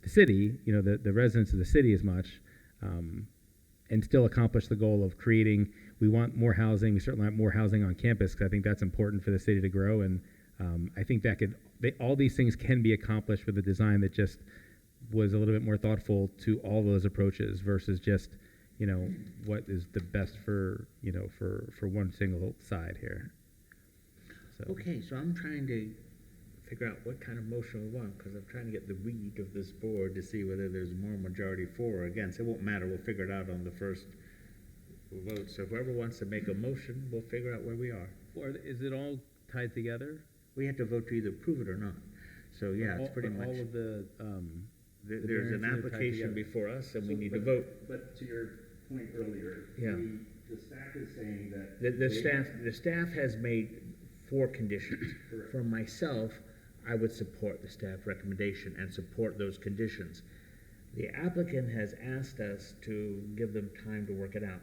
the city, the residents of the city as much, and still accomplish the goal of creating. We want more housing. We certainly want more housing on campus, because I think that's important for the city to grow. And I think that all these things can be accomplished with a design that just was a little bit more thoughtful to all those approaches versus just, what is the best for one single side here. So. Okay, so I'm trying to figure out what kind of motion we want, because I'm trying to get the read of this board to see whether there's more majority for or against. It won't matter. We'll figure it out on the first vote. So whoever wants to make a motion, we'll figure out where we are. Or is it all tied together? We have to vote to either approve it or not. So yeah, it's pretty much. All of the there's an application before us, and we need to vote. But to your point earlier, Yeah. the staff is saying that The staff has made 4 conditions. Correct. For myself, I would support the staff recommendation and support those conditions. The applicant has asked us to give them time to work it out.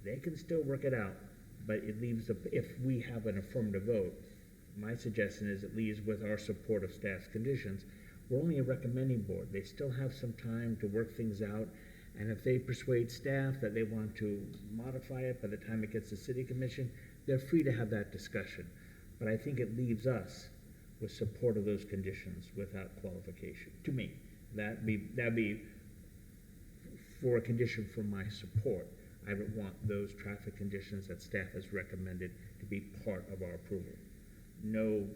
They can still work it out, but it leaves, if we have an affirmative vote, my suggestion is it leaves with our support of staff's conditions. We're only a recommending board. They still have some time to work things out, and if they persuade staff that they want to modify it by the time it gets to City Commission, they're free to have that discussion. But I think it leaves us with support of those conditions without qualification. To me, that'd be for a condition for my support. I would want those traffic conditions that staff has recommended to be part of our approval. No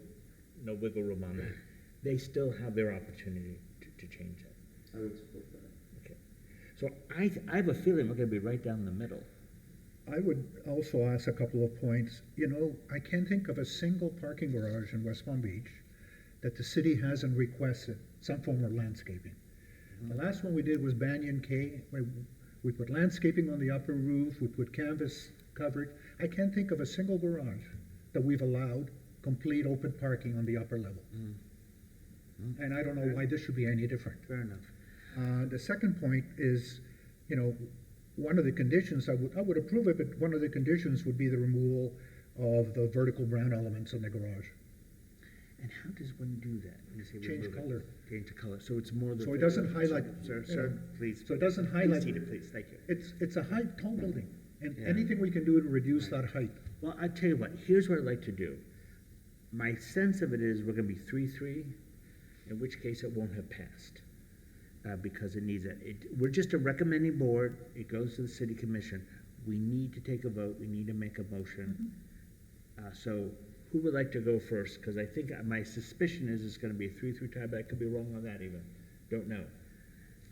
wiggle room on that. They still have their opportunity to change that. I would support that. Okay. So I have a feeling we're going to be right down the middle. I would also ask a couple of points. I can't think of a single parking garage in West Palm Beach that the city hasn't requested some form of landscaping. The last one we did was Banyan K, where we put landscaping on the upper roof, we put canvas covered. I can't think of a single garage that we've allowed complete open parking on the upper level. And I don't know why this should be any different. Fair enough. The second point is, one of the conditions, I would approve it, but one of the conditions would be the removal of the vertical brown elements in the garage. And how does one do that? When you say Change remove it? color. Change the color. So it's more the. So it doesn't highlight. Sir, please. So it doesn't highlight. Please, please, thank you. It's a tall building, and Yeah. anything we can do to reduce that height. Well, I tell you what. Here's what I'd like to do. My sense of it is we're going to be 3-3, in which case it won't have passed because it needs it. We're just a recommending board. It goes to the city commission. We need to take a vote. We need to make a motion. So who would like to go first? Because I think my suspicion is it's going to be a 3-3 tie, but I could be wrong on that even. Don't know.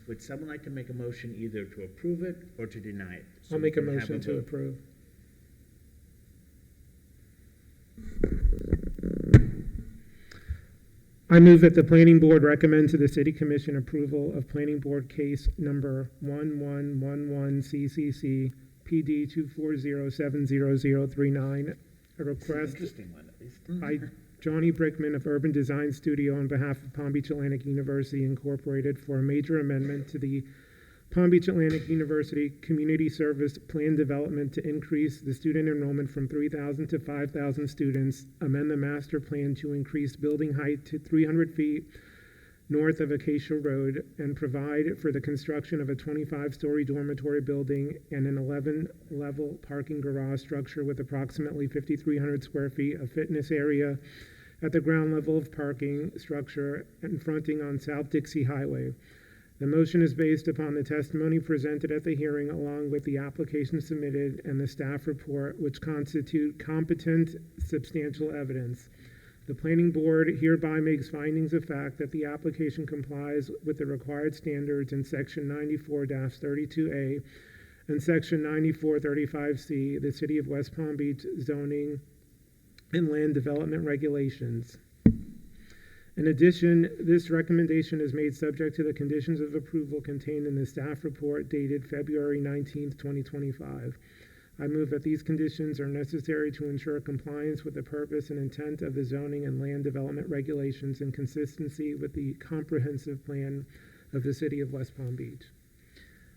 Would someone like to make a motion either to approve it or to deny it? So I'll we make a can have motion to vote. approve. I move that the planning board recommend to the city commission approval of planning board case number 1111 CCC PD 240700039, a request Interesting one, at least. by Johnny Brickman of Urban Design Studio on behalf of Palm Beach Atlantic University Incorporated for a major amendment to the Palm Beach Atlantic University Community Service Plan Development to increase the student enrollment from 3,000 to 5,000 students, amend the master plan to increase building height to 300 feet north of Acacia Road, and provide for the construction of a 25-story dormitory building and an 11-level parking garage structure with approximately 5,300 square feet of fitness area at the ground level of parking structure and fronting on South Dixie Highway. The motion is based upon the testimony presented at the hearing, along with the application submitted and the staff report, which constitute competent, substantial evidence. The Planning Board hereby makes findings of fact that the application complies with the required standards in Section 94-32A and Section 9435C, the City of West Palm Beach zoning and land development regulations. In addition, this recommendation is made subject to the conditions of approval contained in the staff report dated February 19th, 2025. I move that these conditions are necessary to ensure compliance with the purpose and intent of the zoning and land development regulations in consistency with the comprehensive plan of the City of West Palm Beach.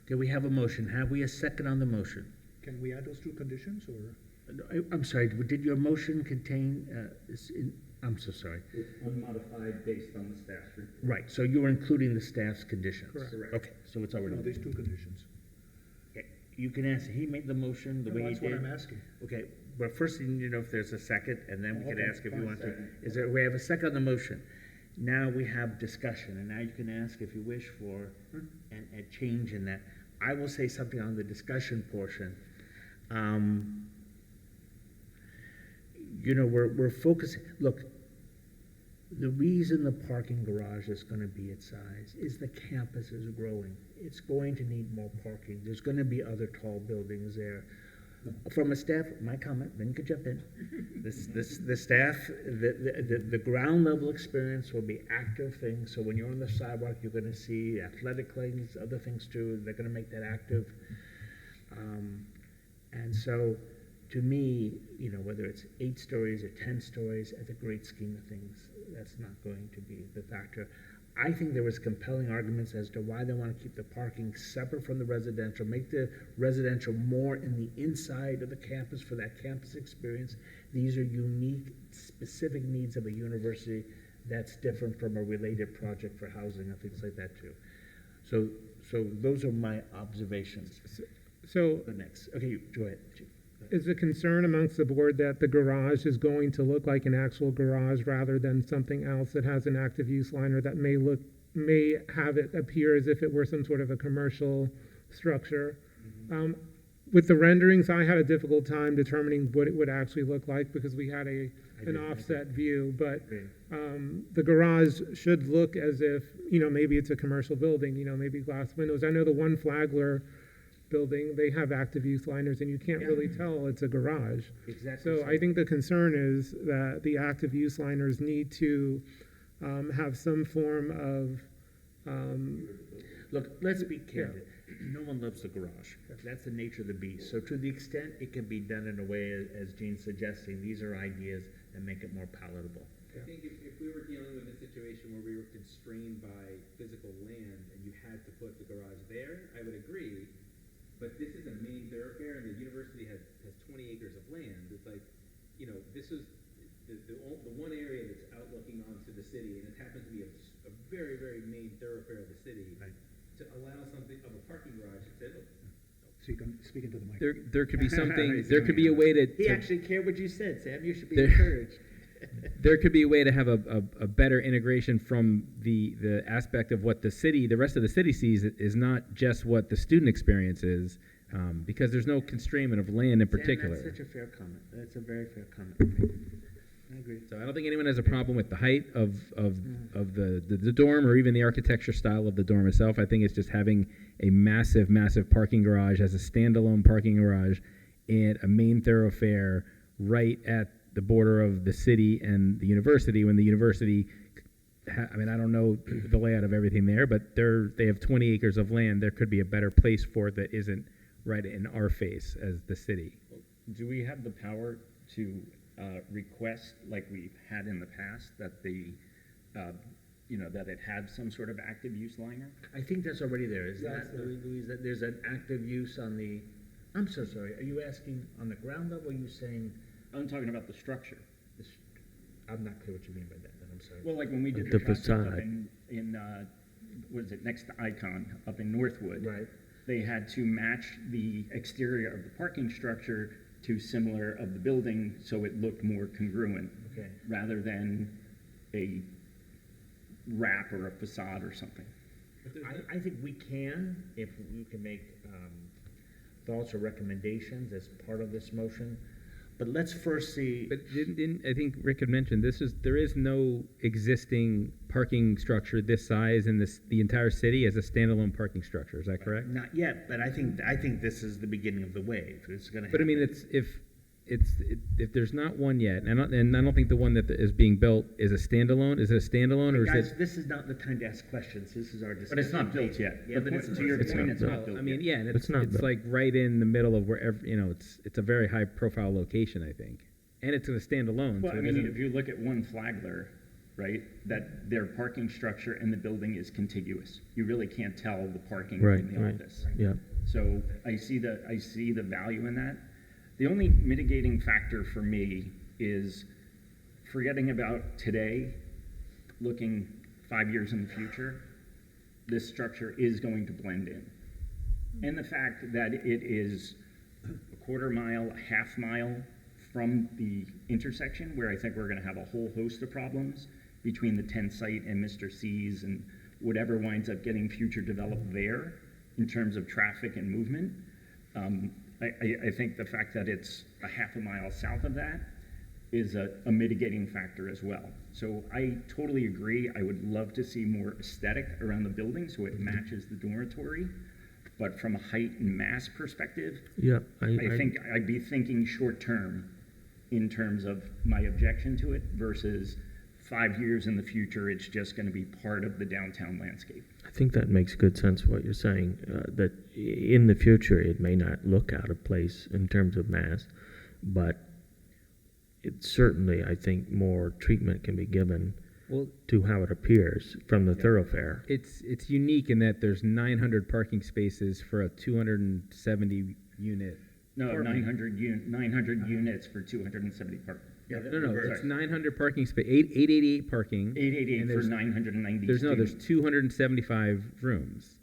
Okay, we have a motion. Have we a second on the motion? Can we add those two conditions, or? I'm sorry, did your motion contain, I'm so sorry. It's unmodified based on the staff's report. Right, so you're including the staff's conditions? Correct. Okay, so it's already. No, these two conditions. Okay, you can answer, he made the motion the way he did. That's what I'm asking. Okay, but first you need to know if there's a second, and then we can Okay, ask if you fine. want to. Is there, we have a second on the motion. Now we have discussion, and now you can ask if you wish for a change in that. I will say something on the discussion portion. You know, we're focusing, look, the reason the parking garage is going to be its size is the campus is growing. It's going to need more parking. There's going to be other tall buildings there. From a staff, my comment, then you could jump in. The staff, the ground level experience will be active things. So when you're on the sidewalk, you're going to see athletic things, other things too. They're going to make that active. And so, to me, you know, whether it's 8 stories or 10 stories, at the great scheme of things, that's not going to be the factor. I think there was compelling arguments as to why they want to keep the parking separate from the residential, make the residential more in the inside of the campus for that campus experience. These are unique, specific needs of a university that's different from a related project for housing and things like that too. So those are my observations. So The next, okay, go ahead. is the concern amongst the board that the garage is going to look like an actual garage rather than something else that has an active use line, or that may have it appear as if it were some sort of a commercial structure? With the renderings, I had a difficult time determining what it would actually look like because we had an offset view, but the garage should look as if, you know, maybe it's a commercial building, you know, maybe glass windows. I know the one Flagler building, they have active use liners, and you can't really tell it's a garage. Exactly. So I think the concern is that the active use liners need to have some form of. Look, let's be candid. No one loves the garage. That's the nature of the beast. So to the extent it can be done in a way, as Gene's suggesting, these are ideas that make it more palatable. I think if we were dealing with a situation where we were constrained by physical land and you had to put the garage there, I would agree. But this is a main thoroughfare, and the university has 20 acres of land. It's like, you know, this is the one area that's outlooking onto the city, and it happens to be a very, very main thoroughfare of the city. Right. To allow something of a parking garage, Speaking to the mic. there could be something. There could be a way to. He actually cared what you said, Sam. You should be There- encouraged. There could be a way to have a better integration from the aspect of what the rest of the city sees is not just what the student experience is, because there's no constrainment of land in particular. Sam, that's such a fair comment. That's a very fair comment. I agree. So I don't think anyone has a problem with the height of the dorm or even the architecture style of the dorm itself. I think it's just having a massive, massive parking garage as a standalone parking garage and a main thoroughfare right at the border of the city and the university. When the university, I mean, I don't know the layout of everything there, but they have 20 acres of land. There could be a better place for it that isn't right in our face as the city. Do we have the power to request, like we've had in the past, that the that it had some sort of active use liner. I think that's already there, is Yeah, that, it's there. Louise, that there's an active use on the, I'm so sorry, are you asking on the ground level, or are you saying? I'm talking about the structure. this- I'm not clear what you mean by that, but I'm sorry. Well, like when we did The the project up facade. in what is it, next to Icon, up in Northwood. Right. They had to match the exterior of the parking structure to similar of the building, so it looked more congruent. Okay. Rather than a wrap or a facade or something. I think we can, if we can make thoughts or recommendations as part of this motion, but let's first see. But didn't I think Rick had mentioned there is no existing parking structure this size in the entire city as a standalone parking structure. Is that correct? Not yet, but I think this is the beginning of the wave. It's going to. But I mean, if there's not one yet, and I don't think the one that is being built is a standalone. Is it a standalone or Guys, is it? this is not the time to ask questions. This is our discussion. But it's not built yet. Yeah, The but point- it's to your it's point, not it's not built. built I mean, yeah, and It's not it's built. like right in the middle of wherever it's a very high profile location, I think, and it's a standalone. Well, so I Mm-hmm. it mean, isn't- if you look at one Flagler, right, that their parking structure and the building is contiguous. You really can't tell the parking Right, from the right. office. Yeah. So I see the value in that. The only mitigating factor for me is forgetting about today, looking 5 years in the future, this structure is going to blend in. And the fact that it is a quarter mile, a half mile from the intersection, where I think we're going to have a whole host of problems between the 10 site and Mr. C's and whatever winds up getting future developed there in terms of traffic and movement. I think the fact that it's a half a mile south of that is a mitigating factor as well. So I totally agree. I would love to see more aesthetic around the building so it matches the dormitory. But from a height and mass perspective, Yeah, I think I'd be thinking short term in terms of my objection to it versus 5 years in the future, it's just going to be part of the downtown landscape. I think that makes good sense what you're saying, that in the future it may not look out of place in terms of mass, but it certainly, I think, more treatment can be given to how it appears from the thoroughfare. It's unique in that there's 900 parking spaces for a 270 unit. No, apartment. 900 units for 270 parking. No, it's 900 parking space, 888 parking. 888 and for there's- 990 There's students. 275 rooms.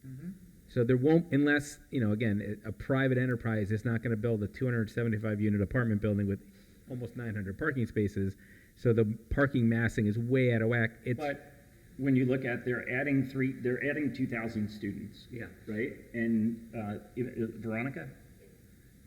So there won't, unless, again, a private enterprise is not going to build a 275 unit apartment building with almost 900 parking spaces. So the parking massing is way out of whack. But when you look at, they're adding 2,000 students. Yeah. Right? And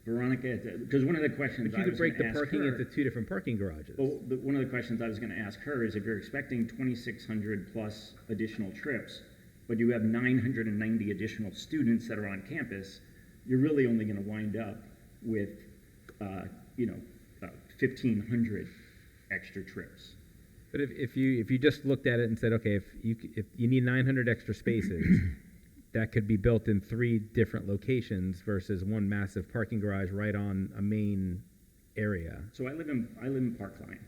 Veronica, because one of the questions But you I could was break the gonna ask parking her- into 2 different parking garages. Well, one of the questions I was going to ask her is if you're expecting 2,600 plus additional trips, but you have 990 additional students that are on campus, you're really only going to wind up with, 1,500 extra trips. But if you just looked at it and said, okay, if you need 900 extra spaces, that could be built in 3 different locations versus one massive parking garage right on a main area. So I live in Parkline.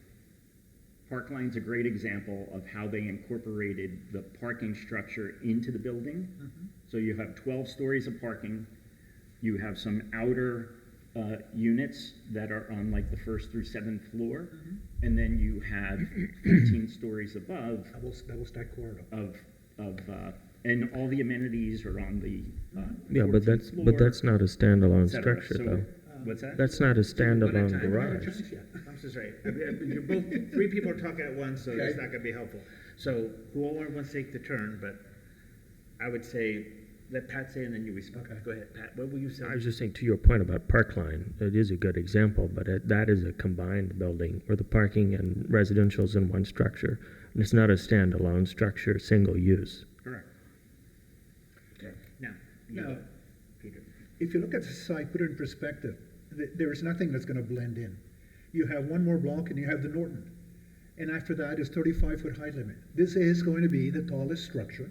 Parkline's a great example of how they incorporated the parking structure into the building. So you have 12 stories of parking. You have some outer units that are on like the 1st through 7th floor, and then you have 15 stories above. Double stack corridor. And all the amenities are on the Yeah, but 14th that's not a et standalone cetera. structure, So, though. what's that? That's not a standalone One at a time. garage. I'm so sorry. You're both, 3 people are talking at once, so it's not going to be helpful. So whoever wants to take the turn, but I would say, let Pat say and then you respond. Okay. Go ahead, Pat. What were you saying? I was just saying, to your point about Parkline, it is a good example, but that is a combined building where the parking and residential is in one structure. And it's not a standalone structure, single use. Correct. Okay. Now, Now, Peter. if you look at the site, put it in perspective, there is nothing that's going to blend in. You have one more block and you have the Norton. And after that is 35-foot height limit. This is going to be the tallest structure,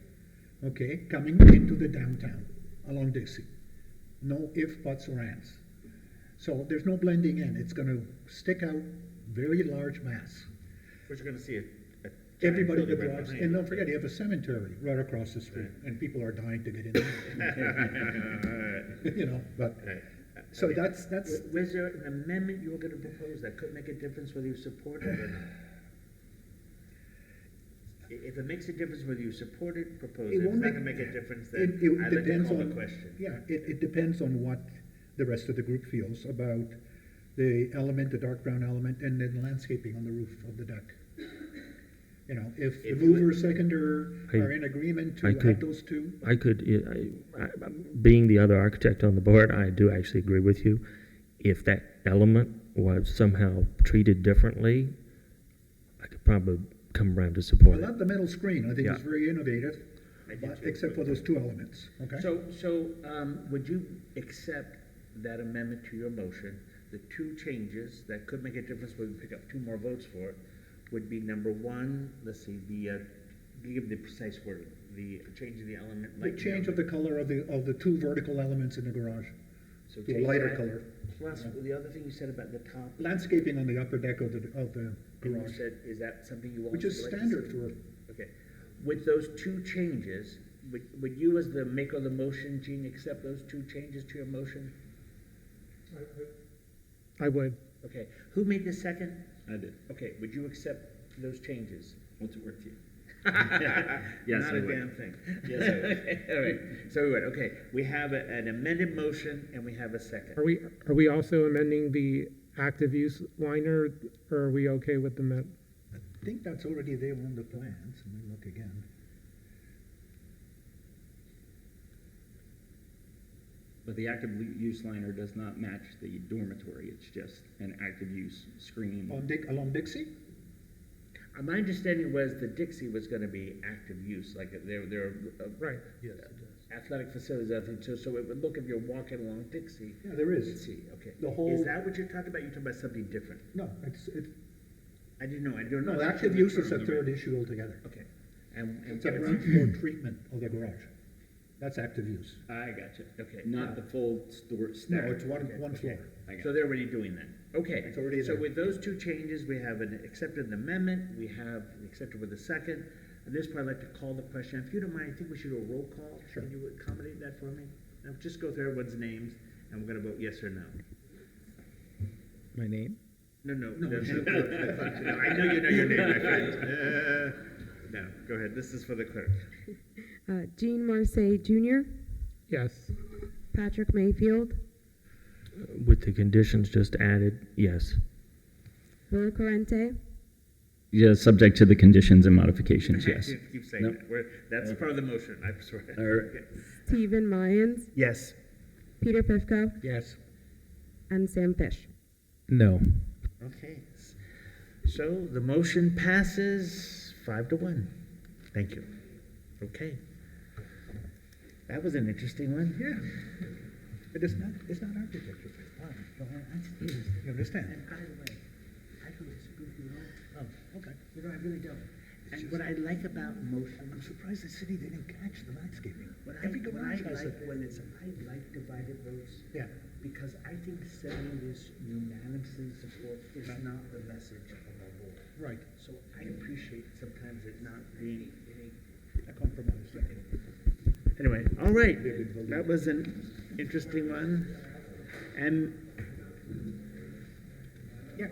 okay, coming into the downtown along Dixie. No ifs, buts, or ands. So there's no blending in. It's going to stick out very large mass. But you're going to see a Everybody building that right drives, behind and it. don't forget, you have a cemetery right across the street, and people are dying to get in there. You know, but, so that's, Was there an amendment you were gonna propose that could make a difference whether you support it or not? If it makes a difference whether you support it, propose it. It If it's won't not make- gonna make a difference, it then I'd like to depends call the on, question. yeah, it depends on what the rest of the group feels about the element, the dark brown element, and then landscaping on the roof of the deck. You know, if the mover, seconder are in agreement to add those two. I could, being the other architect on the board, I do actually agree with you. If that element was somehow treated differently, I could probably come around to I support it. love the metal screen, I think it's Yeah. very innovative, I do but too. except for those two elements, okay? So, would you accept that amendment to your motion? The two changes that could make a difference, whether we pick up two more votes for it, would be number one, let's see, give the precise word, the change of the element. The change of the color of the two vertical elements in the garage So to a change lighter that, color. Plus, the other thing you said about the top. Landscaping on the upper deck of the And you garage, said, is that something you want? which is standard for, Okay. With those two changes, would you as the maker of the motion, Gene, accept those two changes to your motion? I would. Okay. Who made the second? I did. Okay. Would you accept those changes? What's it worth to you? Yes, Not I a would. damn thing. Yes, I would. All right. So we would. Okay. We have an amended motion and we have a second. Are we also amending the active use liner, or are we okay with the I think that's already there on the plans, let me look again. But the active use liner does not match the dormitory, it's just an active use screen. Along Dixie? My understanding was the Dixie was going to be active use, like they're right. Yes, athletic facilities, I think, so it would look if you're walking along Dixie. Yeah, there is. You'd see, okay. The whole- Is that what you're talking about? You're talking about something different? No, it's, I didn't know, I don't know. no, active use is a third issue altogether. Okay. And It's a ground floor treatment of the garage. That's active use. I got you, okay. Not the full store No, stack. it's one floor. So they're already doing that. Okay. It's already So there. with those two changes, we have accepted an amendment, we have accepted with a second. At this point, I'd like to call the question. If you don't mind, I think we should do a roll call. Sure. Can you accommodate that for me? Now, just go through everyone's names, and we're gonna vote yes or no. My name? No. No. No, I know you know your name, my friend. No, go ahead. This is for the clerk. Jean Marseille Jr., Yes. Patrick Mayfield, With the conditions just added, yes. Will Corrente, Yeah, subject to the conditions and modifications, yes. Keep saying Nope. that. That's part of the motion, I swear. right. Stephen Mayans, Yes. Peter Pifko, Yes. and Sam Fish. No. Okay. So the motion passes 5-1. Thank you. Okay. That was an interesting one. Yeah. But it's not architecture, it's fine. You understand? And by the way, I don't disagree with you at all. Oh, okay. You know, I really don't. And what I like about motion, I'm surprised the city didn't catch the landscaping. what Every I garage has like it. when it's, I like divided votes. Yeah. Because I think saying this unanimously support is not the message of our board. Right. So I appreciate sometimes it not being A compromise. Anyway, all right, that was an interesting one. And, yeah.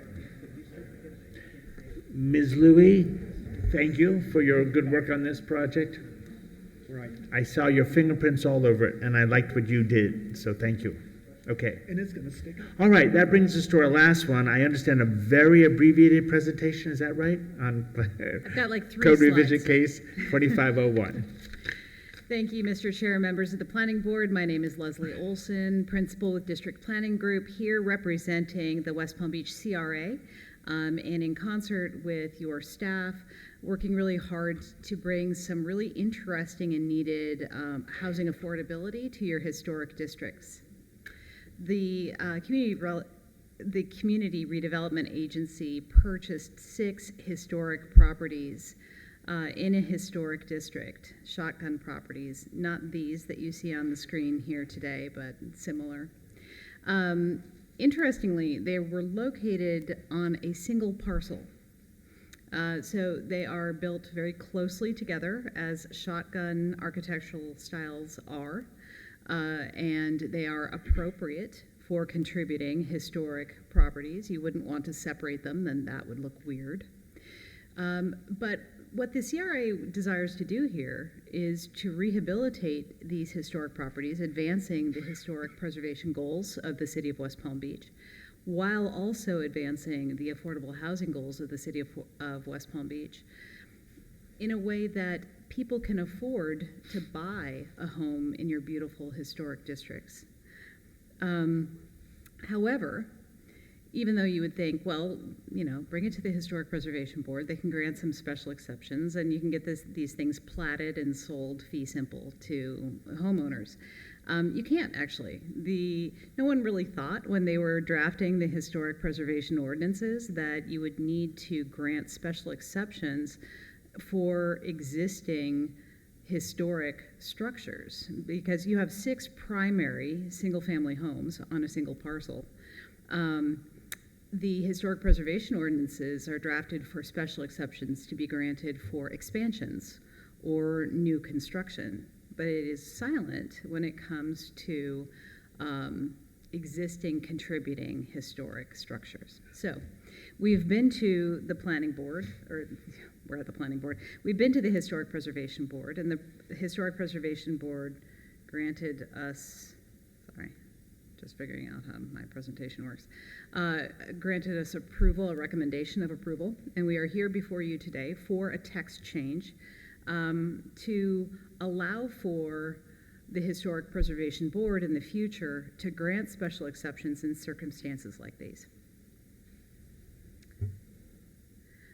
Ms. Louie, thank you for your good work on this project. Right. I saw your fingerprints all over it, and I liked what you did, so thank you. Okay. And it's gonna stick. All right, that brings us to our last one. I understand a very abbreviated presentation, is that right? On I've got like 3 Code Revision slides. Case 2501. Thank you, Mr. Chair and members of the Planning Board. My name is Leslie Olson, Principal with District Planning Group, here representing the West Palm Beach CRA, and in concert with your staff, working really hard to bring some really interesting and needed housing affordability to your historic districts. The Community Redevelopment Agency purchased 6 historic properties in a historic district, shotgun properties, not these that you see on the screen here today, but similar. Interestingly, they were located on a single parcel. So they are built very closely together, as shotgun architectural styles are, and they are appropriate for contributing historic properties. You wouldn't want to separate them, then that would look weird. But what the CRA desires to do here is to rehabilitate these historic properties, advancing the historic preservation goals of the city of West Palm Beach, while also advancing the affordable housing goals of the city of West Palm Beach in a way that people can afford to buy a home in your beautiful historic districts. However, even though you would think, well, you know, bring it to the Historic Preservation Board, they can grant some special exceptions, and you can get these things platted and sold fee simple to homeowners. You can't, actually. No one really thought when they were drafting the historic preservation ordinances that you would need to grant special exceptions for existing historic structures, because you have 6 primary single-family homes on a single parcel. The historic preservation ordinances are drafted for special exceptions to be granted for expansions or new construction, but it is silent when it comes to existing contributing historic structures. So we've been to the planning board, or we're at the planning board. We've been to the Historic Preservation Board, and the Historic Preservation Board granted us, just figuring out how my presentation works, granted us approval, a recommendation of approval, and we are here before you today for a text change to allow for the Historic Preservation Board in the future to grant special exceptions in circumstances like these.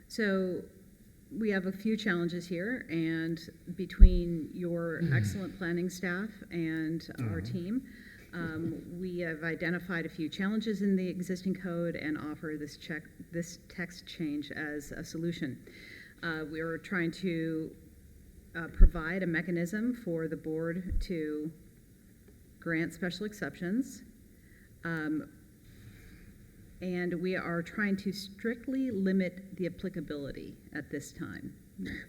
So we have a few challenges here, and between your excellent planning staff and our team, we have identified a few challenges in the existing code and offer this text change as a solution. We are trying to provide a mechanism for the board to grant special exceptions, and we are trying to strictly limit the applicability at this time.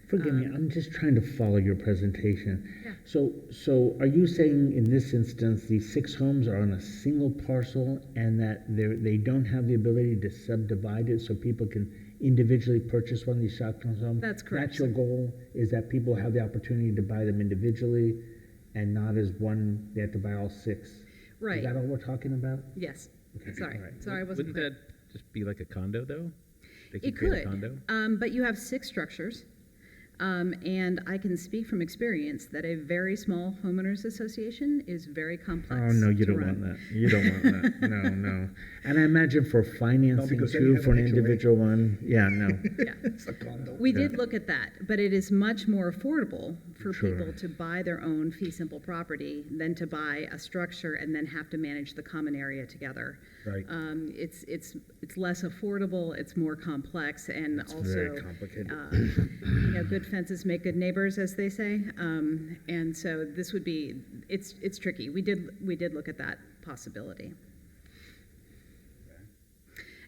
Forgive me, I'm just trying to follow your presentation. Yeah. So are you saying in this instance, these 6 homes are on a single parcel and that they don't have the ability to subdivide it so people can individually purchase one of these shotgun homes? That's correct. That's your goal, is that people have the opportunity to buy them individually and not as one, they have to buy all 6? Right. Is that all we're talking about? Yes. Okay. Sorry. All right. Sorry, I wasn't Wouldn't clear. that just be like a condo, though? They It create a could, condo? but you have 6 structures, and I can speak from experience that a very small homeowners association is very complex. Oh, no, you to don't run. want that. You don't want that. No, no. And I imagine for financing because then you too, have for an an HOA. individual one, yeah, no. Yeah. It's a condo. We did look at that, but it is much more affordable for Sure. people to buy their own fee simple property than to buy a structure and then have to manage the common area together. Right. It's less affordable, it's more complex, and It's also very complicated. good fences make good neighbors, as they say. And so this would be it's tricky. We did look at that possibility.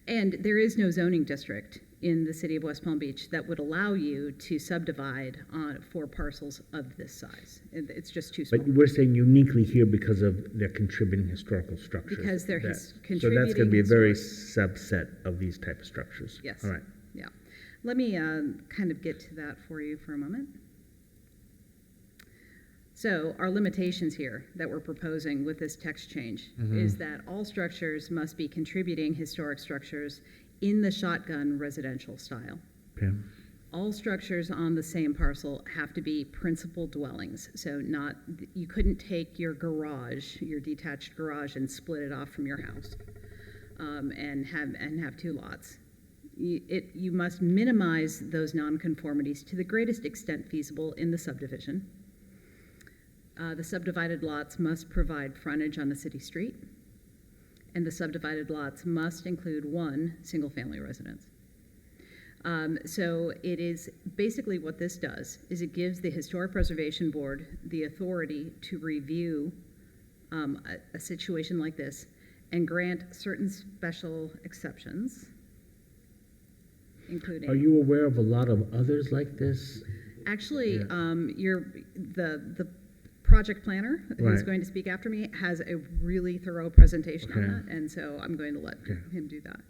And there is no zoning district in the city of West Palm Beach that would allow you to subdivide on 4 parcels of this size. It's just too small. But we're saying uniquely here because of their contributing historical structures. Because they're So that's contributing going to be a very historic- subset of these type of structures. Yes. All right. Yeah. Let me kind of get to that for you for a moment. So our limitations here that we're proposing with this text change is that all structures must be contributing historic structures in the shotgun residential style. Okay. All structures on the same parcel have to be principal dwellings. So you couldn't take your garage, your detached garage, and split it off from your house and have 2 lots. You must minimize those nonconformities to the greatest extent feasible in the subdivision. The subdivided lots must provide frontage on the city street, and the subdivided lots must include 1 single-family residence. So it is basically what this does is it gives the Historic Preservation Board the authority to review a situation like this and grant certain special exceptions, including. Are you aware of a lot of others like this? Actually, Yeah. the project planner who's Right. going to speak after me has a really thorough presentation on Okay. that, and so I'm going to let him do that.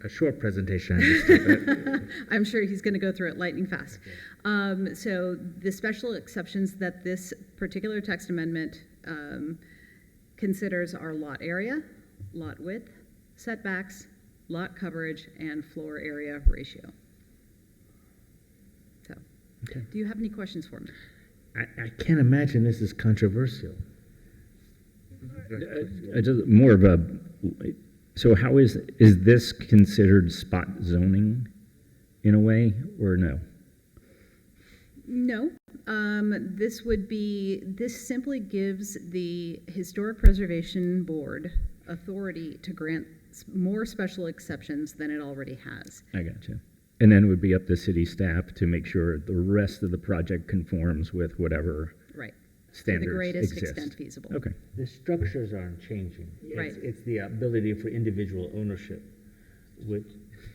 A short presentation, I understand. I'm sure he's going to go through it lightning fast. So the special exceptions that this particular text amendment considers are lot area, lot width, setbacks, lot coverage, and floor area ratio. So, do you have any questions for me? I can't imagine this is controversial. Just more of a, so how is this considered spot zoning in a way, or no? No. This simply gives the Historic Preservation Board authority to grant more special exceptions than it already has. I gotcha. And then it would be up to city staff to make sure the rest of the project conforms with whatever Right. standards To the greatest exist. extent feasible. Okay. The structures aren't changing. Right. It's the ability for individual ownership, which.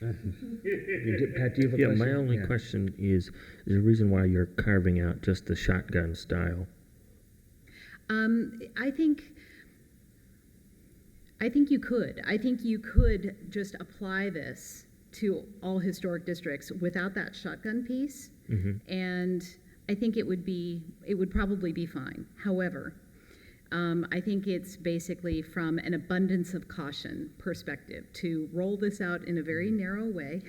Pat, do you have a Yeah, question? my only Yeah. question is there a reason why you're carving out just the shotgun style? I think you could. I think you could just apply this to all historic districts without that shotgun piece, and I think it would probably be fine. However, I think it's basically from an abundance of caution perspective to roll this out in a very narrow way.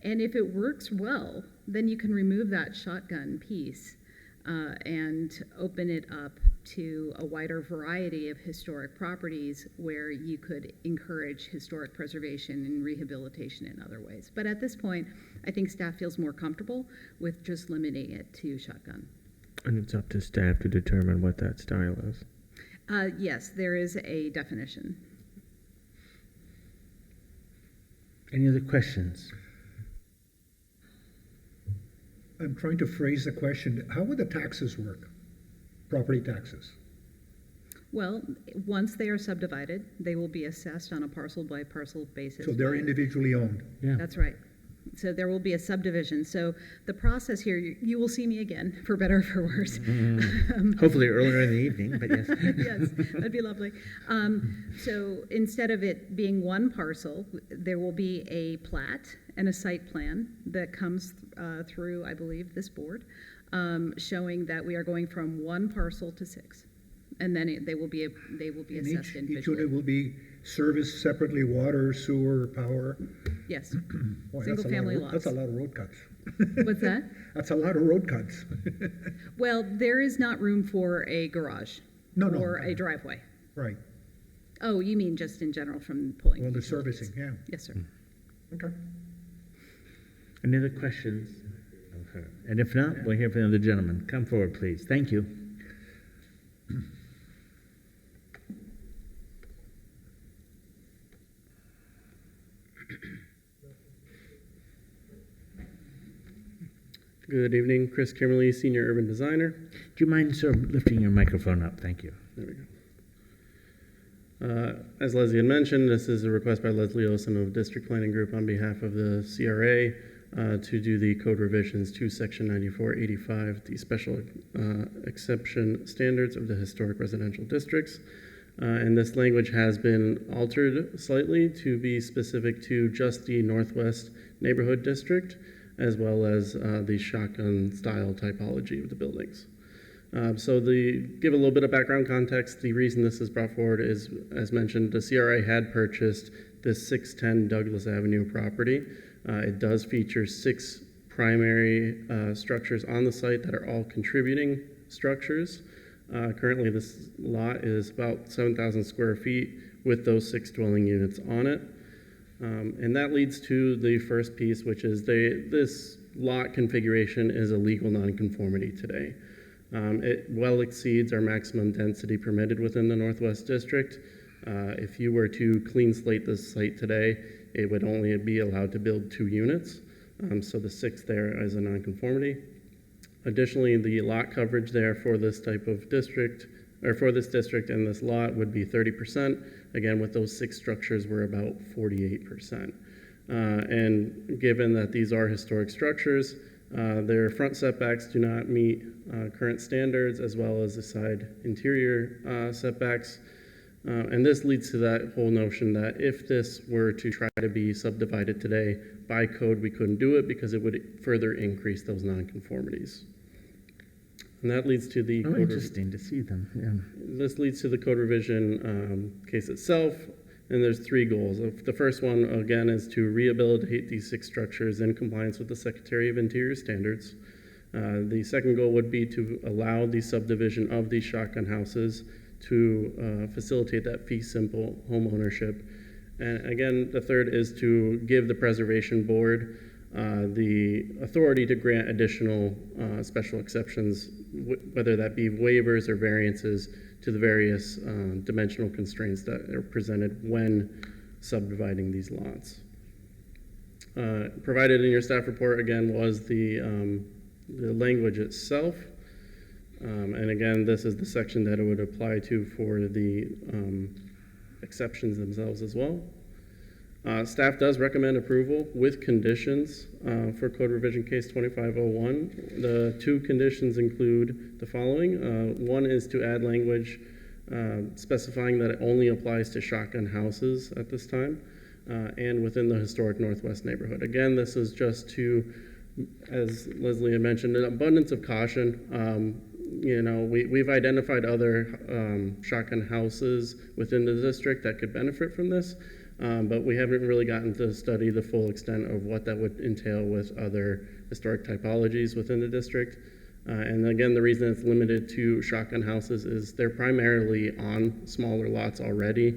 And if it works well, then you can remove that shotgun piece and open it up to a wider variety of historic properties where you could encourage historic preservation and rehabilitation in other ways. But at this point, I think staff feels more comfortable with just limiting it to shotgun. And it's up to staff to determine what that style is. Yes, there is a definition. Any other questions? I'm trying to phrase the question. How would the taxes work? Property taxes? Well, once they are subdivided, they will be assessed on a parcel by parcel basis. So they're individually owned? Yeah. That's right. So there will be a subdivision. So the process here, you will see me again, for better or for worse. Hopefully earlier in the evening, but yes. Yes, that'd be lovely. So instead of it being one parcel, there will be a plat and a site plan that comes through, I believe, this board, showing that we are going from one parcel to 6. And then they will be assessed Each individually. unit will be serviced separately, water, sewer, power? Yes. Boy, Single family lots. That's a lot of road cuts. What's that? That's a lot of road cuts. Well, there is not room for a garage or a driveway. Right. Oh, you mean just in general from pulling? Well, the utilities. servicing, yeah. Yes, sir. Okay. Any other questions? Okay. And if not, we'll hear from the other gentleman. Come forward, please. Thank you. Good evening, Chris Kimmerly, Senior Urban Designer. Do you mind, sir, lifting your microphone up? Thank you. There we go. As Leslie had mentioned, this is a request by Leslie Olson of District Planning Group on behalf of the CRA to do the code revisions to Section 9485, the special exception standards of the historic residential districts. And this language has been altered slightly to be specific to just the Northwest Neighborhood District, as well as the shotgun style typology of the buildings. So give a little bit of background context, the reason this is brought forward is, as mentioned, the CRA had purchased this 610 Douglas Avenue property. It does feature 6 primary structures on the site that are all contributing structures. Currently, this lot is about 7,000 square feet with those 6 dwelling units on it. And that leads to the first piece, which is this lot configuration is a legal nonconformity today. It well exceeds our maximum density permitted within the Northwest District. If you were to clean slate this site today, it would only be allowed to build 2 units. So the 6th there is a nonconformity. Additionally, the lot coverage there for this type of district, or for this district and this lot would be 30%. Again, with those 6 structures, we're about 48%. And given that these are historic structures, their front setbacks do not meet current standards, as well as the side interior setbacks. And this leads to that whole notion that if this were to try to be subdivided today, by code we couldn't do it because it would further increase those nonconformities. And that leads to the interesting to see them. Yeah. This leads to the code revision case itself, and there's three goals. The first one, again, is to rehabilitate these 6 structures in compliance with the Secretary of Interior standards. The second goal would be to allow the subdivision of these shotgun houses to facilitate that fee simple home ownership. And again, the third is to give the Preservation Board the authority to grant additional special exceptions, whether that be waivers or variances to the various dimensional constraints that are presented when subdividing these lots. Provided in your staff report, again, was the language itself. And again, this is the section that it would apply to for the exceptions themselves as well. Staff does recommend approval with conditions for Code Revision Case 2501. The 2 conditions include the following. One is to add language specifying that it only applies to shotgun houses at this time and within the historic Northwest neighborhood. Again, this is just to, as Leslie had mentioned, an abundance of caution. You know, we've identified other shotgun houses within the district that could benefit from this. But we haven't really gotten to study the full extent of what that would entail with other historic typologies within the district. And again, the reason it's limited to shotgun houses is they're primarily on smaller lots already.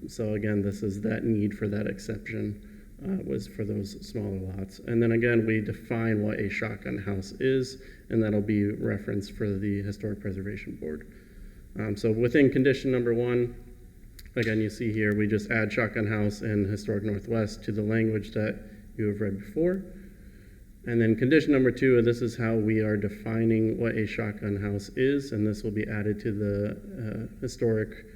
So again, this is that need for that exception was for those smaller lots. And then again, we define what a shotgun house is, and that'll be referenced for the Historic Preservation Board. So within condition number 1, again, you see here, we just add shotgun house and historic Northwest to the language that you have read before. And then condition number 2, this is how we are defining what a shotgun house is, and this will be added to the historic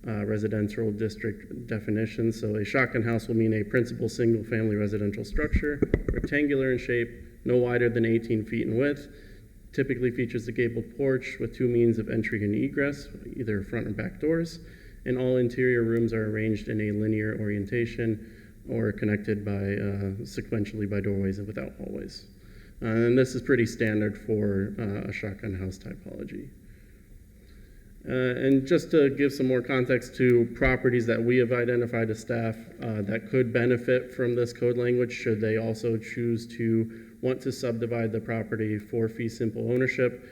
residential district definition. So a shotgun house will mean a principal single-family residential structure, rectangular in shape, no wider than 18 feet in width, typically features a gabled porch with 2 means of entry and egress, either front or back doors, and all interior rooms are arranged in a linear orientation or connected by sequentially by doorways and without hallways. And this is pretty standard for a shotgun house typology. And just to give some more context to properties that we have identified as staff that could benefit from this code language, should they also choose to want to subdivide the property for fee simple ownership.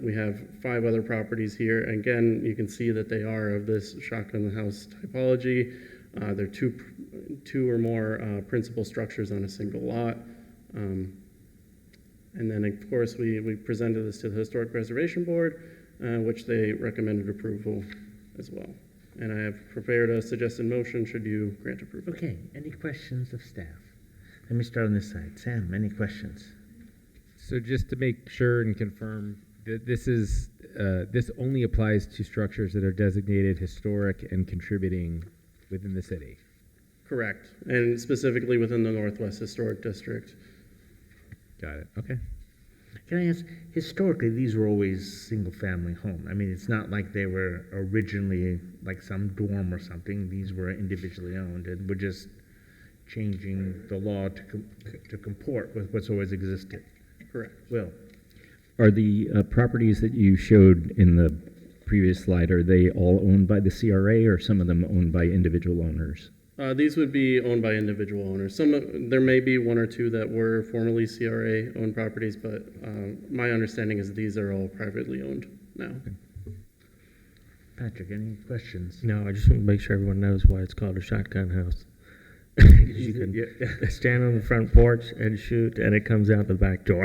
We have 5 other properties here. Again, you can see that they are of this shotgun house typology. They're two or more principal structures on a single lot. And then, of course, we presented this to the Historic Preservation Board, which they recommended approval as well. And I have prepared a suggested motion should you grant approval. Okay, any questions of staff? Let me start on this side. Sam, any questions? So just to make sure and confirm, this is this only applies to structures that are designated historic and contributing within the city. Correct, and specifically within the Northwest Historic District. Got it. Okay. Can I ask, historically, these were always single-family home. I mean, it's not like they were originally like some dorm or something. These were individually owned, and we're just changing the law to comport with what's always existed. Correct. Will? Are the properties that you showed in the previous slide, are they all owned by the CRA or some of them owned by individual owners? These would be owned by individual owners. There may be 1 or 2 that were formerly CRA-owned properties, but my understanding is these are all privately owned now. Patrick, any questions? No, I just want to make sure everyone knows why it's called a shotgun house. You can stand on the front porch and shoot, and it comes out the back door.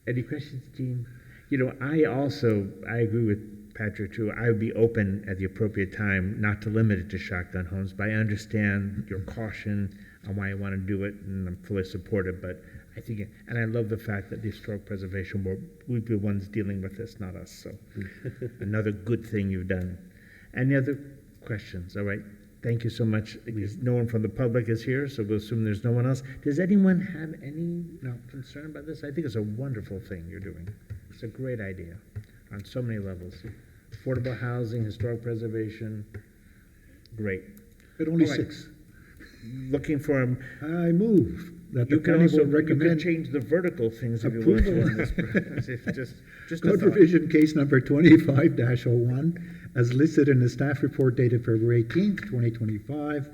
Any questions, Gene? You know, I agree with Patrick too. I would be open at the appropriate time not to limit it to shotgun homes, but I understand your caution on why you want to do it, and I'm fully supportive. But I think, and I love the fact that the Historic Preservation Board, we'd be the ones dealing with this, not us. So another good thing you've done. Any other questions? All right. Thank you so much. No one from the public is here, so we'll assume there's no one else. Does anyone have any concern about this? I think it's a wonderful thing you're doing. It's a great idea on so many levels. Affordable housing, historic preservation, great. But only All right. 6. Looking for a I move that the You can planning also board recommend change the vertical things if you want to. approval. On this. just a Code thought. revision case number 25-01, as listed in the staff report dated February 18th, 2025.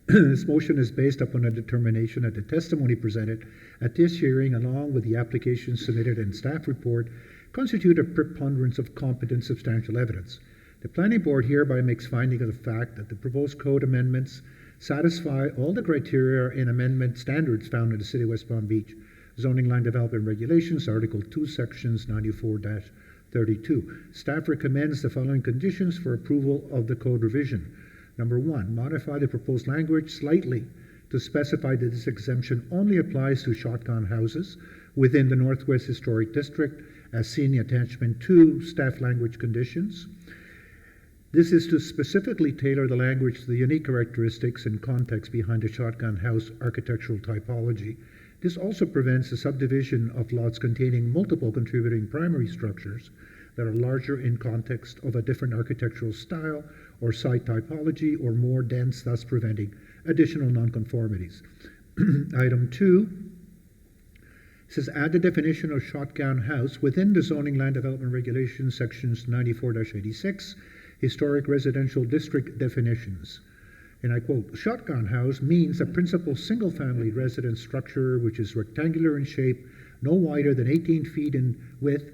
This motion is based upon a determination that the testimony presented at this hearing, along with the application submitted in staff report, constitute a preponderance of competent substantial evidence. The planning board hereby makes finding of the fact that the proposed code amendments satisfy all the criteria and amendment standards found in the City of West Palm Beach Zoning Line Development Regulations, Article 2, Sections 94-32. Staff recommends the following conditions for approval of the code revision. Number 1, modify the proposed language slightly to specify that this exemption only applies to shotgun houses within the Northwest Historic District, as seen in attachment 2, staff language conditions. This is to specifically tailor the language to the unique characteristics and context behind the shotgun house architectural typology. This also prevents the subdivision of lots containing multiple contributing primary structures that are larger in context of a different architectural style or site typology, or more dense, thus preventing additional nonconformities. Item 2 says add the definition of shotgun house within the Zoning Land Development Regulations, Sections 94-86, Historic Residential District definitions. And I quote, shotgun house means a principal single-family residence structure which is rectangular in shape, no wider than 18 feet in width,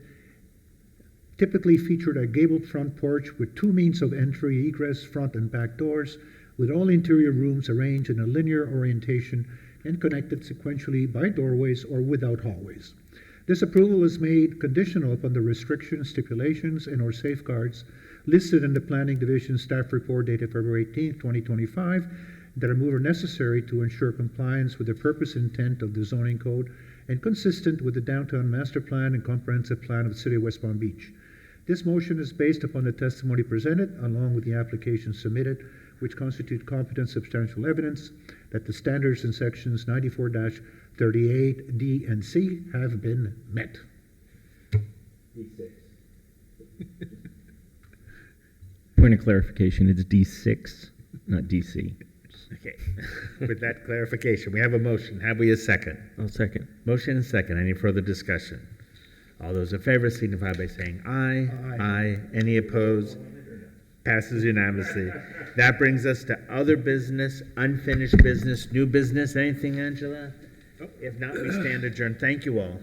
typically featured a gabled front porch with 2 means of entry, egress, front and back doors, with all interior rooms arranged in a linear orientation and connected sequentially by doorways or without hallways. This approval is made conditional upon the restrictions, stipulations, and/or safeguards listed in the Planning Division staff report dated February 18, 2025, that are moved necessary to ensure compliance with the purpose and intent of the zoning code and consistent with the downtown master plan and comprehensive plan of the City of West Palm Beach. This motion is based upon the testimony presented along with the application submitted, which constitute competent substantial evidence that the standards in sections 94-38 D and C have been met. Point of clarification, it's D6, not DC. Okay. With that clarification, we have a motion. Have we a second? I'll second. Motion and second. Any further discussion? All those in favor signify by saying aye. Aye. Any opposed? Passes unanimously. That brings us to other business, unfinished business, new business. Anything, Angela? If not, we stand adjourned. Thank you all.